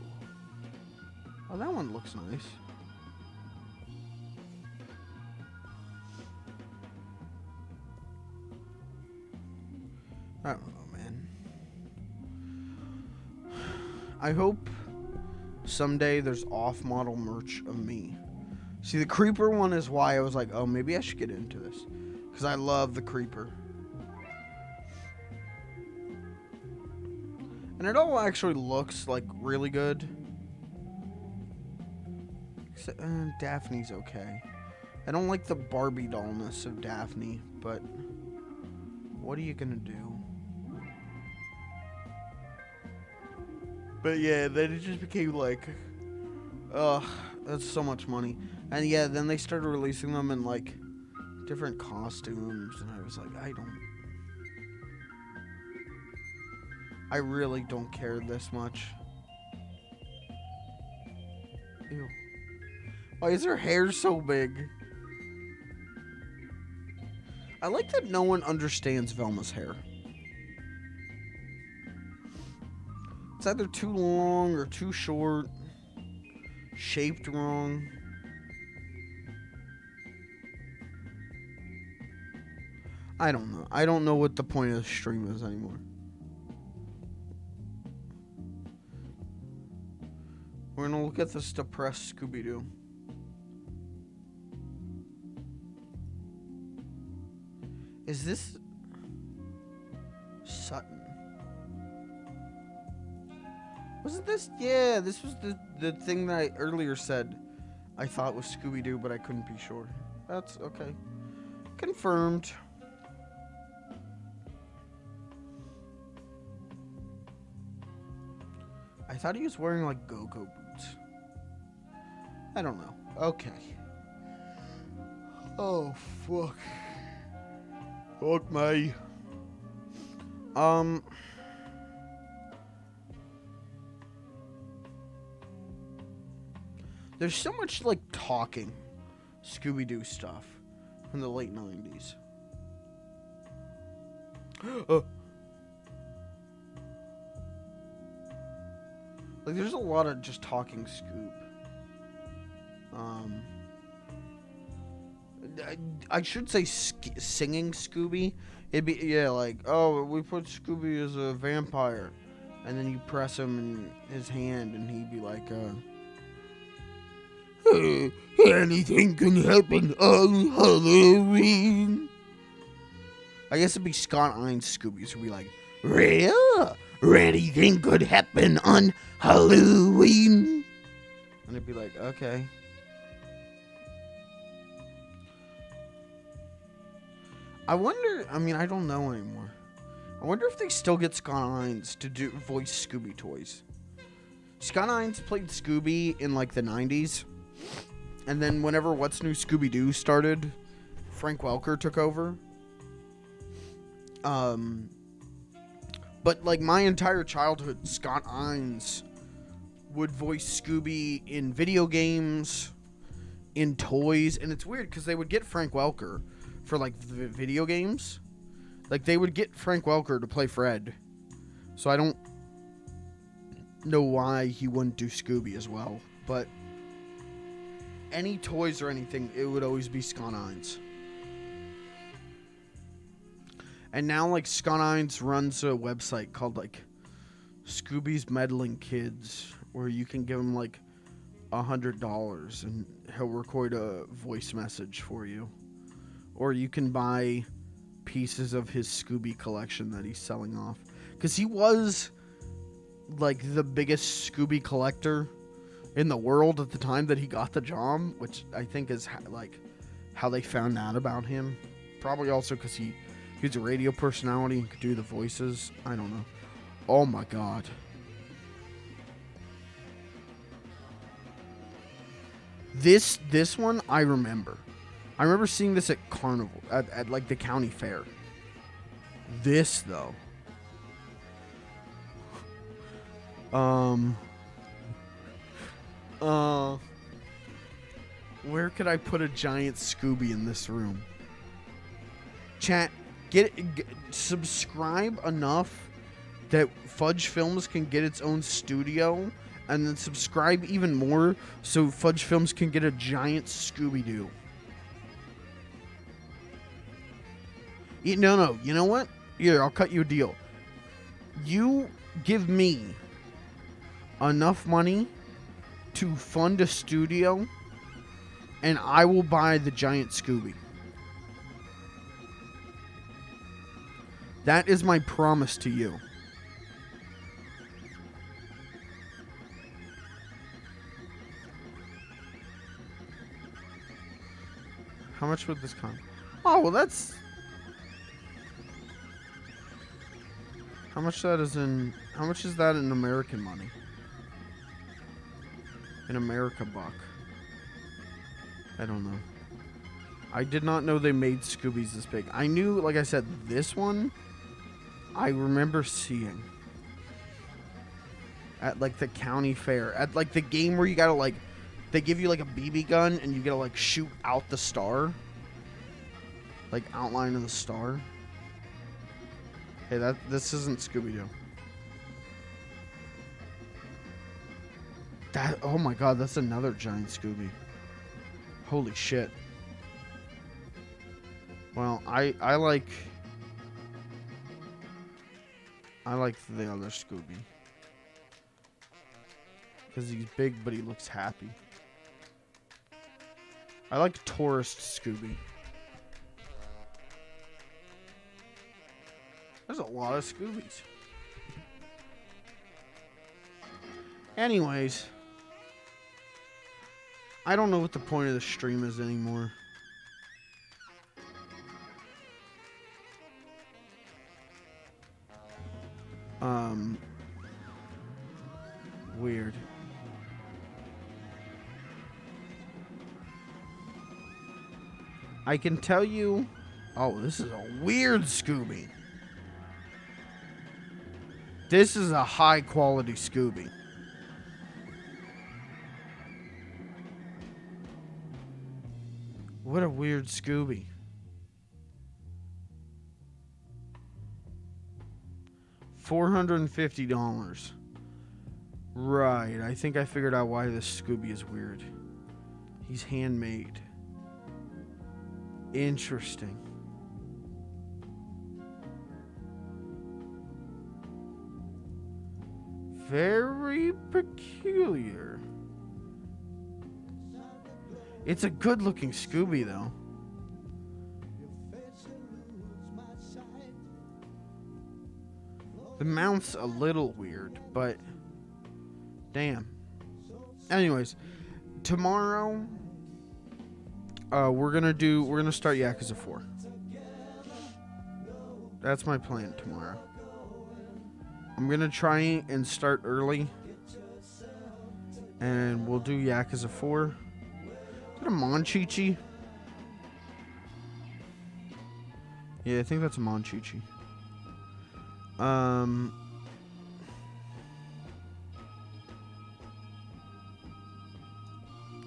Oh, that one looks nice. I hope someday there's off-model merch of me. See, the Creeper one is why I was like, oh, maybe I should get into this. Because I love the Creeper. And it all actually looks, like, really good. Except, Daphne's okay. I don't like the Barbie dollness of Daphne, but what are you gonna do? But yeah, then it just became like, ugh, that's so much money. And yeah, then they started releasing them in like different costumes, and I was like, I really don't care this much. Ew. Why is her hair so big? I like that no one understands Velma's hair. It's either too long or too short, shaped wrong. I don't know. I don't know what the point of the stream is anymore. We're gonna look at this depressed Scooby-Doo. Is this Sutton? Wasn't this? Yeah, this was the thing that I earlier said I thought was Scooby-Doo, but I couldn't be sure. That's okay. Confirmed. I thought he was wearing like go-go boots. I don't know. Okay. Oh, fuck. Fuck me. There's so much, like, talking Scooby-Doo stuff from the late 90s. Like, there's a lot of just talking Scoob. I should say singing Scooby. It'd be, yeah, like, oh, we put Scooby as a vampire. And then you press him in his hand and he'd be like, anything can happen on Halloween. I guess it'd be Scott Ein's Scooby, so it'd be like, real? Anything could happen on Halloween. And it'd be like, okay. I wonder, I mean, I don't know anymore. I wonder if they still get Scott Ein's to do voice Scooby toys. Scott Ein's played Scooby in like the 90s. And then whenever What's New Scooby-Doo started, Frank Welker took over. But like my entire childhood, Scott Ein's would voice Scooby in video games, in toys. And it's weird because they would get Frank Welker for like the video games. Like they would get Frank Welker to play Fred. So I don't know why he wouldn't do Scooby as well. But any toys or anything, it would always be Scott Ein's. And now, like, Scott Ein's runs a website called, like, Scooby's Meddling Kids, where you can give him, like, $100 and he'll record a voice message for you. Or you can buy pieces of his Scooby collection that he's selling off. Because he was, like, the biggest Scooby collector in the world at the time that he got the job, which I think is like how they found out about him. Probably also because he's a radio personality and could do the voices. I don't know. Oh my god. This one I remember. I remember seeing this at Carnival at like the county fair. This though. Where could I put a giant Scooby in this room? Chat, subscribe enough that Fudge Films can get its own studio, and then subscribe even more so Fudge Films can get a giant Scooby-Doo. No, you know what? Here, I'll cut you a deal. You give me enough money to fund a studio, and I will buy the giant Scooby. That is my promise to you. How much would this cost? Oh, well, that's... How much is that in American money? In America buck. I don't know. I did not know they made Scoobies this big. I knew, like I said, this one I remember seeing at like the county fair. At like the game where you gotta like, they give you like a BB gun and you gotta like shoot out the star. Like outline of the star. Hey, this isn't Scooby-Doo. Oh my god, that's another giant Scooby. Holy shit. Well, I like the other Scooby. Because he's big, but he looks happy. I like Tourist Scooby. There's a lot of Scoobies. Anyways, I don't know what the point of the stream is anymore. Weird. I can tell you... Oh, this is a weird Scooby. This is a high quality Scooby. What a weird Scooby. $450. Right, I think I figured out why this Scooby is weird. He's handmade. Interesting. Very peculiar. It's a good looking Scooby though. The mouth's a little weird, but damn. Anyways, tomorrow we're gonna start Yakuza 4. That's my plan tomorrow. I'm gonna try and start early, and we'll do Yakuza 4. Is that a Monchichi? Yeah, I think that's a Monchichi.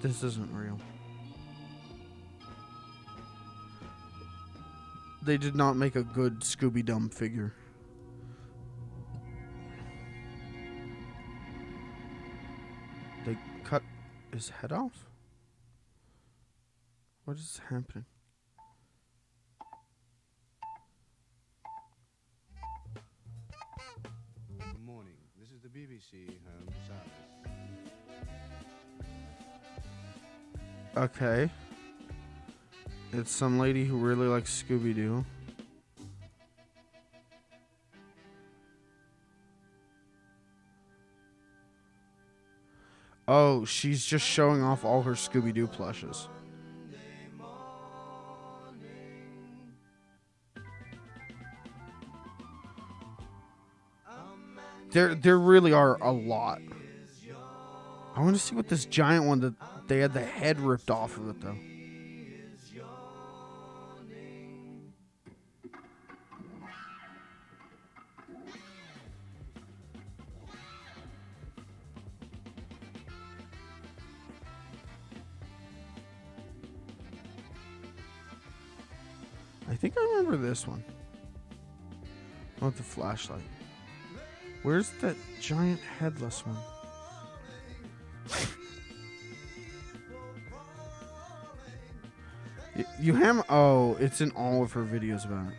This isn't real. They did not make a good Scooby-Dum figure. They cut his head off? What is happening? Good morning. This is the BBC Home Service. Okay. It's some lady who really likes Scooby-Doo. Oh, she's just showing off all her Scooby-Doo plushes. There really are a lot. I want to see what this giant one that they had the head ripped off of it though. I think I remember this one. I want the flashlight. Where's that giant headless one? You have... Oh, it's in all of her videos about it.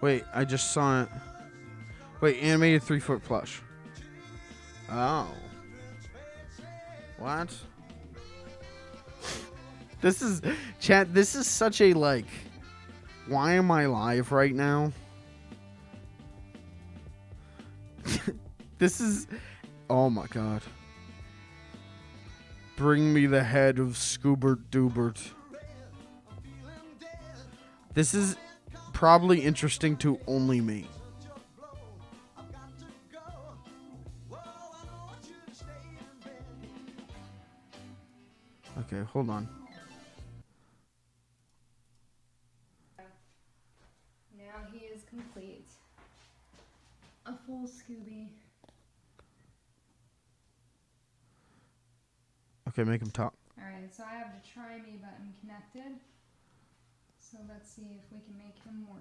Wait, I just saw it. Wait, animated 3-foot plush. Oh. What? This is, chat, this is such a, like, why am I live right now? This is, oh my god. Bring me the head of Scoobert Doobert. This is probably interesting to only me. Okay, hold on. Now he is complete. A full Scooby. Okay, make him talk. Alright, so I have the try me button connected. So let's see if we can make him work.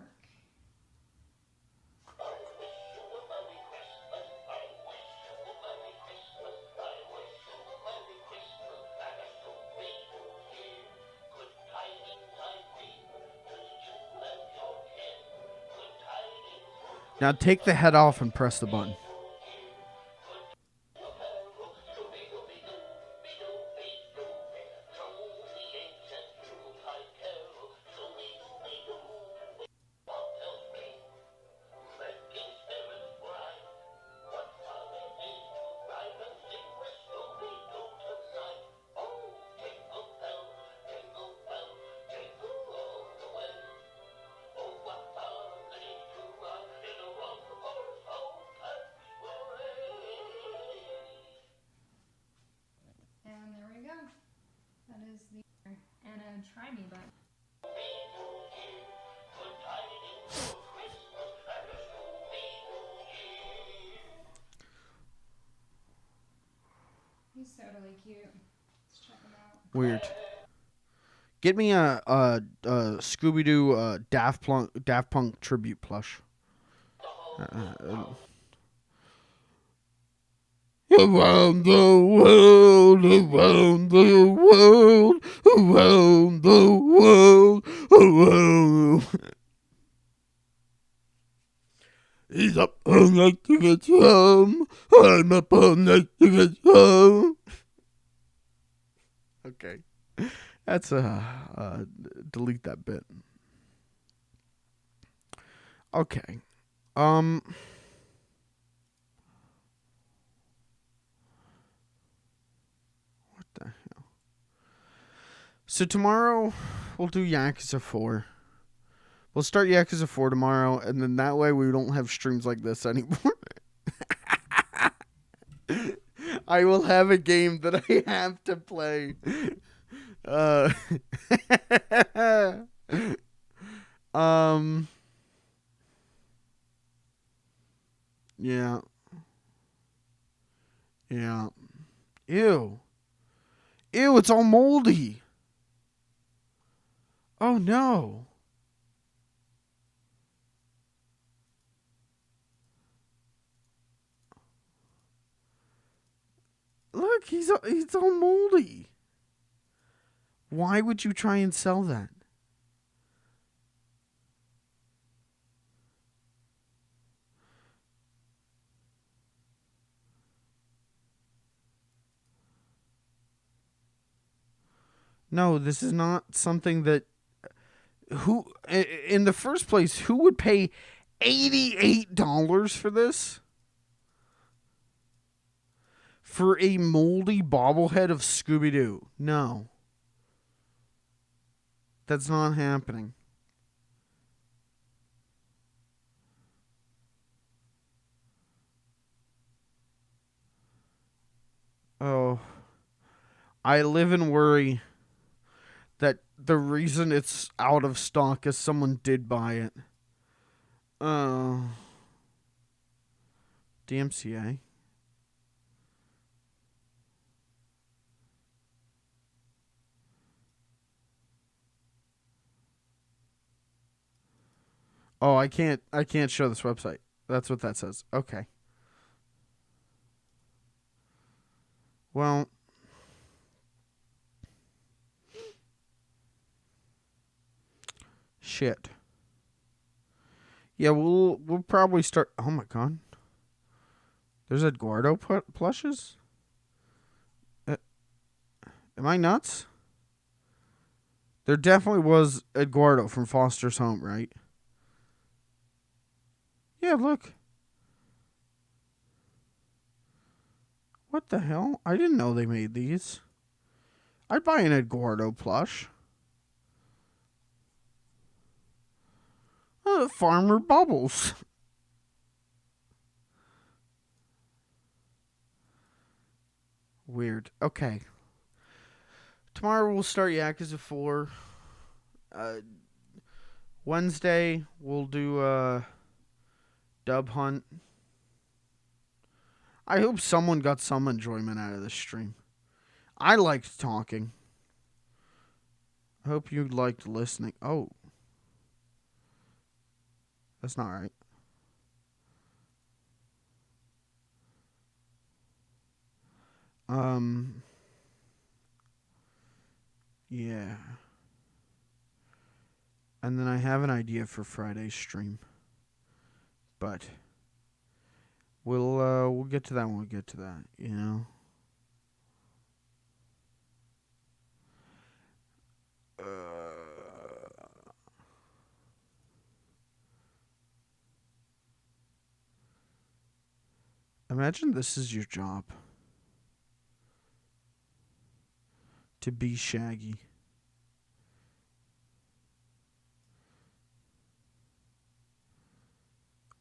Now take the head off and press the button. And there we go. That is the and a try me button. He's totally cute. Let's check him out. Weird. Get me a Scooby-Doo Daft Punk tribute plush. Around the world, around the world, around the world, around. He's up all night to get home. I'm up all night to get home. Okay. That's delete that bit. Okay. What the hell? So tomorrow we'll do Yakuza 4. We'll start Yakuza 4 tomorrow, and then that way we don't have streams like this anymore. I will have a game that I have to play. Yeah. Yeah. Ew. Ew, it's all moldy. Oh no. Look, he's all moldy. Why would you try and sell that? No, this is not something that who in the first place, who would pay $88 for this? For a moldy bobblehead of Scooby-Doo. No. That's not happening. Oh. I live in worry that the reason it's out of stock is someone did buy it. Oh. DMCA. Oh, I can't show this website. That's what that says. Okay. Well, shit. Yeah, we'll probably start. Oh my god, there's Eduardo plushes. Am I nuts? There definitely was Eduardo from Foster's Home, right? Yeah, look. What the hell? I didn't know they made these. I'd buy an Eduardo plush. Farmer Bubbles. Weird. Okay. Tomorrow we'll start Yakuza 4. Wednesday we'll do Dub Hunt. I hope someone got some enjoyment out of this stream. I liked talking. I hope you liked listening. Oh. That's not right. Yeah. And then I have an idea for Friday's stream. But we'll get to that when we get to that, you know. Imagine this is your job. To be Shaggy.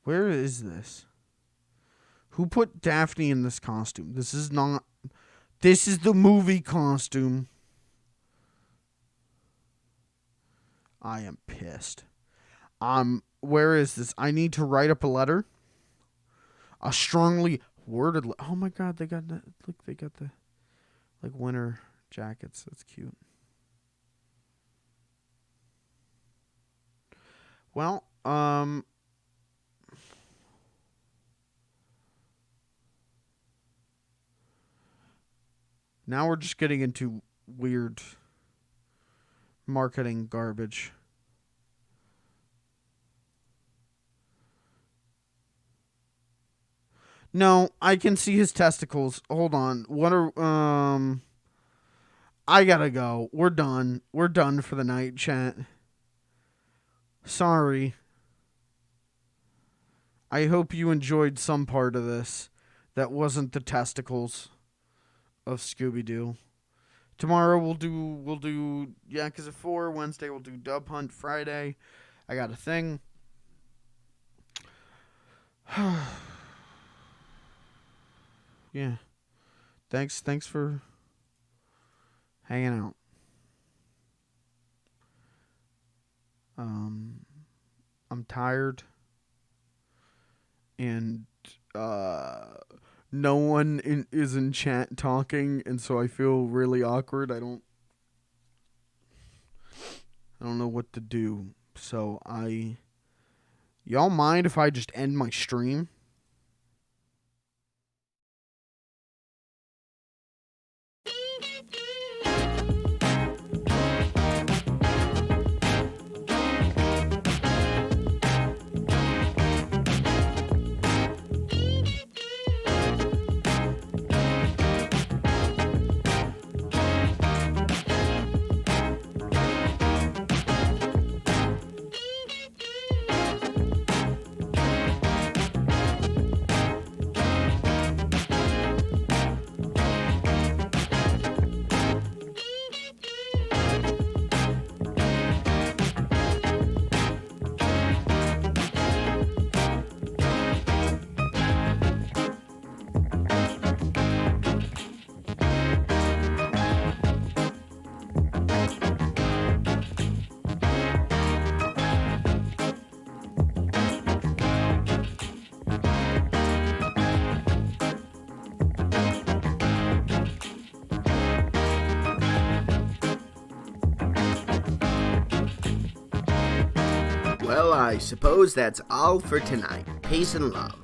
Where is this? Who put Daphne in this costume? This is not... This is the movie costume. I am pissed. Where is this? I need to write up a letter. A strongly worded... Oh my god, they got the... Look, they got the... Like, winter jackets. That's cute. Well, now we're just getting into weird marketing garbage. No, I can see his testicles. Hold on. What are I gotta go. We're done. We're done for the night, chat. Sorry. I hope you enjoyed some part of this that wasn't the testicles of Scooby-Doo. Tomorrow we'll do Yakuza 4. Wednesday we'll do Dub Hunt. Friday I got a thing. Yeah. Thanks for hanging out. I'm tired. And no one is in chat talking, and so I feel really awkward. I don't know what to do. So y'all mind if I just end my stream? Well, I suppose that's all for tonight. Peace and love.